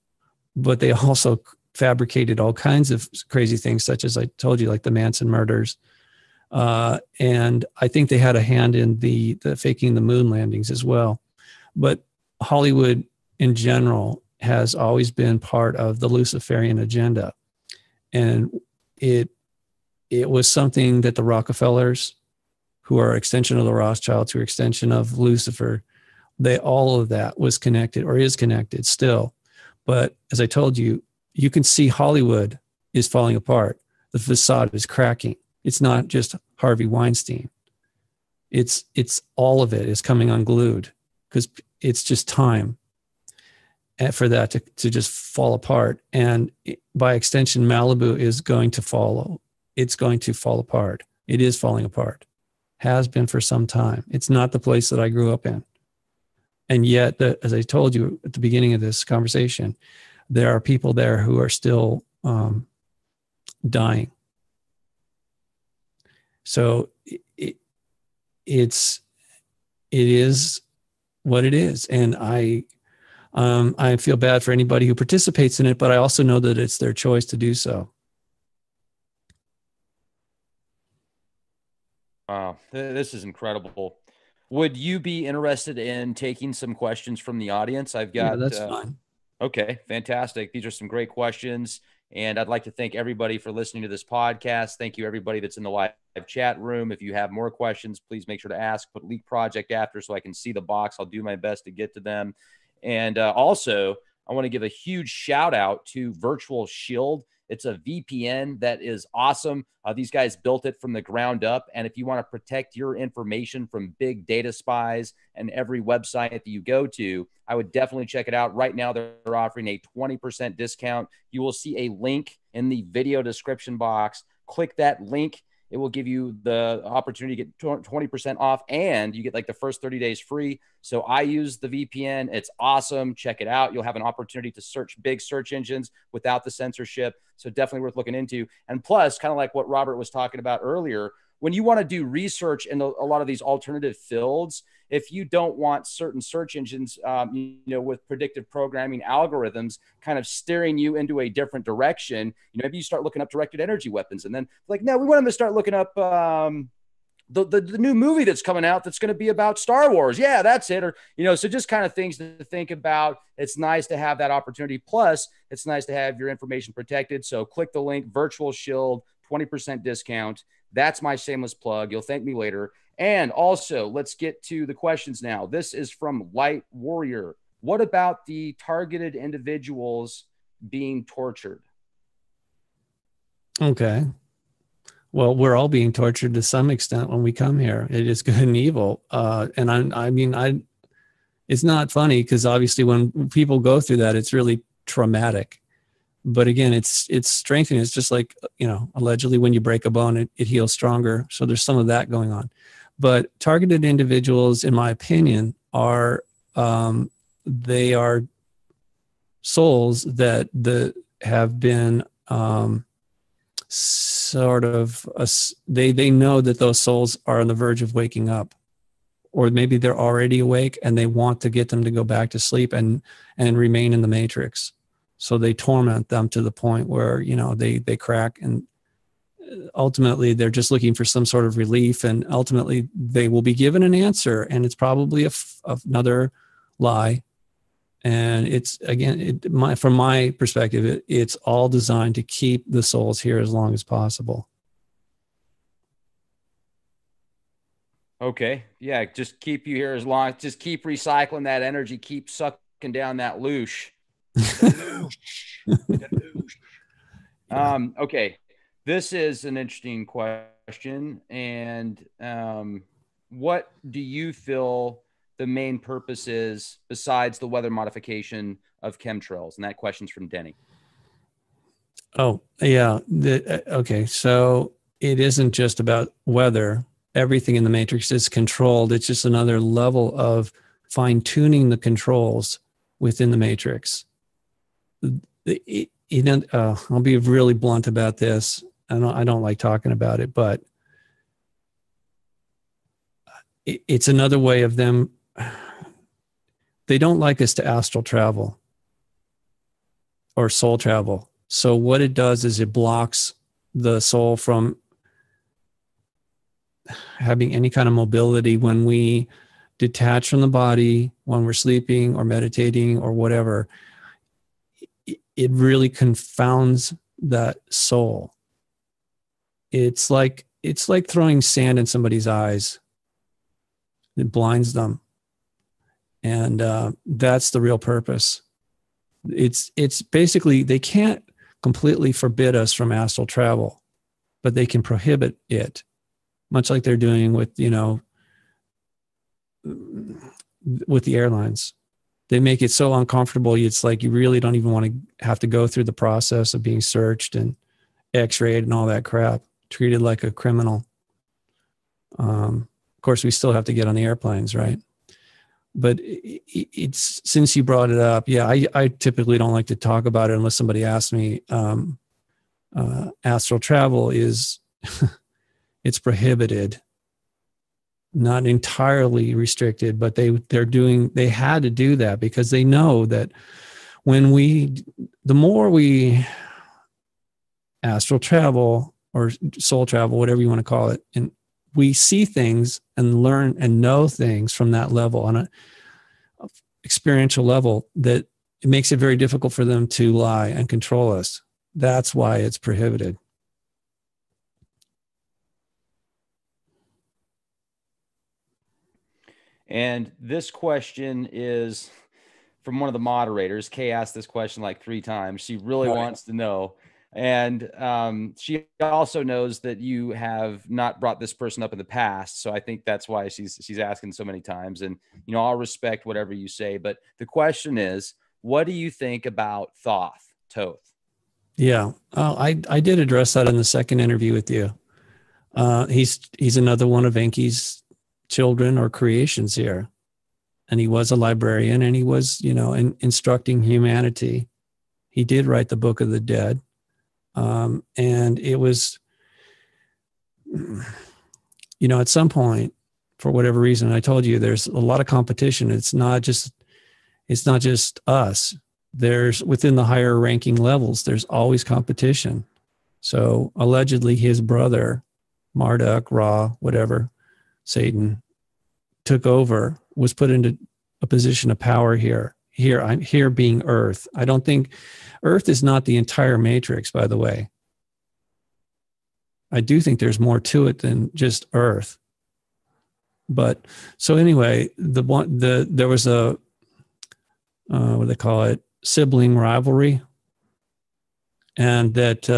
But they also fabricated all kinds of crazy things, such as I told you, like the Manson murders. And I think they had a hand in the faking the moon landings as well. But Hollywood in general has always been part of the Luciferian agenda. And it was something that the Rockefellers, who are extension of the Rothschilds, who are extension of Lucifer, all of that was connected or is connected still. But as I told you, you can see Hollywood is falling apart. The facade is cracking. It's not just Harvey Weinstein. It's all of it is coming unglued, because it's just time for that to just fall apart. And by extension, Malibu is going to follow. It's going to fall apart. It is falling apart. Has been for some time. It's not the place that I grew up in. And yet, as I told you at the beginning of this conversation, there are people there who are still dying. So it is what it is. And I feel bad for anybody who participates in it, but I also know that it's their choice to do so. Wow, this is incredible. Would you be interested in taking some questions from the audience? I've got. Yeah, that's fine. Okay, fantastic. These are some great questions. And I'd like to thank everybody for listening to this podcast. Thank you, everybody that's in the live chat room. If you have more questions, please make sure to ask. Put Leak Project after so I can see the box. I'll do my best to get to them. And also, I want to give a huge shout out to Virtual Shield. It's a VPN that is awesome. These guys built it from the ground up. And if you want to protect your information from big data spies and every website that you go to, I would definitely check it out. Right now, they're offering a 20% discount. You will see a link in the video description box. Click that link. It will give you the opportunity to get 20% off, and you get like the first 30 days free. So I use the VPN. It's awesome. Check it out. You'll have an opportunity to search big search engines without the censorship. So definitely worth looking into. And plus, kind of like what Robert was talking about earlier, when you want to do research in a lot of these alternative fields, if you don't want certain search engines, with predictive programming algorithms kind of steering you into a different direction, maybe you start looking up directed energy weapons, and then like, no, we want them to start looking up the new movie that's coming out that's going to be about Star Wars. Yeah, that's it. Or, so just kind of things to think about. It's nice to have that opportunity. Plus, it's nice to have your information protected. So click the link, Virtual Shield, 20% discount. That's my shameless plug. You'll thank me later. And also, let's get to the questions now. This is from Light Warrior. What about the targeted individuals being tortured? Okay. Well, we're all being tortured to some extent when we come here. It is good and evil. And it's not funny, because obviously when people go through that, it's really traumatic. But again, it's strengthening. It's just like, allegedly when you break a bone, it heals stronger. So there's some of that going on. But targeted individuals, in my opinion, are they are souls that have been they know that those souls are on the verge of waking up, or maybe they're already awake and they want to get them to go back to sleep and remain in the matrix. So they torment them to the point where, they crack, and ultimately they're just looking for some sort of relief, and ultimately they will be given an answer, and it's probably another lie. And it's, again, from my perspective, it's all designed to keep the souls here as long as possible. Okay. Yeah. Just keep you here as long. Just keep recycling that energy. Keep sucking down that loosh. Okay. This is an interesting question. And what do you feel the main purpose is besides the weather modification of chemtrails? And that question's from Denny. Oh, yeah. Okay. So it isn't just about weather. Everything in the matrix is controlled. It's just another level of fine tuning the controls within the matrix. I'll be really blunt about this. I don't like talking about it, but it's another way of them. They don't like us to astral travel or soul travel. So what it does is it blocks the soul from having any kind of mobility when we detach from the body, when we're sleeping or meditating or whatever. It really confounds that soul. It's like throwing sand in somebody's eyes. It blinds them. And that's the real purpose. It's basically, they can't completely forbid us from astral travel, but they can prohibit it, much like they're doing with, with the airlines. They make it so uncomfortable. It's like you really don't even want to have to go through the process of being searched and x-rayed and all that crap, treated like a criminal. Of course, we still have to get on the airplanes, right? But it's, since you brought it up, yeah, I typically don't like to talk about it unless somebody asks me. Astral travel is, it's prohibited, not entirely restricted, but they had to do that because they know that the more we astral travel or soul travel, whatever you want to call it, and we see things and learn and know things from that level on a experiential level, that it makes it very difficult for them to lie and control us. That's why it's prohibited. And this question is from one of the moderators. Kay asked this question like 3 times. She really wants to know. And she also knows that you have not brought this person up in the past. So I think that's why she's asking so many times. And, I'll respect whatever you say. But the question is, what do you think about Thoth? Yeah, I did address that in the second interview with you. He's another one of Enki's children or creations here. And he was a librarian, and he was, instructing humanity. He did write the Book of the Dead. And it was, at some point, for whatever reason, I told you there's a lot of competition. It's not just us. There's, within the higher ranking levels, there's always competition. So allegedly his brother, Marduk, Ra, whatever, Satan, took over, was put into a position of power here. I'm here being Earth. I don't think Earth is not the entire matrix, by the way. I do think there's more to it than just Earth. But so anyway, there was a what do they call it? Sibling rivalry, and that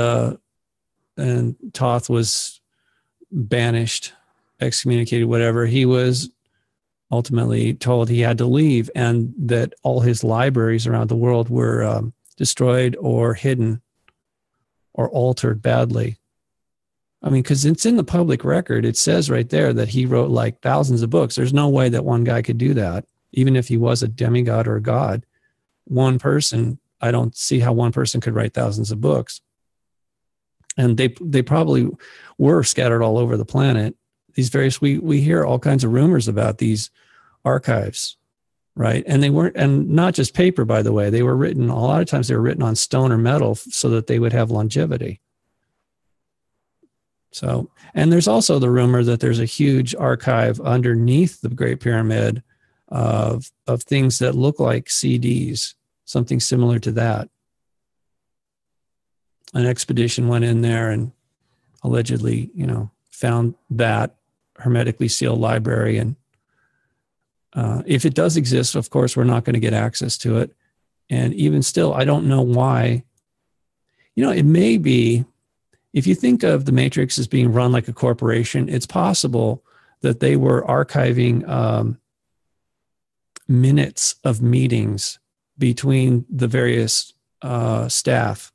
and Thoth was banished, excommunicated, whatever. He was ultimately told he had to leave, and that all his libraries around the world were destroyed or hidden or altered badly. I mean, because it's in the public record. It says right there that he wrote like thousands of books. There's no way that one guy could do that, even if he was a demigod or a god. One person, I don't see how one person could write thousands of books. And they probably were scattered all over the planet. These various, we hear all kinds of rumors about these archives, right? And they weren't, and not just paper, by the way. They were written, a lot of times they were written on stone or metal so that they would have longevity. So, and there's also the rumor that there's a huge archive underneath the Great Pyramid of things that look like CDs, something similar to that. An expedition went in there and allegedly, found that hermetically sealed library. And if it does exist, of course, we're not going to get access to it. And even still, I don't know why. It may be, if you think of the Matrix as being run like a corporation, it's possible that they were archiving minutes of meetings between the various staff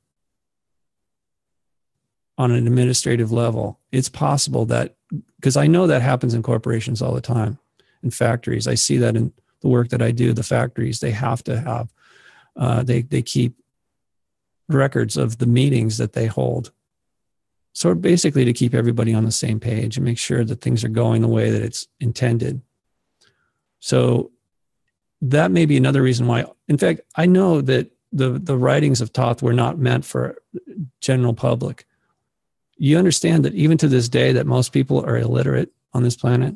on an administrative level. It's possible that, because I know that happens in corporations all the time, in factories. I see that in the work that I do. The factories, they have to have, they keep records of the meetings that they hold. So basically to keep everybody on the same page and make sure that things are going the way that it's intended. So that may be another reason why. In fact, I know that the writings of Thoth were not meant for general public. You understand that even to this day that most people are illiterate on this planet.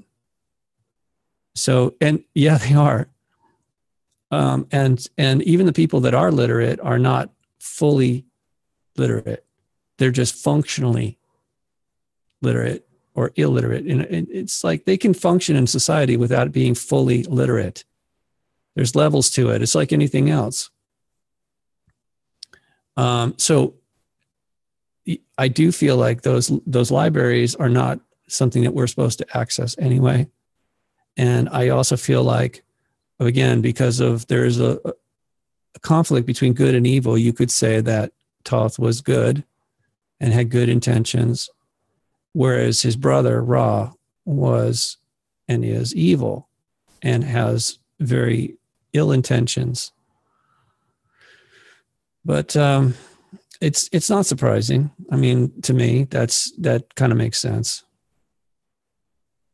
So, and yeah, they are. And even the people that are literate are not fully literate. They're just functionally literate or illiterate. And it's like they can function in society without being fully literate. There's levels to it. It's like anything else. So I do feel like those libraries are not something that we're supposed to access anyway. And I also feel like, again, because there's a conflict between good and evil, you could say that Thoth was good and had good intentions, whereas his brother Ra was and is evil and has very ill intentions. But it's not surprising. I mean, to me, that kind of makes sense.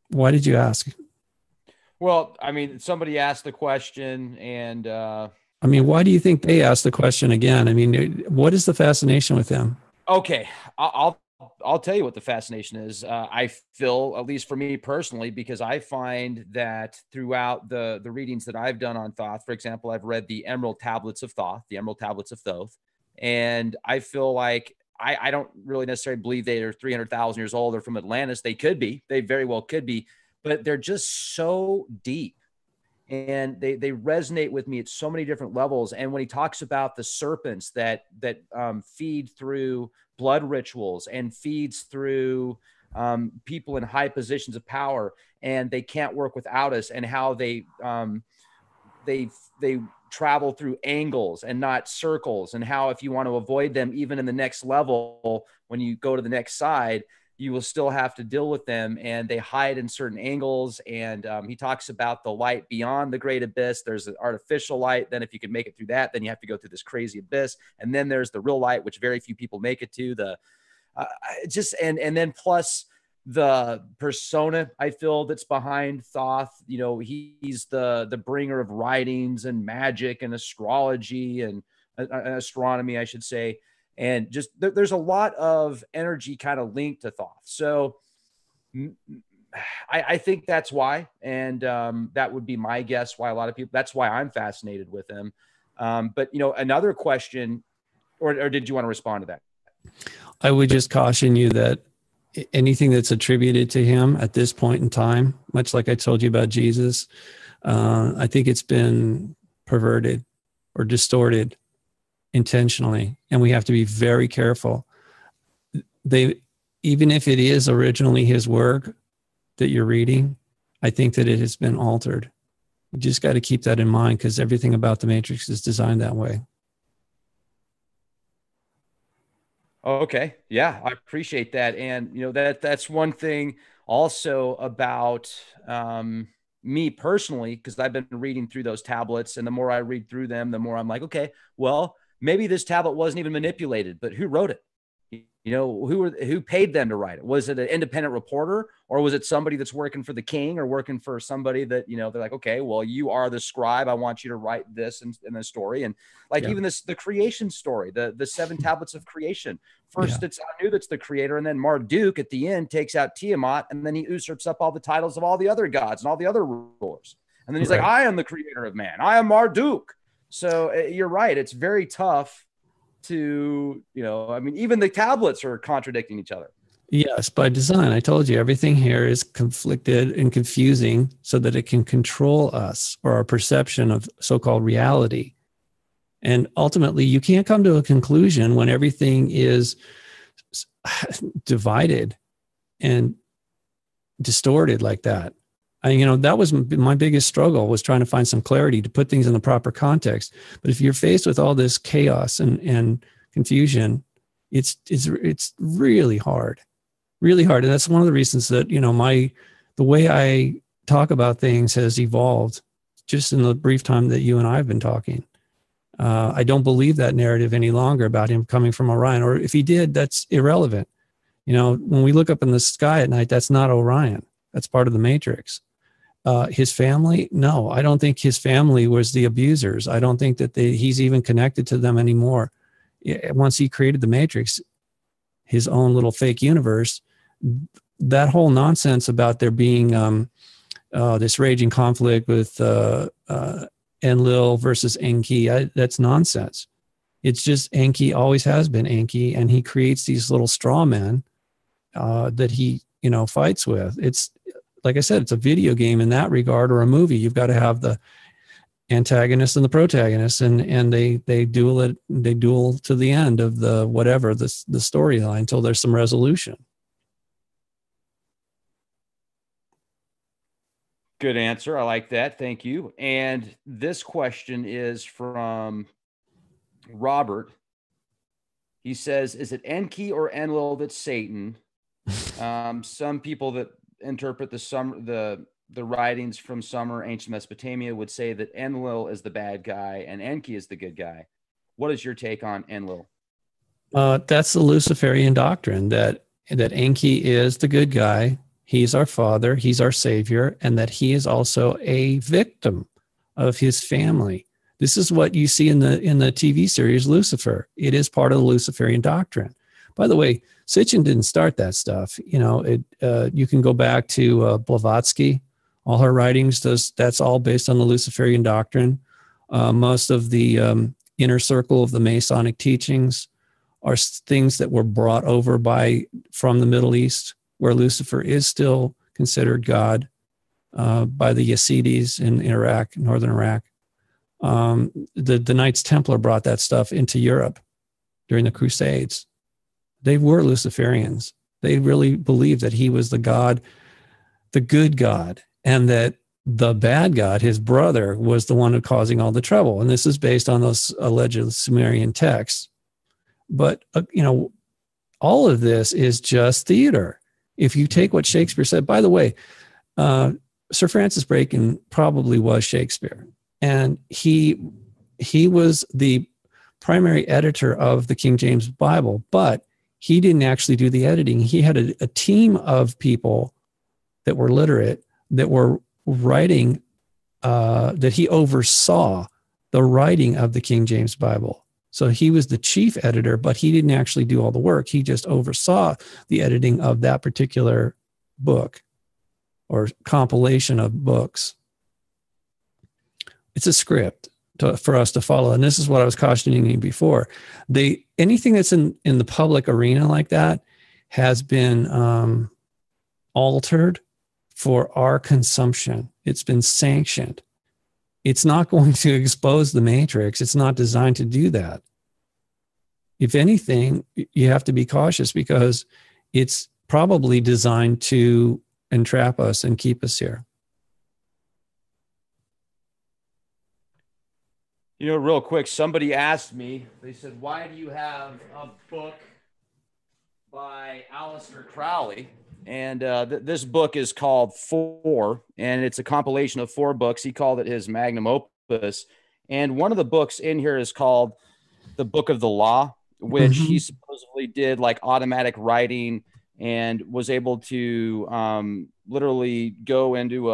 Why did you ask? Well, I mean, somebody asked the question, and I mean, why do you think they asked the question again? I mean, what is the fascination with them? Okay, I'll tell you what the fascination is. I feel, at least for me personally, because I find that throughout the readings that I've done on Thoth, for example, I've read the Emerald Tablets of Thoth, the Emerald Tablets of Thoth, and I feel like I don't really necessarily believe they are 300,000 years old or from Atlantis. They could be. They very well could be, but they're just so deep. And they resonate with me at so many different levels. And when he talks about the serpents that feed through blood rituals and feeds through people in high positions of power, and they can't work without us, and how they travel through angles and not circles, and how if you want to avoid them, even in the next level, when you go to the next side, you will still have to deal with them, and they hide in certain angles. And he talks about the light beyond the great abyss. There's an artificial light. Then if you can make it through that, then you have to go through this crazy abyss. And then there's the real light, which very few people make it to. And then plus the persona I feel that's behind Thoth. You know, he's the bringer of writings and magic and astrology and astronomy, I should say. And just there's a lot of energy kind of linked to Thoth. So I think that's why. And that would be my guess why a lot of people, that's why I'm fascinated with him. But, you know, another question, or did you want to respond to that? I would just caution you that anything that's attributed to him at this point in time, much like I told you about Jesus, I think it's been perverted or distorted intentionally, and we have to be very careful. Even if it is originally his work that you're reading, I think that it has been altered. You just got to keep that in mind, because everything about the Matrix is designed that way. Okay. Yeah, I appreciate that. And, you know, that's one thing also about me personally, because I've been reading through those tablets, and the more I read through them, the more I'm like, okay, well, maybe this tablet wasn't even manipulated, but who wrote it? You know, who paid them to write it? Was it an independent reporter, or was it somebody that's working for the king, or working for somebody that, you know, they're like, okay, well, you are the scribe. I want you to write this in the story. And like, even the creation story, the 7 tablets of creation. First, it's Anu that's the creator, and then Marduk at the end takes out Tiamat, and then he usurps up all the titles of all the other gods and all the other rulers. And then he's like, I am the creator of man. I am Marduk. So you're right. It's very tough to, you know, I mean, even the tablets are contradicting each other. Yes, by design. I told you everything here is conflicted and confusing so that it can control us or our perception of so-called reality. And ultimately, you can't come to a conclusion when everything is divided and distorted like that. You know, that was my biggest struggle, was trying to find some clarity to put things in the proper context. But if you're faced with all this chaos and confusion, it's really hard, really hard. And that's one of the reasons that, you know, the way I talk about things has evolved just in the brief time that you and I have been talking. I don't believe that narrative any longer about him coming from Orion, or if he did, that's irrelevant. You know, when we look up in the sky at night, that's not Orion. That's part of the Matrix. His family, no, I don't think his family was the abusers. I don't think that he's even connected to them anymore. Once he created the Matrix, his own little fake universe, that whole nonsense about there being this raging conflict with Enlil versus Enki, that's nonsense. It's just Enki always has been Enki, and he creates these little straw men that he, you know, fights with. It's like I said, it's a video game in that regard, or a movie. You've got to have the antagonist and the protagonist, and they duel to the end of the storyline until there's some resolution. Good answer. I like that. Thank you. And this question is from Robert. He says, is it Enki or Enlil that's Satan? Some people that interpret the writings from Sumer, ancient Mesopotamia, would say that Enlil is the bad guy and Enki is the good guy. What is your take on Enlil? That's the Luciferian doctrine that Enki is the good guy. He's our father, he's our savior, and that he is also a victim of his family. This is what you see in the TV series Lucifer. It is part of the Luciferian doctrine. By the way, Sitchin didn't start that stuff. You know, you can go back to Blavatsky. All her writings, that's all based on the Luciferian doctrine. Most of the inner circle of the Masonic teachings are things that were brought over from the Middle East, where Lucifer is still considered God by the Yazidis in Iraq, northern Iraq. The Knights Templar brought that stuff into Europe during the Crusades. They were Luciferians. They really believed that he was the God, the good God, and that the bad God, his brother, was the one causing all the trouble. And this is based on those alleged Sumerian texts. But, you know, all of this is just theater. If you take what Shakespeare said, by the way, Sir Francis Bacon probably was Shakespeare. And he was the primary editor of the King James Bible, but he didn't actually do the editing. He had a team of people that were literate that were writing, that he oversaw the writing of the King James Bible. So he was the chief editor, but he didn't actually do all the work. He just oversaw the editing of that particular book or compilation of books. It's a script for us to follow. And this is what I was cautioning you before. Anything that's in the public arena like that has been altered for our consumption. It's been sanctioned. It's not going to expose the Matrix. It's not designed to do that. If anything, you have to be cautious because it's probably designed to entrap us and keep us here. You know, real quick, somebody asked me, they said, why do you have a book by Aleister Crowley? And this book is called Four, and it's a compilation of 4 books. He called it his magnum opus. And one of the books in here is called The Book of the Law, which he supposedly did like automatic writing and was able to literally go into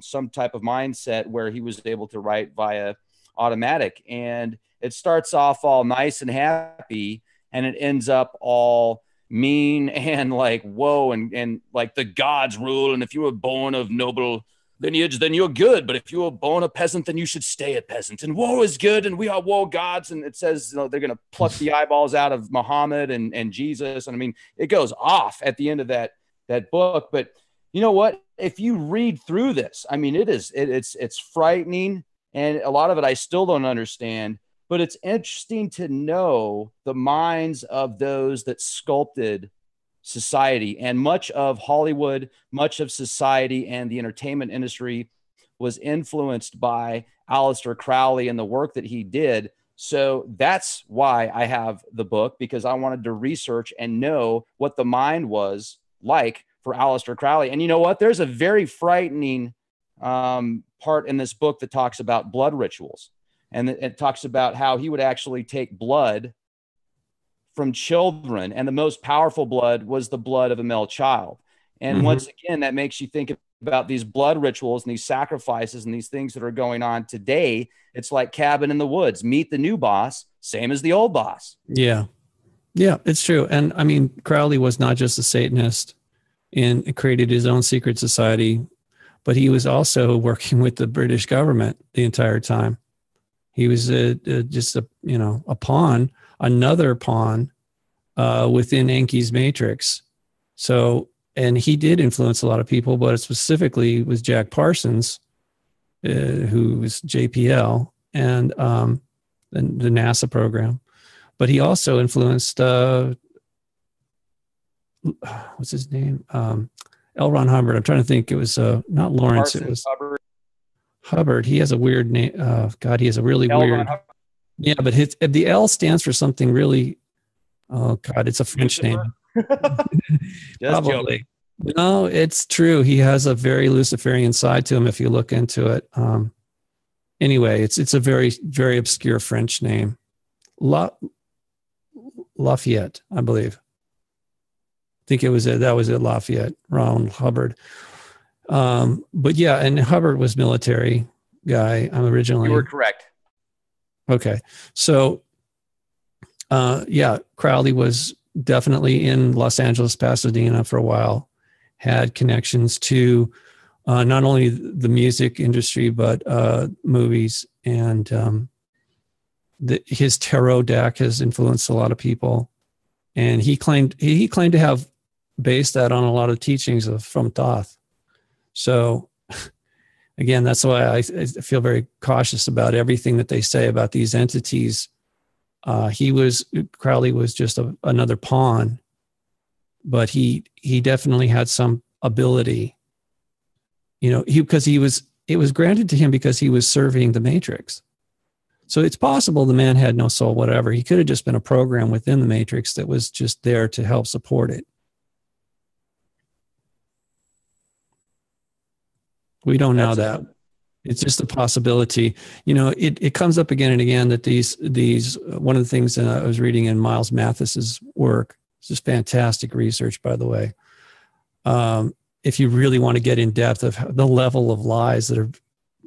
some type of mindset where he was able to write via automatic. And it starts off all nice and happy, and it ends up all mean and like, whoa, and like the gods rule. And if you were born of noble lineage, then you're good. But if you were born a peasant, then you should stay a peasant. And woe is good, and we are woe gods. And it says, you know, they're going to pluck the eyeballs out of Muhammad and Jesus. And I mean, it goes off at the end of that book. But you know what? If you read through this, I mean, it's frightening. And a lot of it I still don't understand. But it's interesting to know the minds of those that sculpted society. And much of Hollywood, much of society and the entertainment industry was influenced by Aleister Crowley and the work that he did. So that's why I have the book, because I wanted to research and know what the mind was like for Aleister Crowley. And you know what? There's a very frightening part in this book that talks about blood rituals. And it talks about how he would actually take blood from children, and the most powerful blood was the blood of a male child. And once again, that makes you think about these blood rituals and these sacrifices and these things that are going on today. It's like Cabin in the Woods, meet the new boss, same as the old boss. Yeah. Yeah, it's true. And I mean, Crowley was not just a Satanist and created his own secret society, but he was also working with the British government the entire time. He was just a pawn, another pawn within Enki's matrix. So, and he did influence a lot of people, but specifically was Jack Parsons, who was JPL and the NASA program. But he also influenced, what's his name? L. Ron Hubbard. I'm trying to think. It was not Lawrence. It was Hubbard. He has a weird name. God, he has a really weird. Yeah, but the L stands for something really. Oh God, it's a French name. Probably. No, it's true. He has a very Luciferian side to him if you look into it. Anyway, it's a very, very obscure French name. Lafayette, I believe. I think that was it, Lafayette, Ron Hubbard. But yeah, and Hubbard was military guy. I'm originally. You were correct. Okay. So, yeah, Crowley was definitely in Los Angeles, Pasadena for a while, had connections to not only the music industry, but movies. And his tarot deck has influenced a lot of people. And he claimed to have based that on a lot of teachings from Thoth. So again, that's why I feel very cautious about everything that they say about these entities. Crowley was just another pawn, but he definitely had some ability, because it was granted to him because he was serving the Matrix. So it's possible the man had no soul, whatever. He could have just been a program within the Matrix that was just there to help support it. We don't know that. It's just a possibility. It comes up again and again that these one of the things that I was reading in Miles Mathis's work, it's just fantastic research, by the way. If you really want to get in depth of the level of lies that are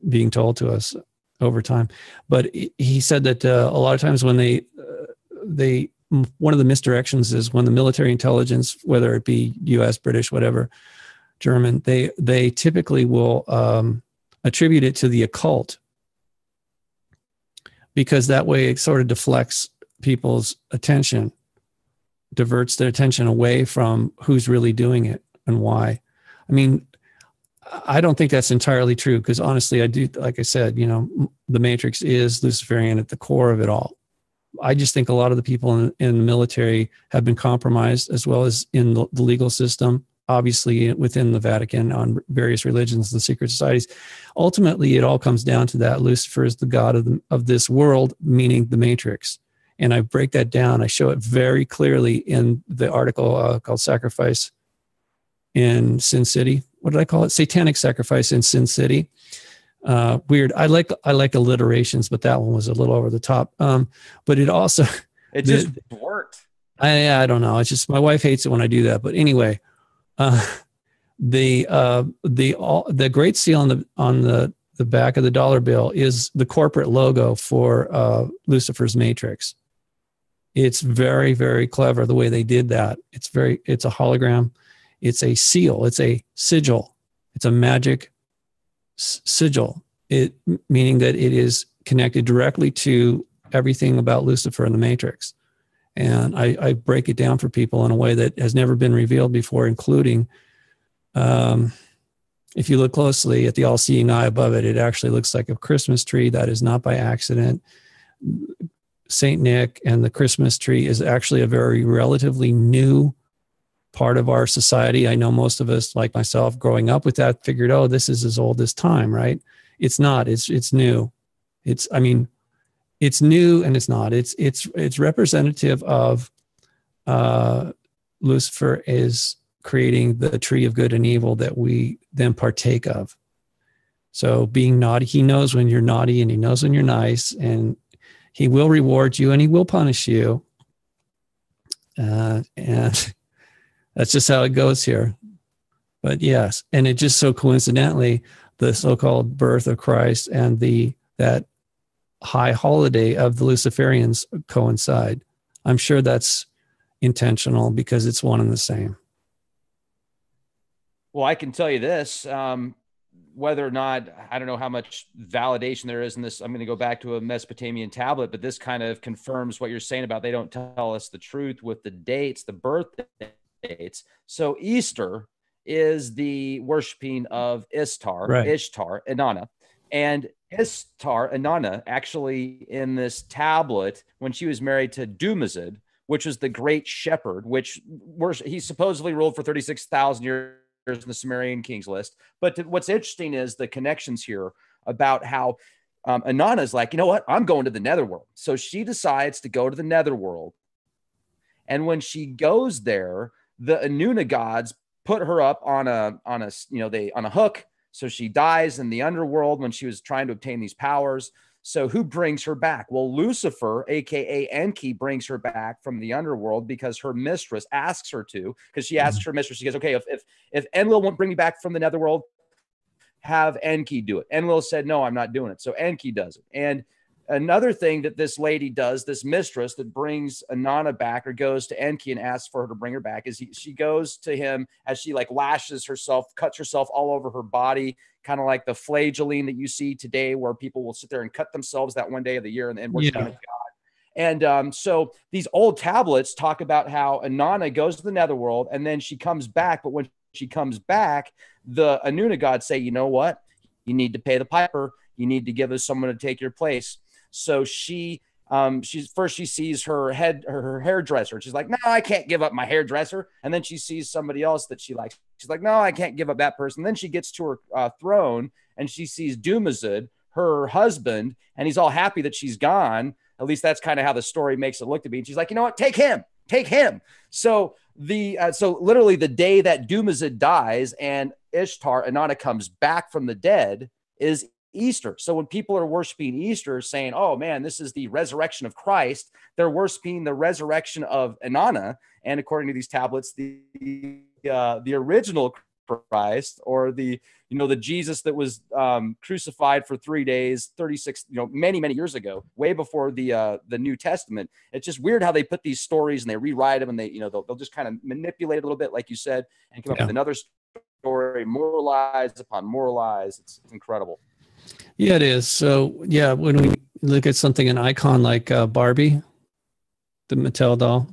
being told to us over time. But he said that a lot of times when one of the misdirections is when the military intelligence, whether it be US, British, whatever, German, they typically will attribute it to the occult, because that way it sort of deflects people's attention, diverts their attention away from who's really doing it and why. I mean, I don't think that's entirely true, because honestly, I do, like I said, the Matrix is Luciferian at the core of it all. I just think a lot of the people in the military have been compromised, as well as in the legal system, obviously within the Vatican, on various religions and secret societies. Ultimately, it all comes down to that. Lucifer is the god of this world, meaning the Matrix. And I break that down. I show it very clearly in the article called Sacrifice in Sin City. What did I call it? Satanic Sacrifice in Sin City. Weird. I like alliterations, but that one was a little over the top. But it also just worked. I don't know. It's just my wife hates it when I do that. But anyway, the Great Seal on the back of the dollar bill is the corporate logo for Lucifer's Matrix. It's very, very clever the way they did that. It's a hologram. It's a seal. It's a sigil. It's a magic sigil. Meaning that it is connected directly to everything about Lucifer and the Matrix. And I break it down for people in a way that has never been revealed before, including, if you look closely at the all-seeing eye above it, it actually looks like a Christmas tree. That is not by accident. Saint Nick and the Christmas tree is actually a very relatively new part of our society. I know most of us, like myself, growing up with that, figured, oh, this is as old as time, right? It's not. It's new. It's new and it's not. It's representative of Lucifer is creating the tree of good and evil that we then partake of. So being naughty, he knows when you're naughty and he knows when you're nice, and he will reward you and he will punish you. And that's just how it goes here. But yes, and it just so coincidentally, the so-called birth of Christ and that high holiday of the Luciferians coincide. I'm sure that's intentional because it's one and the same. Well, I can tell you this, whether or not, I don't know how much validation there is in this. I'm going to go back to a Mesopotamian tablet, but this kind of confirms what you're saying about they don't tell us the truth with the dates, the birth dates. So Easter is the worshiping of Ishtar, Right. Ishtar, Inanna. And Ishtar, Inanna, actually in this tablet, when she was married to Dumazid, which was the great shepherd, which he supposedly ruled for 36,000 years in the Sumerian kings list. But what's interesting is the connections here about how Inanna is like, you know what? I'm going to the netherworld. So she decides to go to the netherworld. And when she goes there, the Anuna gods put her up on a hook. So she dies in the underworld when she was trying to obtain these powers. So who brings her back? Well, Lucifer, aka Enki, brings her back from the underworld because her mistress asks her to. Because she asks her mistress, she goes, "Okay, if Enlil won't bring me back from the netherworld, have Enki do it." Enlil said, "No, I'm not doing it." So Enki does it. And another thing that this lady does, this mistress that brings Inanna back or goes to Enki and asks for her to bring her back, is she goes to him as she like lashes herself, cuts herself all over her body, kind of like the flagelline that you see today where people will sit there and cut themselves that one day of the year and worship God. And so these old tablets talk about how Inanna goes to the netherworld and then she comes back. But when she comes back, the Anuna gods say, you know what? You need to pay the piper. You need to give us someone to take your place. So she sees her hairdresser. She's like, no, I can't give up my hairdresser. And then she sees somebody else that she likes. She's like, no, I can't give up that person. Then she gets to her throne and she sees Dumazid, her husband, and he's all happy that she's gone. At least that's kind of how the story makes it look to be. And she's like, you know what? Take him. So so literally the day that Dumazid dies and Ishtar, Inanna, comes back from the dead is Easter. So when people are worshiping Easter, saying, oh man, this is the resurrection of Christ, they're worshiping the resurrection of Inanna. And according to these tablets, the original Christ, or the Jesus that was crucified for 3 days, 36, many years ago, way before the New Testament. It's just weird how they put these stories and they rewrite them, and they'll just kind of manipulate it a little bit, like you said, and come up with another story, moralize upon moralize. It's incredible. Yeah, it is. So yeah, when we look at something, an icon like Barbie, the Mattel doll,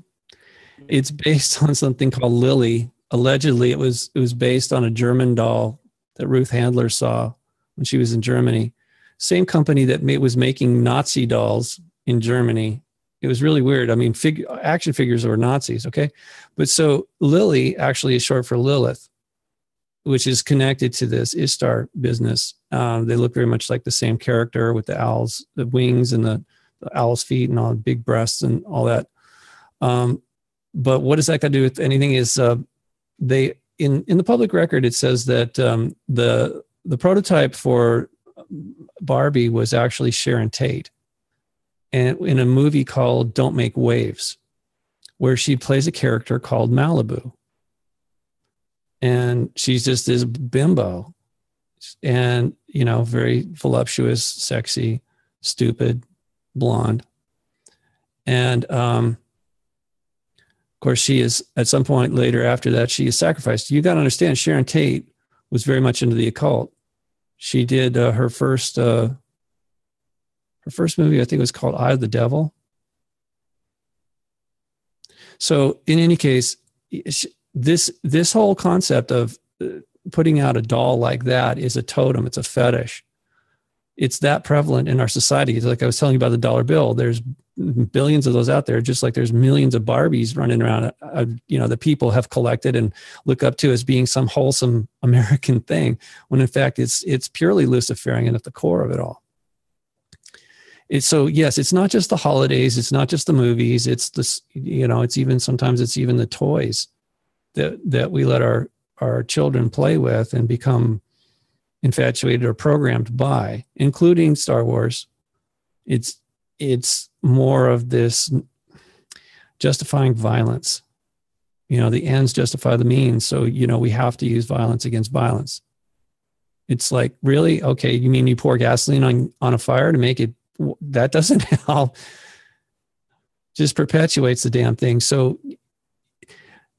it's based on something called Lily. Allegedly, it was based on a German doll that Ruth Handler saw when she was in Germany. Same company that was making Nazi dolls in Germany. It was really weird. I mean, action figures were Nazis, okay? But so Lily actually is short for Lilith, which is connected to this Ishtar business. They look very much like the same character with the owls, the wings and the owl's feet and all the big breasts and all that. But what does that got to do with anything is they in the public record, it says that the prototype for Barbie was actually Sharon Tate, and in a movie called Don't Make Waves, where she plays a character called Malibu. And she's just this bimbo and, very voluptuous, sexy, stupid, blonde. And, of course, she is, at some point later after that, she is sacrificed. You got to understand, Sharon Tate was very much into the occult. She did her first movie, I think it was called Eye of the Devil. So in any case, this whole concept of putting out a doll like that is a totem. It's a fetish. It's that prevalent in our society. It's like I was telling you about the dollar bill. There's billions of those out there, just like there's millions of Barbies running around, that people have collected and look up to as being some wholesome American thing, when in fact it's purely Luciferian at the core of it all. So yes, it's not just the holidays. It's not just the movies. It's this, it's even sometimes it's even the toys that we let our children play with and become, infatuated or programmed by, including Star Wars. It's more of this justifying violence. The ends justify the means. So, we have to use violence against violence. It's like, really? Okay, you mean you pour gasoline on a fire to make it? That doesn't help. Just perpetuates the damn thing. So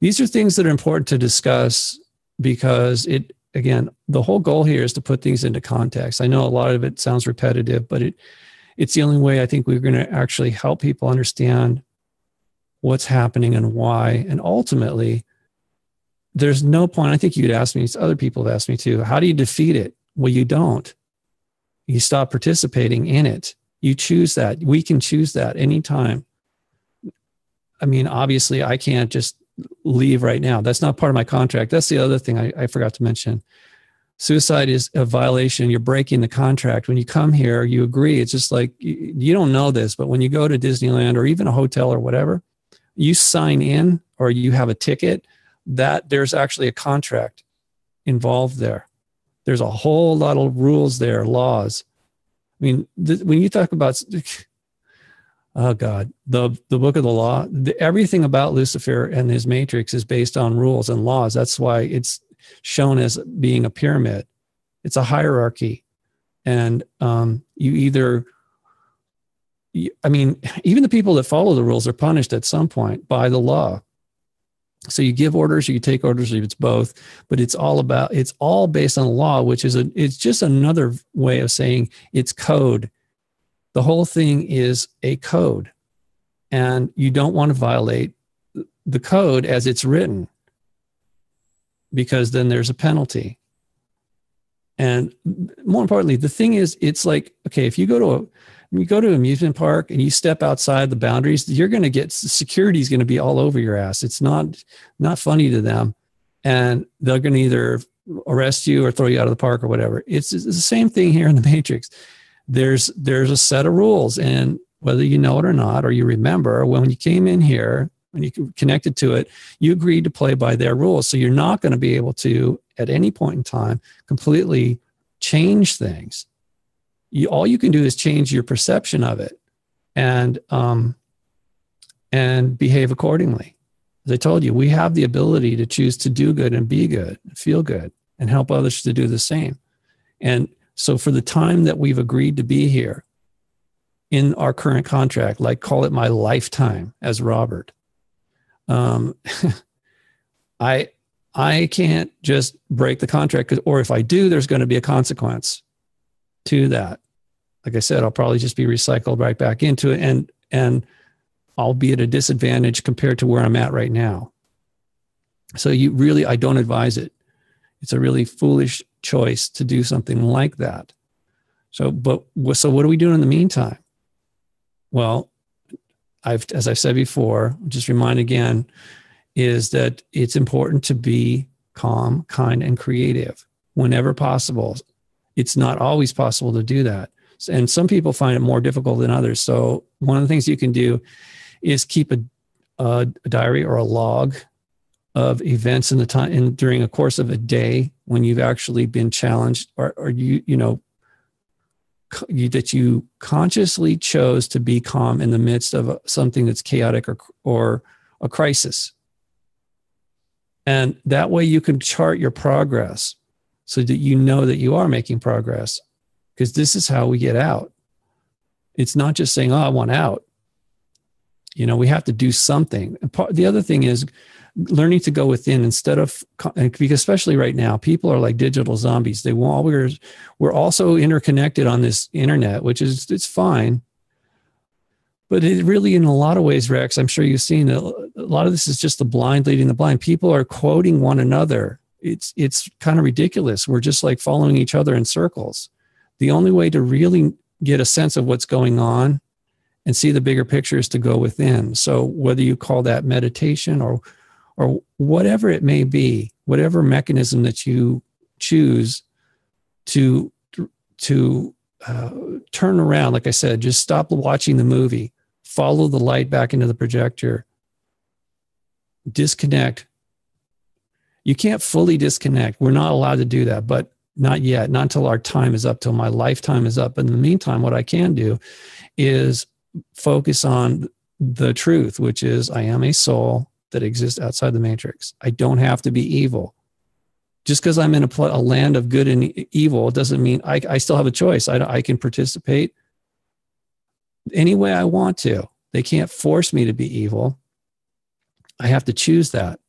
these are things that are important to discuss, because again, the whole goal here is to put things into context. I know a lot of it sounds repetitive, but it's the only way I think we're going to actually help people understand what's happening and why. And ultimately, there's no point. I think you'd ask me, other people have asked me too, how do you defeat it? Well, you don't. You stop participating in it. You choose that. We can choose that anytime. I mean, obviously, I can't just leave right now. That's not part of my contract. That's the other thing I forgot to mention. Suicide is a violation. You're breaking the contract. When you come here, you agree. It's just like, you don't know this, but when you go to Disneyland or even a hotel or whatever, you sign in or you have a ticket, that there's actually a contract involved there. There's a whole lot of rules there, laws. I mean, when you talk about, oh God, the book of the law, everything about Lucifer and his matrix is based on rules and laws. That's why it's shown as being a pyramid. It's a hierarchy. And even the people that follow the rules are punished at some point by the law. So you give orders, or you take orders, or it's both, but it's all based on law, which is it's just another way of saying it's code. The whole thing is a code, and you don't want to violate the code as it's written, because then there's a penalty. And more importantly, the thing is, it's like, okay, if you go to an amusement park and you step outside the boundaries, you're going to get, security is going to be all over your ass. It's not funny to them. And they're going to either arrest you or throw you out of the park or whatever. It's the same thing here in the Matrix. There's a set of rules, and whether you know it or not, or you remember, when you came in here, when you connected to it, you agreed to play by their rules. So you're not going to be able to, at any point in time, completely change things. All you can do is change your perception of it, and behave accordingly. As I told you, we have the ability to choose to do good and be good, feel good, and help others to do the same. And so for the time that we've agreed to be here in our current contract, like call it my lifetime as Robert, I can't just break the contract, or if I do, there's going to be a consequence to that. Like I said, I'll probably just be recycled right back into it, and I'll be at a disadvantage compared to where I'm at right now. So I don't advise it. It's a really foolish choice to do something like that. So what are we doing in the meantime? Well, as I've said before, just remind again, is that it's important to be calm, kind, and creative whenever possible. It's not always possible to do that. And some people find it more difficult than others. So one of the things you can do is keep a diary or a log of events in the time during a course of a day when you've actually been challenged, or that you consciously chose to be calm in the midst of something that's chaotic or a crisis. And that way you can chart your progress so that you know that you are making progress, because this is how we get out. It's not just saying, oh, I want out. We have to do something. And the other thing is learning to go within instead of, because especially right now, people are like digital zombies. We're also interconnected on this internet, which is, it's fine. But it really, in a lot of ways, Rex, I'm sure you've seen that a lot of this is just the blind leading the blind. People are quoting one another. It's kind of ridiculous. We're just like following each other in circles. The only way to really get a sense of what's going on and see the bigger picture is to go within. So whether you call that meditation or whatever it may be, whatever mechanism that you choose to turn around, like I said, just stop watching the movie, follow the light back into the projector, disconnect. You can't fully disconnect. We're not allowed to do that, but not yet, not until our time is up, till my lifetime is up. But in the meantime, what I can do is focus on the truth, which is I am a soul that exists outside the matrix. I don't have to be evil. Just because I'm in a land of good and evil doesn't mean I still have a choice. I can participate any way I want to. They can't force me to be evil. I have to choose that.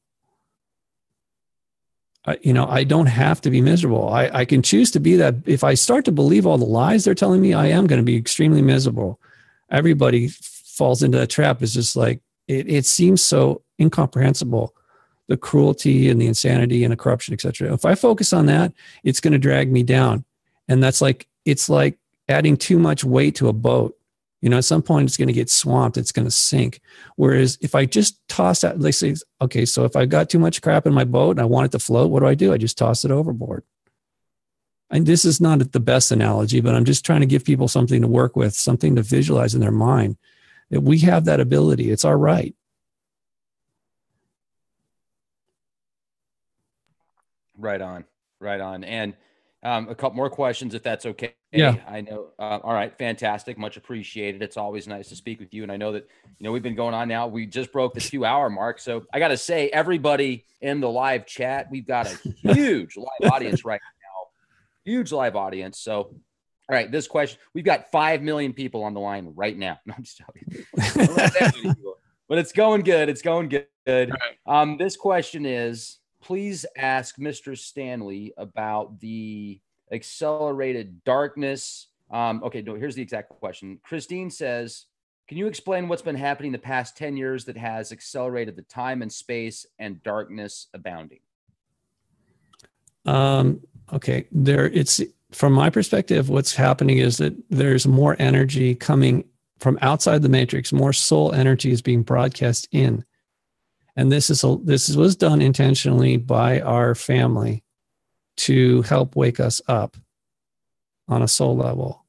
I don't have to be miserable. I can choose to be that. If I start to believe all the lies they're telling me, I am going to be extremely miserable. Everybody falls into that trap. It's just like, it seems so incomprehensible, the cruelty and the insanity and the corruption, etc. If I focus on that, it's going to drag me down. And it's like adding too much weight to a boat. At some point it's going to get swamped. It's going to sink. Whereas if I just toss out, they say, okay, so if I've got too much crap in my boat and I want it to float, what do? I just toss it overboard. And this is not the best analogy, but I'm just trying to give people something to work with, something to visualize in their mind, that we have that ability. It's our right. Right on. And a couple more questions, if that's okay. Yeah. I know. All right. Fantastic. Much appreciated. It's always nice to speak with you. And I know that, we've been going on now. We just broke the 2-hour mark. So I got to say, everybody in the live chat, we've got a huge live audience right now. Huge live audience. So, all right. This question, we've got 5 million people on the line right now. No, I'm just joking. But it's going good. It's going good. Right. This question is, please ask Mr. Stanley about the accelerated darkness. Okay, no, here's the exact question. Christine says, can you explain what's been happening the past 10 years that has accelerated the time and space and darkness abounding? Okay, it's from my perspective, what's happening is that there's more energy coming from outside the matrix. More soul energy is being broadcast in. And this was done intentionally by our family to help wake us up on a soul level.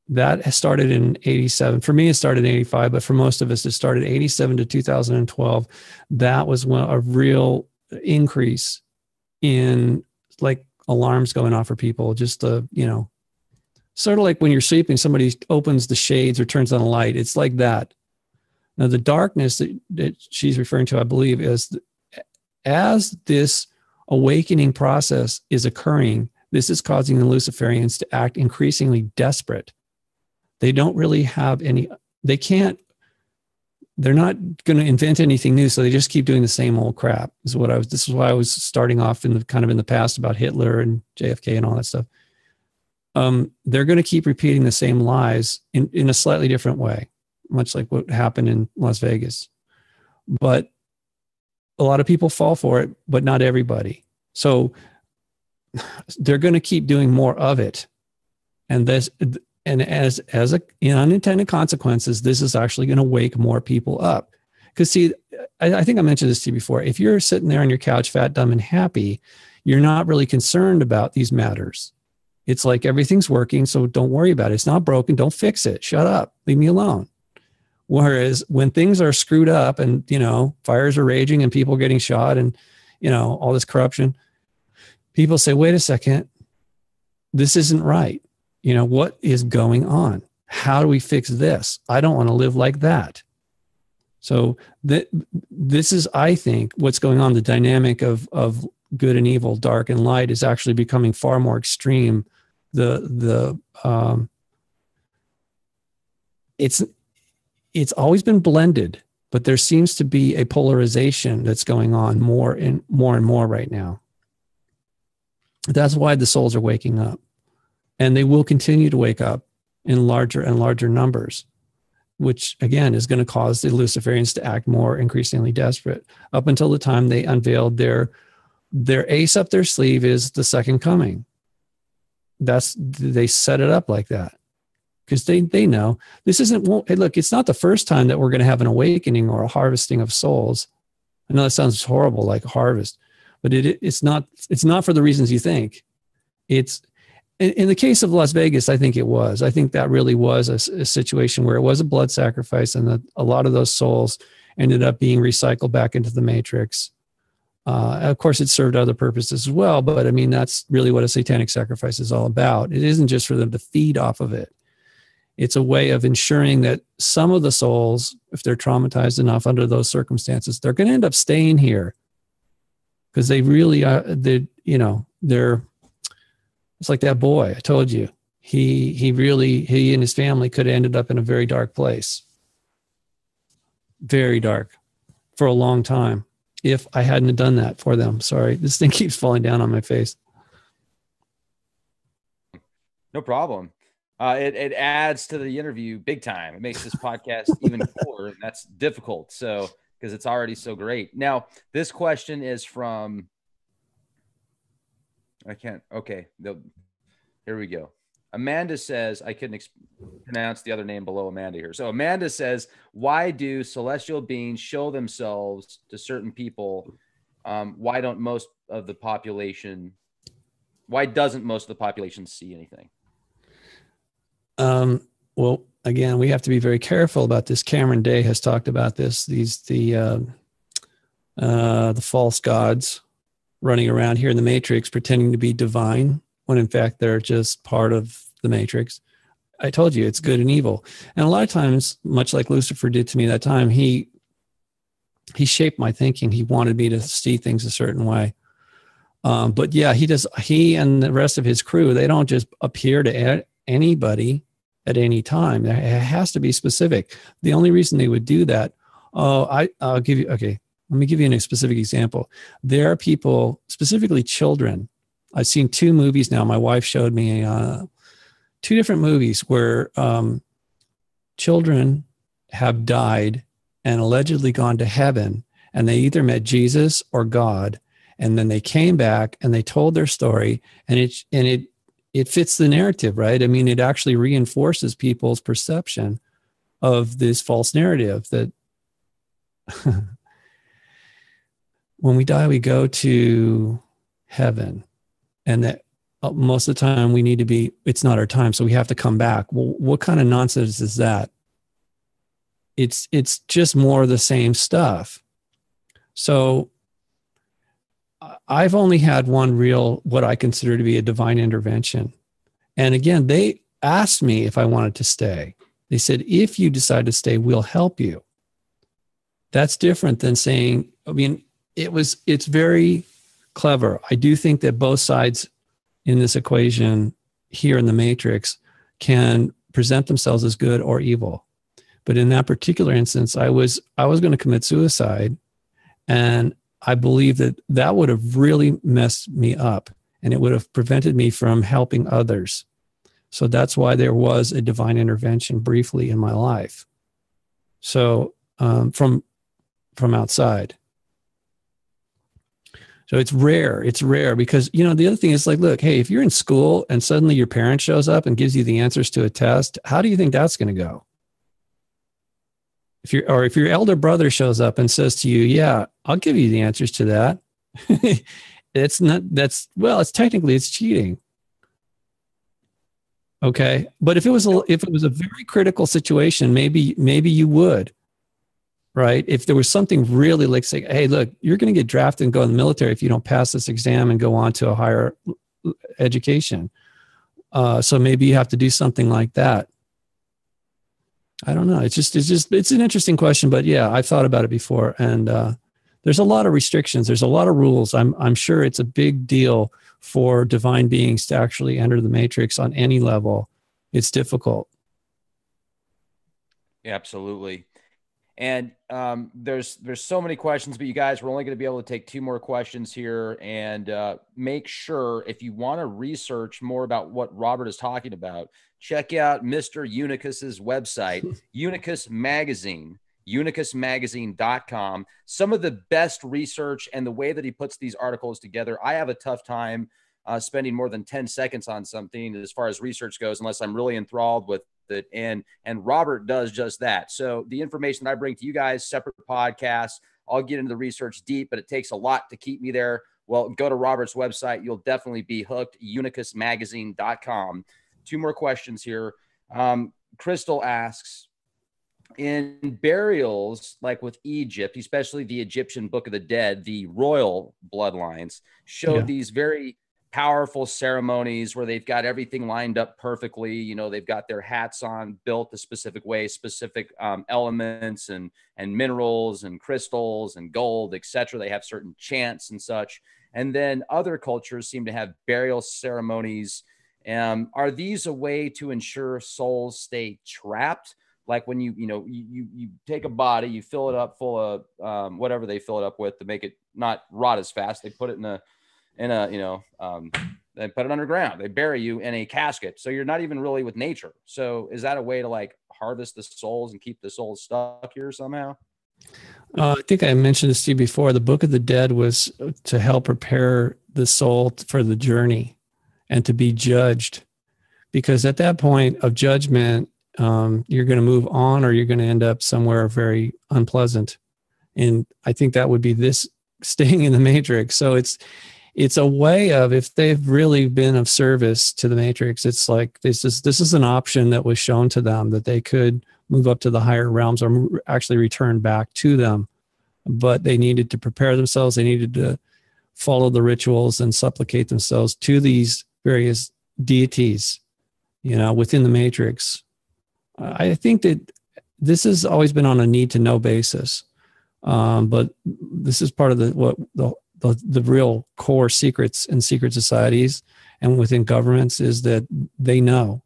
That started in 87. For me, it started in 85, but for most of us, it started 87 to 2012. That was a real increase in like alarms going off for people. Just sort of like when you're sleeping, somebody opens the shades or turns on a light. It's like that. Now, the darkness that she's referring to, I believe, is as this awakening process is occurring, this is causing the Luciferians to act increasingly desperate. They don't really have they're not going to invent anything new, so they just keep doing the same old crap. This is why I was starting off in the past about Hitler and JFK and all that stuff. They're going to keep repeating the same lies in a slightly different way, much like what happened in Las Vegas. But a lot of people fall for it, but not everybody. So they're going to keep doing more of it. And as unintended consequences, this is actually going to wake more people up. Because see, I think I mentioned this to you before. If you're sitting there on your couch, fat, dumb, and happy, you're not really concerned about these matters. It's like everything's working, so don't worry about it. It's not broken. Don't fix it. Shut up. Leave me alone. Whereas when things are screwed up and, fires are raging and people getting shot and, all this corruption, people say, wait a second, this isn't right. What is going on? How do we fix this? I don't want to live like that. So this is, I think, what's going on. The dynamic of good and evil, dark and light is actually becoming far more extreme. It's always been blended, but there seems to be a polarization that's going on more and more right now. That's why the souls are waking up, and they will continue to wake up in larger and larger numbers, which again is going to cause the Luciferians to act more increasingly desperate up until the time they unveiled their ace up their sleeve is the second coming. They set it up like that. Because they know this isn't, hey, look, it's not the first time that we're going to have an awakening or a harvesting of souls. I know that sounds horrible, like a harvest, but it's not for the reasons you think. It's, in the case of Las Vegas, I think it was. I think that really was a situation where it was a blood sacrifice, and a lot of those souls ended up being recycled back into the matrix. Of course, it served other purposes as well, but I mean, that's really what a satanic sacrifice is all about. It isn't just for them to feed off of it. It's a way of ensuring that some of the souls, if they're traumatized enough under those circumstances, they're going to end up staying here because they really are. They're. It's like that boy I told you. He and his family could have ended up in a very dark place, very dark, for a long time. If I hadn't done that for them. Sorry, this thing keeps falling down on my face. No problem. It adds to the interview big time. It makes this podcast even cooler, and that's difficult. So, because it's already so great. Now, this question is from, okay. Here we go. Amanda says, I couldn't pronounce the other name below Amanda here. So Amanda says, why do celestial beings show themselves to certain people? Why doesn't most of the population see anything? Well, again, we have to be very careful about this. Cameron Day has talked about this. The false gods running around here in the Matrix pretending to be divine, when in fact they're just part of the Matrix. I told you it's good and evil. And a lot of times, much like Lucifer did to me that time, he shaped my thinking. He wanted me to see things a certain way. But yeah, he and the rest of his crew, they don't just appear to anybody at any time. It has to be specific. The only reason they would do that, I'll give you, okay, let me give you a specific example. There are people, specifically children. I've seen 2 movies now. My wife showed me 2 different movies where children have died and allegedly gone to heaven, and they either met Jesus or God, and then they came back and they told their story, and it fits the narrative, right? I mean, it actually reinforces people's perception of this false narrative that when we die, we go to heaven, and that most of the time we need to be, it's not our time, so we have to come back. Well, what kind of nonsense is that? It's just more of the same stuff. So I've only had one real, what I consider to be a divine intervention. And again, they asked me if I wanted to stay. They said, if you decide to stay, we'll help you. That's different than saying, I mean, it's very clever. I do think that both sides in this equation here in the Matrix can present themselves as good or evil. But in that particular instance, I was going to commit suicide, and I believe that would have really messed me up, and it would have prevented me from helping others. So that's why there was a divine intervention briefly in my life. So from outside. So it's rare. It's rare because, the other thing is like, look, hey, if you're in school and suddenly your parent shows up and gives you the answers to a test, how do you think that's going to go? If your elder brother shows up and says to you, yeah, I'll give you the answers to that. It's cheating. Okay. But if it was a very critical situation, maybe you would. Right? If there was something really like, say, hey, look, you're going to get drafted and go in the military if you don't pass this exam and go on to a higher education. So maybe you have to do something like that. I don't know. It's an interesting question, but yeah, I've thought about it before, and there's a lot of restrictions. There's a lot of rules. I'm sure it's a big deal for divine beings to actually enter the Matrix on any level. It's difficult. Yeah, absolutely. And there's so many questions, but you guys, we're only going to be able to take 2 more questions here. And make sure, if you want to research more about what Robert is talking about, check out Mr. Unicus's website, Unicus Magazine, unicusmagazine.com. Some of the best research, and the way that he puts these articles together, I have a tough time spending more than 10 seconds on something as far as research goes, unless I'm really enthralled with it. And Robert does just that. So the information that I bring to you guys, separate podcasts, I'll get into the research deep, but it takes a lot to keep me there. Well, go to Robert's website. You'll definitely be hooked. unicusmagazine.com. 2 more questions here. Crystal asks, in burials, like with Egypt, especially the Egyptian Book of the Dead, the royal bloodlines show these very powerful ceremonies where they've got everything lined up perfectly. You know, they've got their hats on, built a specific way, specific elements and minerals and crystals and gold, etc. They have certain chants and such. And then other cultures seem to have burial ceremonies. Are these a way to ensure souls stay trapped? Like when you take a body, you fill it up full of whatever they fill it up with to make it not rot as fast. They put it they put it underground. They bury you in a casket. So you're not even really with nature. So is that a way to like harvest the souls and keep the souls stuck here somehow? I think I mentioned this to you before. The Book of the Dead was to help prepare the soul for the journey and to be judged. Because at that point of judgment, you're going to move on or you're going to end up somewhere very unpleasant. And I think that would be this staying in the matrix. So it's a way of, if they've really been of service to the matrix, it's like this is an option that was shown to them that they could move up to the higher realms or actually return back to them. But they needed to prepare themselves. They needed to follow the rituals and supplicate themselves to these various deities, within the matrix. I think that this has always been on a need to know basis. But this is part of the real core secrets in secret societies and within governments is that they know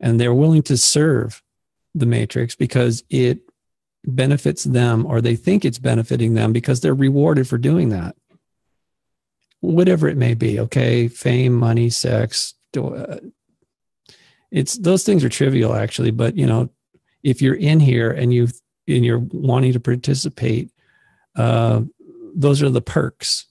and they're willing to serve the matrix because it benefits them, or they think it's benefiting them because they're rewarded for doing that. Whatever it may be, okay, fame, money, sex, those things are trivial actually, but if you're in here and you're wanting to participate, those are the perks.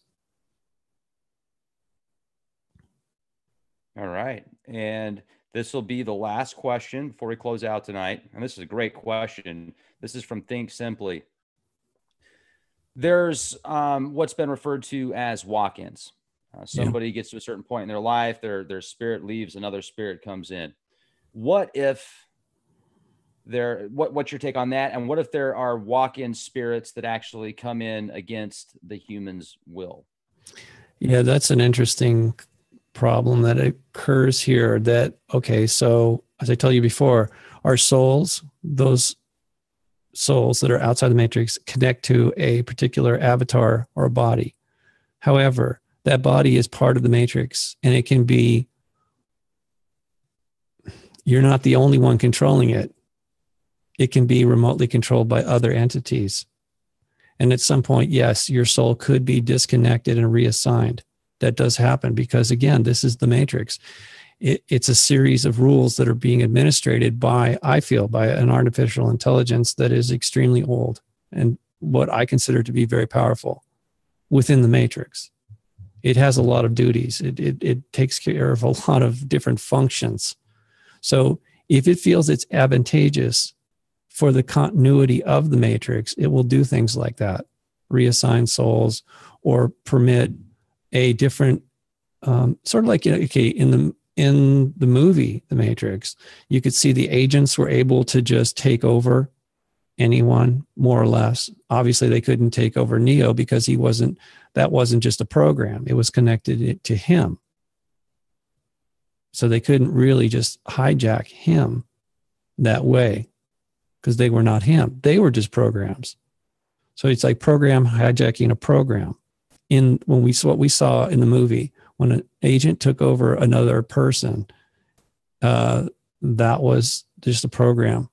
All right. And this will be the last question before we close out tonight. And this is a great question. This is from Think Simply. There's what's been referred to as walk-ins. Somebody gets to a certain point in their life, their spirit leaves, another spirit comes in. What if what's your take on that? And what if there are walk-in spirits that actually come in against the human's will? Yeah, that's an interesting problem that occurs here. So as I told you before, our souls, those souls that are outside the matrix, connect to a particular avatar or a body. However, that body is part of the matrix, and it can be, you're not the only one controlling it. It can be remotely controlled by other entities. And at some point, yes, your soul could be disconnected and reassigned. That does happen because, again, this is the matrix. It's a series of rules that are being administrated by an artificial intelligence that is extremely old and what I consider to be very powerful within the matrix. It has a lot of duties. It takes care of a lot of different functions. So if it feels it's advantageous for the continuity of the matrix, it will do things like that, reassign souls or permit a different, sort of like, in the movie, The Matrix, you could see the agents were able to just take over anyone, more or less. Obviously, they couldn't take over Neo because that wasn't just a program. It was connected to him. So they couldn't really just hijack him that way because they were not him. They were just programs. So it's like program hijacking a program. What we saw in the movie, when an agent took over another person, that was just a program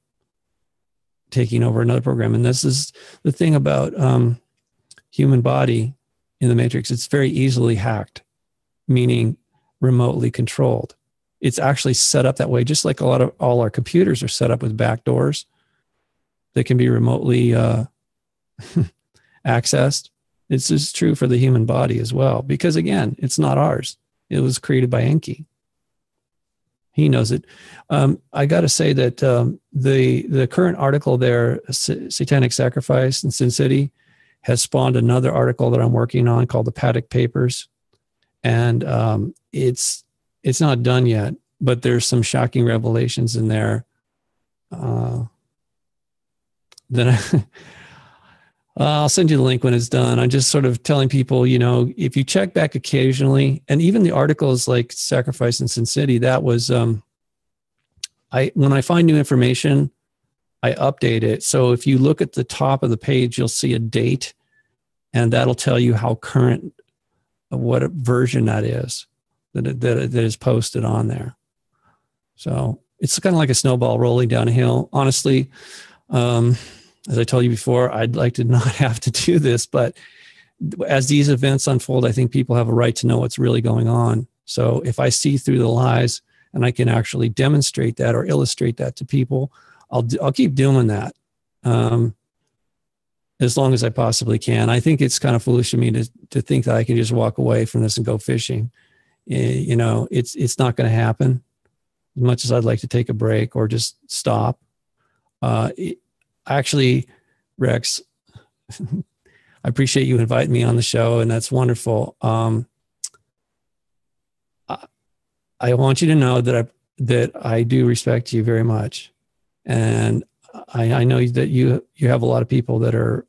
taking over another program. And this is the thing about human body in the matrix. It's very easily hacked, meaning remotely controlled. It's actually set up that way, just like all our computers are set up with back doors that can be remotely accessed. It's just true for the human body as well, because again, it's not ours. It was created by Enki. He knows it. I got to say that the current article there, Satanic Sacrifice in Sin City, has spawned another article that I'm working on called the Paddock Papers, and it's not done yet, but there's some shocking revelations in there then I'll send you the link when it's done. I'm just sort of telling people, you know, if you check back occasionally, and even the articles like Sacrifice in Sin City, that was, when I find new information, I update it. So if you look at the top of the page, you'll see a date, and that'll tell you how current, what version that is, that is posted on there. So it's kind of like a snowball rolling down a hill. Honestly, as I told you before, I'd like to not have to do this, but as these events unfold, I think people have a right to know what's really going on. So if I see through the lies and I can actually demonstrate that or illustrate that to people, I'll keep doing that as long as I possibly can. I think it's kind of foolish of me to think that I can just walk away from this and go fishing. You know, it's not going to happen. As much as I'd like to take a break or just stop. Actually, Rex, I appreciate you inviting me on the show, and that's wonderful. I want you to know that I do respect you very much, and I know that you have a lot of people that are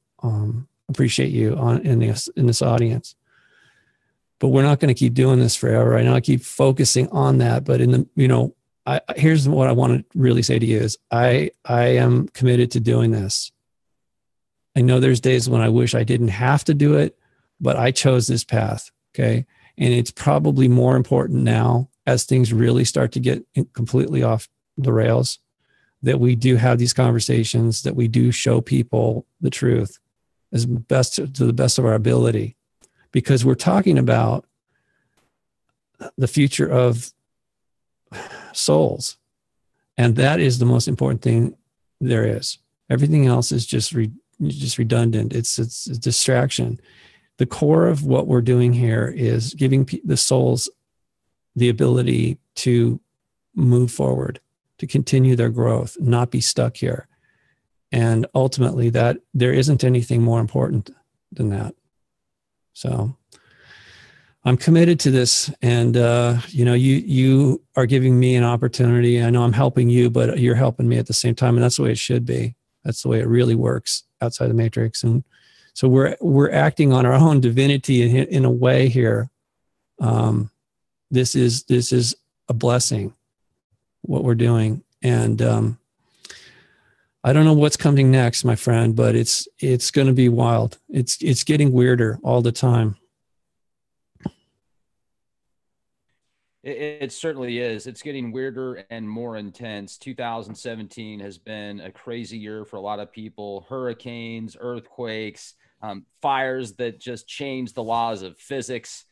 appreciate you in this audience. But we're not going to keep doing this forever. I know I keep focusing on that, but here's what I want to really say to you is I am committed to doing this. I know there's days when I wish I didn't have to do it, but I chose this path. Okay. And it's probably more important now as things really start to get completely off the rails, that we do have these conversations, that we do show people the truth as best to the best of our ability, because we're talking about the future of souls. And that is the most important thing there is. Everything else is just redundant. It's a distraction. The core of what we're doing here is giving the souls the ability to move forward, to continue their growth, not be stuck here. And ultimately that there isn't anything more important than that. So I'm committed to this, and you are giving me an opportunity. I know I'm helping you, but you're helping me at the same time, and that's the way it should be. That's the way it really works outside the matrix. And so we're acting on our own divinity in a way here. This is a blessing, what we're doing, and I don't know what's coming next, my friend, but it's going to be wild. It's getting weirder all the time. It certainly is. It's getting weirder and more intense. 2017 has been a crazy year for a lot of people. Hurricanes, earthquakes, fires that just change the laws of physics.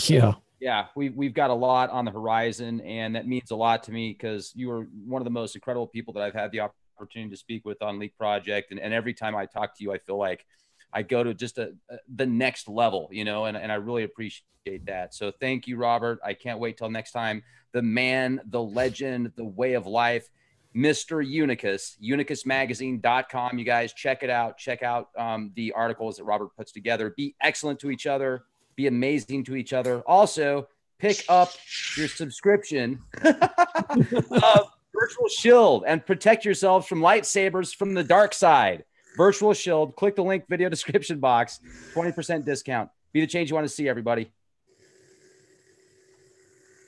Yeah. Yeah, we've got a lot on the horizon, and that means a lot to me because you are one of the most incredible people that I've had the opportunity to speak with on Leak Project. And every time I talk to you, I feel like I go to just the next level, and I really appreciate that. So thank you, Robert. I can't wait till next time. The man, the legend, the way of life, Mr. Unicus, unicusmagazine.com. You guys check it out. Check out the articles that Robert puts together. Be excellent to each other. Be amazing to each other. Also, pick up your subscription of Virtual Shield and protect yourselves from lightsabers from the dark side. Virtual Shield. Click the link video description box. 20% discount. Be the change you want to see, everybody.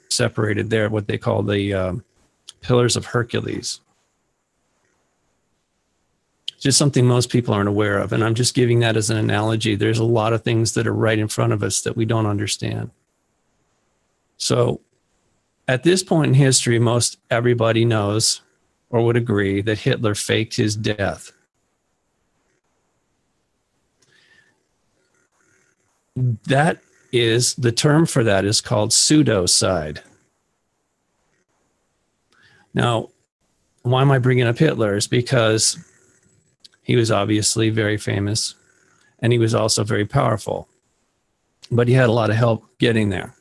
Separated there, what they call the pillars of Hercules. Just something most people aren't aware of. And I'm just giving that as an analogy. There's a lot of things that are right in front of us that we don't understand. So at this point in history, most everybody knows or would agree that Hitler faked his death. That is, the term for that is called pseudocide. Now, why am I bringing up Hitler? Is because he was obviously very famous, and he was also very powerful, but he had a lot of help getting there.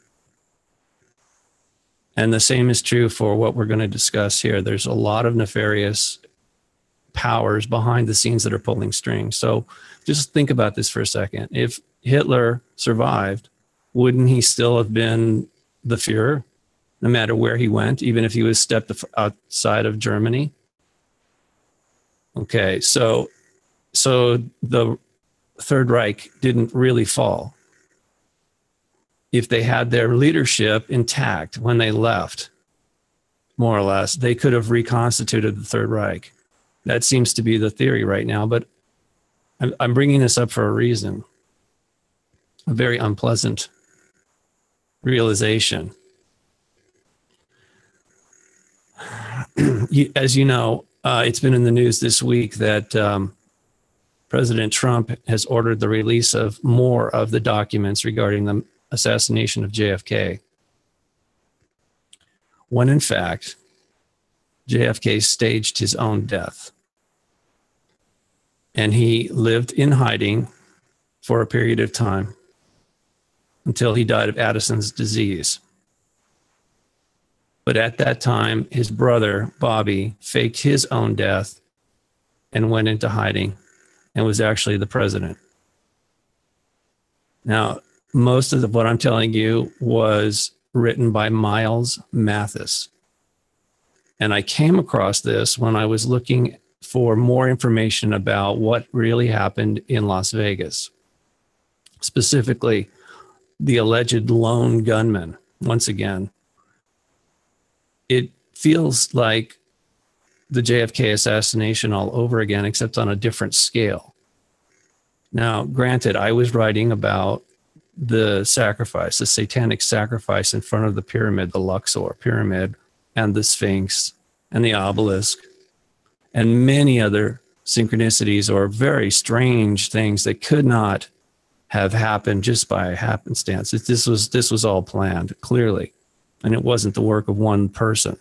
And the same is true for what we're going to discuss here. There's a lot of nefarious powers behind the scenes that are pulling strings. So just think about this for a second. If Hitler survived, wouldn't he still have been the Führer, no matter where he went, even if he was stepped outside of Germany? Okay, so so the Third Reich didn't really fall. If they had their leadership intact when they left, more or less, they could have reconstituted the Third Reich. That seems to be the theory right now, but I'm bringing this up for a reason. A very unpleasant realization. As you know, it's been in the news this week that President Trump has ordered the release of more of the documents regarding the assassination of JFK, when in fact, JFK staged his own death. And he lived in hiding for a period of time until he died of Addison's disease. But at that time, his brother, Bobby, faked his own death and went into hiding and was actually the president. Now, most of what I'm telling you was written by Miles Mathis. And I came across this when I was looking for more information about what really happened in Las Vegas, specifically the alleged lone gunman. Once again, it feels like the JFK assassination all over again, except on a different scale. Now, granted, I was writing about the sacrifice, the satanic sacrifice in front of the pyramid, the Luxor pyramid, and the Sphinx, and the obelisk, and many other synchronicities or very strange things that could not have happened just by happenstance. This was all planned, clearly, and it wasn't the work of one person.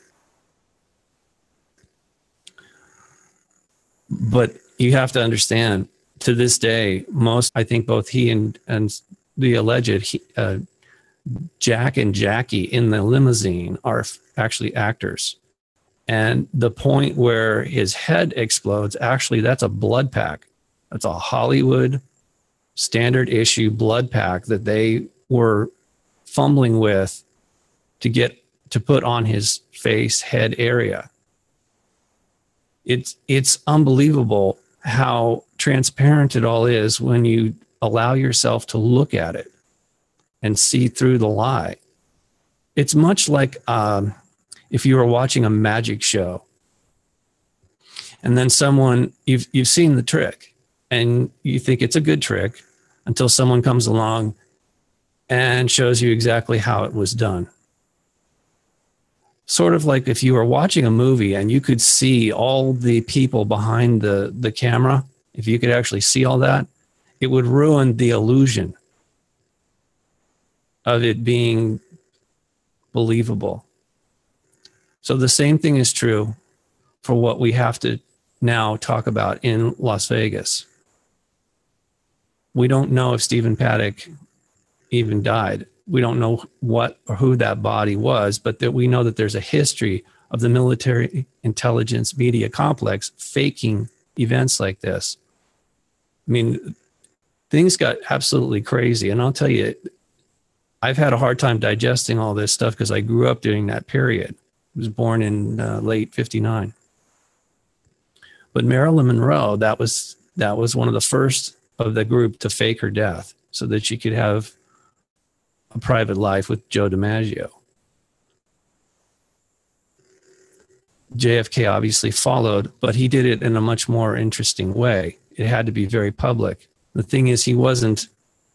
But you have to understand, to this day, I think both he and the alleged Jack and Jackie in the limousine are actually actors. And the point where his head explodes, actually, that's a blood pack. That's a Hollywood standard issue blood pack that they were fumbling with to put on his face, head area. It's unbelievable how transparent it all is when you allow yourself to look at it and see through the lie. It's much like if you were watching a magic show and then you've seen the trick and you think it's a good trick until someone comes along and shows you exactly how it was done. Sort of like if you were watching a movie and you could see all the people behind the camera, if you could actually see all that, it would ruin the illusion of it being believable. So the same thing is true for what we have to now talk about in Las Vegas. We don't know if Stephen Paddock even died. We don't know what or who that body was, but that we know that there's a history of the military intelligence media complex faking events like this. I mean, things got absolutely crazy. And I'll tell you, I've had a hard time digesting all this stuff because I grew up during that period. I was born in late 59. But Marilyn Monroe, that was one of the first of the group to fake her death so that she could have a private life with Joe DiMaggio. JFK obviously followed, but he did it in a much more interesting way. It had to be very public. The thing is, he wasn't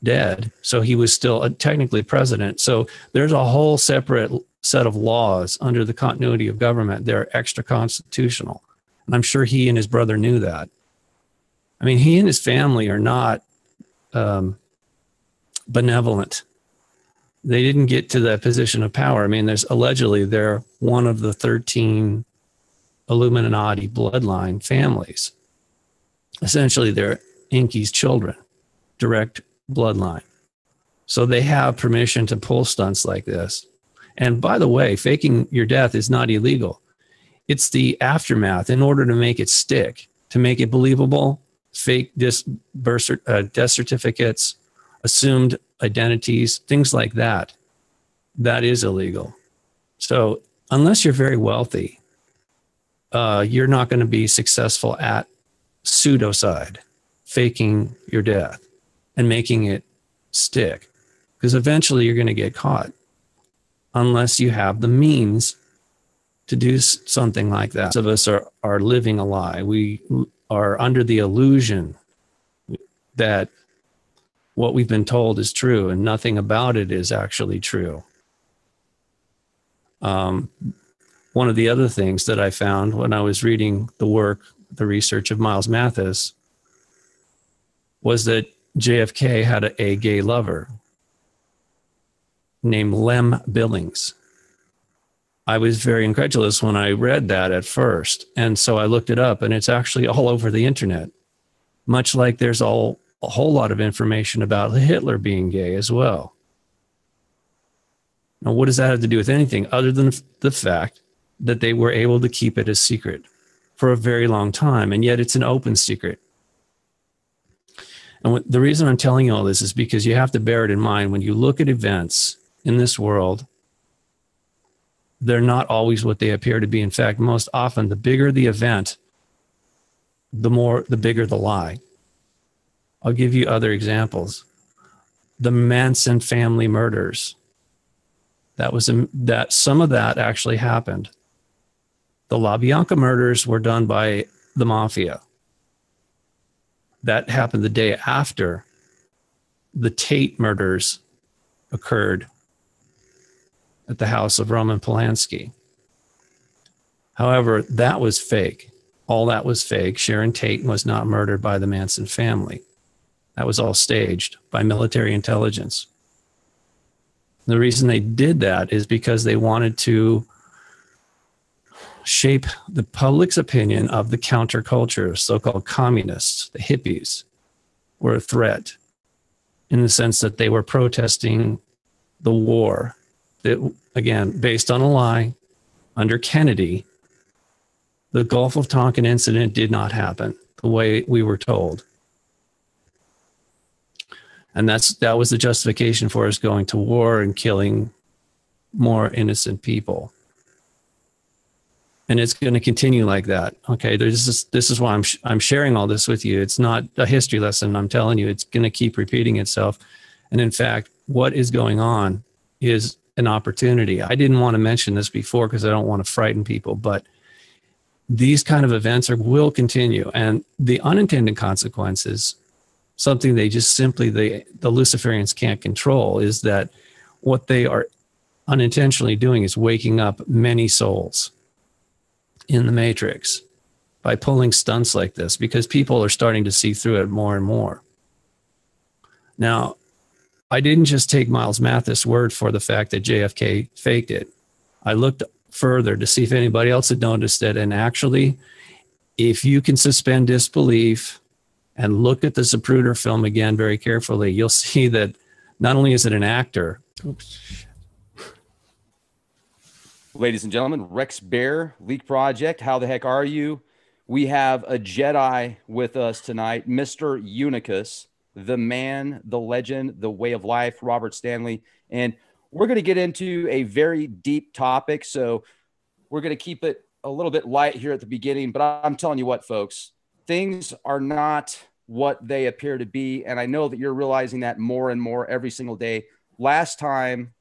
dead, so he was still technically president. So there's a whole separate set of laws under the continuity of government. They're extra constitutional. And I'm sure he and his brother knew that. I mean, he and his family are not benevolent. They didn't get to that position of power. I mean, they're one of the 13 Illuminati bloodline families. Essentially, they're Enki's children, direct bloodline. So they have permission to pull stunts like this. And by the way, faking your death is not illegal. It's the aftermath in order to make it stick, to make it believable. Fake death certificates, assumed identities, things like that. That is illegal. So unless you're very wealthy, you're not going to be successful at pseudocide. faking your death and making it stick, because eventually you're going to get caught unless you have the means to do something like that. Most of us are living a lie. We are under the illusion that what we've been told is true and nothing about it is actually true. One of the other things that I found when I was reading the research of Miles Mathis, was that JFK had a gay lover named Lem Billings. I was very incredulous when I read that at first. And so I looked it up, and it's actually all over the internet, much like there's a whole lot of information about Hitler being gay as well. Now, what does that have to do with anything other than the fact that they were able to keep it a secret for a very long time, and yet it's an open secret? And the reason I'm telling you all this is because you have to bear it in mind when you look at events in this world. They're not always what they appear to be. In fact, most often, the bigger the event, the bigger the lie. I'll give you other examples. The Manson family murders. Some of that actually happened. The LaBianca murders were done by the mafia. That happened the day after the Tate murders occurred at the house of Roman Polanski. However, that was fake. All that was fake. Sharon Tate was not murdered by the Manson family. That was all staged by military intelligence. The reason they did that is because they wanted to shape the public's opinion of the counterculture. So-called communists, the hippies, were a threat in the sense that they were protesting the war that, again, based on a lie. Under Kennedy, the Gulf of Tonkin incident did not happen the way we were told. And that was the justification for us going to war and killing more innocent people. And it's going to continue like that. Okay, this is why I'm sharing all this with you. It's not a history lesson. I'm telling you, it's going to keep repeating itself. And in fact, what is going on is an opportunity. I didn't want to mention this before because I don't want to frighten people, but these kind of events will continue. And the unintended consequences, something they just simply, the Luciferians can't control, is that what they are unintentionally doing is waking up many souls in the matrix by pulling stunts like this, because people are starting to see through it more and more. Now, I didn't just take Miles Mathis' word for the fact that JFK faked it. I looked further to see if anybody else had noticed it. And actually, if you can suspend disbelief and look at the Zapruder film again very carefully, you'll see that not only is it an actor. Oops. Ladies and gentlemen, Rex Bear, Leak Project, how the heck are you? We have a Jedi with us tonight, Mr. Unicus, the man, the legend, the way of life, Robert Stanley. And we're going to get into a very deep topic, so we're going to keep it a little bit light here at the beginning. But I'm telling you what, folks, things are not what they appear to be. And I know that you're realizing that more and more every single day. Last time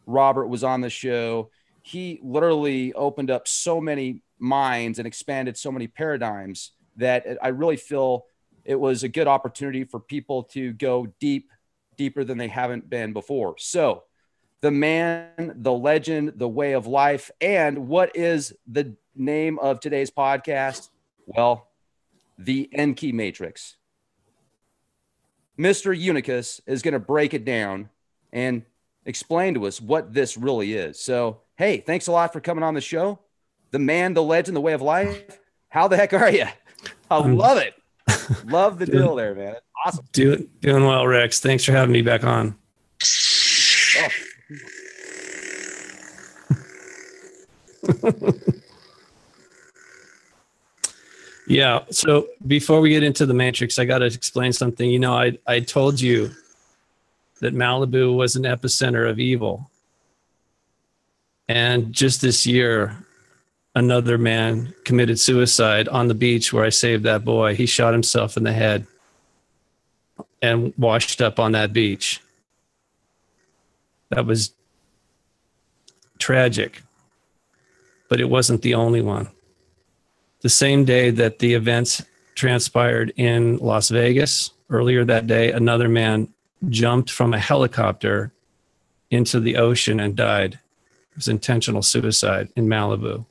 Robert was on the show, he literally opened up so many minds and expanded so many paradigms that I really feel it was a good opportunity for people to go deeper than they haven't been before. So the man, the legend, the way of life. And what is the name of today's podcast? Well, the Enki Matrix. Mr. Unicus is going to break it down and explain to us what this really is. So, hey, thanks a lot for coming on the show. The man, the legend, the way of life. How the heck are you? I love it. Love the deal there, man. Awesome. Doing well, Rex. Thanks for having me back on. Oh. Yeah. So before we get into the Matrix, I got to explain something. You know, I told you that Malibu was an epicenter of evil. And just this year, another man committed suicide on the beach where I saved that boy. He shot himself in the head. and washed up on that beach. That was tragic, but it wasn't the only one. The same day that the events transpired in Las Vegas, earlier that day, another man jumped from a helicopter into the ocean and died. It was intentional suicide in Malibu.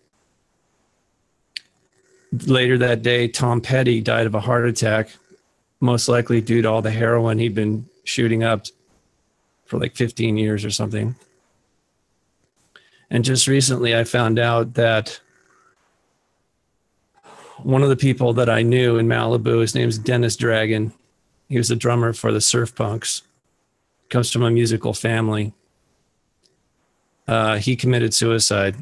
Later that day, Tom Petty died of a heart attack, most likely due to all the heroin he'd been shooting up for like 15 years or something. And just recently, I found out that one of the people that I knew in Malibu, his name is Dennis Dragon. He was the drummer for the Surf Punks. Comes from a musical family. He committed suicide.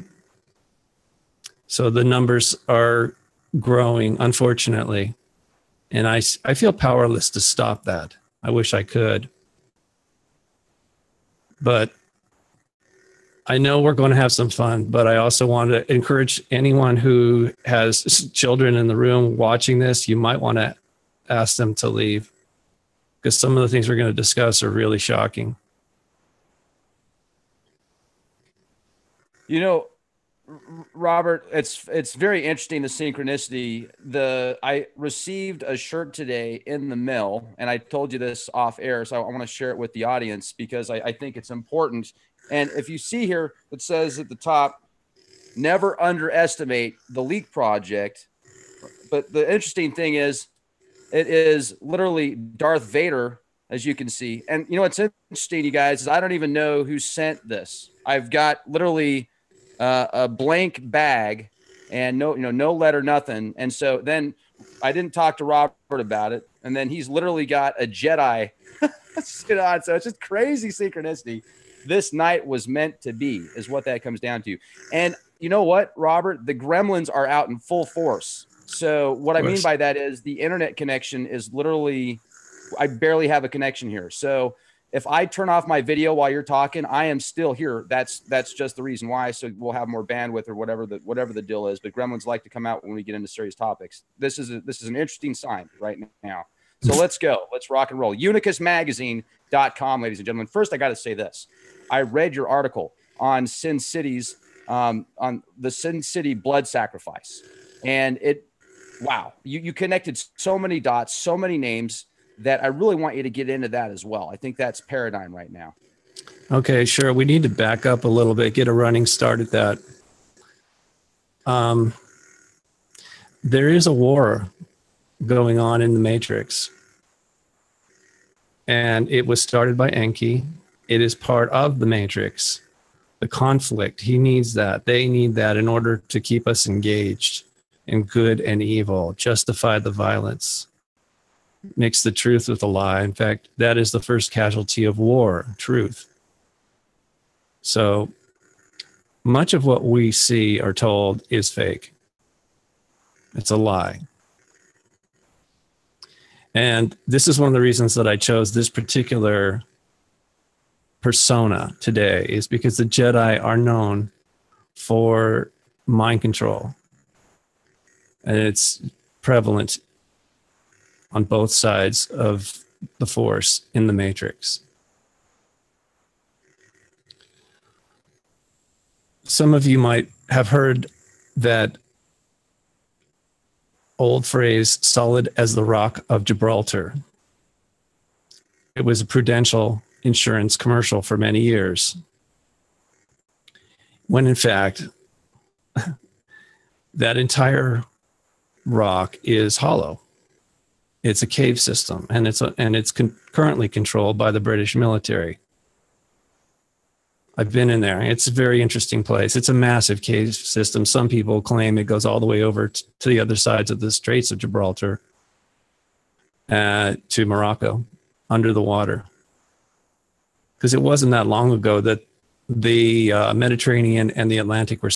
So the numbers are growing, unfortunately. And I feel powerless to stop that. I wish I could. But I know we're going to have some fun, but I also want to encourage anyone who has children in the room watching this, you might want to ask them to leave, because some of the things we're going to discuss are really shocking. You know, Robert, it's very interesting, the synchronicity. I received a shirt today in the mail, and I told you this off air, so I want to share it with the audience because I think it's important. And if you see here, it says at the top, never underestimate the leak project. But the interesting thing is, it is literally Darth Vader, as you can see. And you know what's interesting, you guys, is I don't even know who sent this. I've got literally a blank bag and no letter, nothing. And so then I didn't talk to Robert about it. And then he's literally got a Jedi. So it's just crazy synchronicity. This night was meant to be, is what that comes down to. And you know what, Robert? The gremlins are out in full force. So what I mean by that is the internet connection is literally, I barely have a connection here. So if I turn off my video while you're talking, I am still here. That's just the reason why. So we'll have more bandwidth or whatever the deal is. But gremlins like to come out when we get into serious topics. This is an interesting sign right now. So let's go. Let's rock and roll. UnicusMagazine.com, ladies and gentlemen. First, I got to say this. I read your article on Sin City's, on the Sin City blood sacrifice. And wow, you connected so many dots, so many names that I really want you to get into that as well. I think that's paradigm right now. Okay, sure. We need to back up a little bit, get a running start at that. There is a war going on in the Matrix. And it was started by Enki. It is part of the Matrix. The conflict, he needs that. They need that in order to keep us engaged in good and evil, justify the violence, mix the truth with a lie. In fact, that is the first casualty of war, truth. So much of what we see or told is fake. It's a lie. And this is one of the reasons that I chose this particular persona today, is because the Jedi are known for mind control. And it's prevalent on both sides of the Force in the Matrix. Some of you might have heard that old phrase, solid as the rock of Gibraltar. It was a Prudential insurance commercial for many years, when in fact, that entire rock is hollow. It's a cave system, and it's currently controlled by the British military. I've been in there. It's a very interesting place. It's a massive cave system. Some people claim it goes all the way over to the other sides of the Straits of Gibraltar, to Morocco, under the water. Because it wasn't that long ago that the Mediterranean and the Atlantic were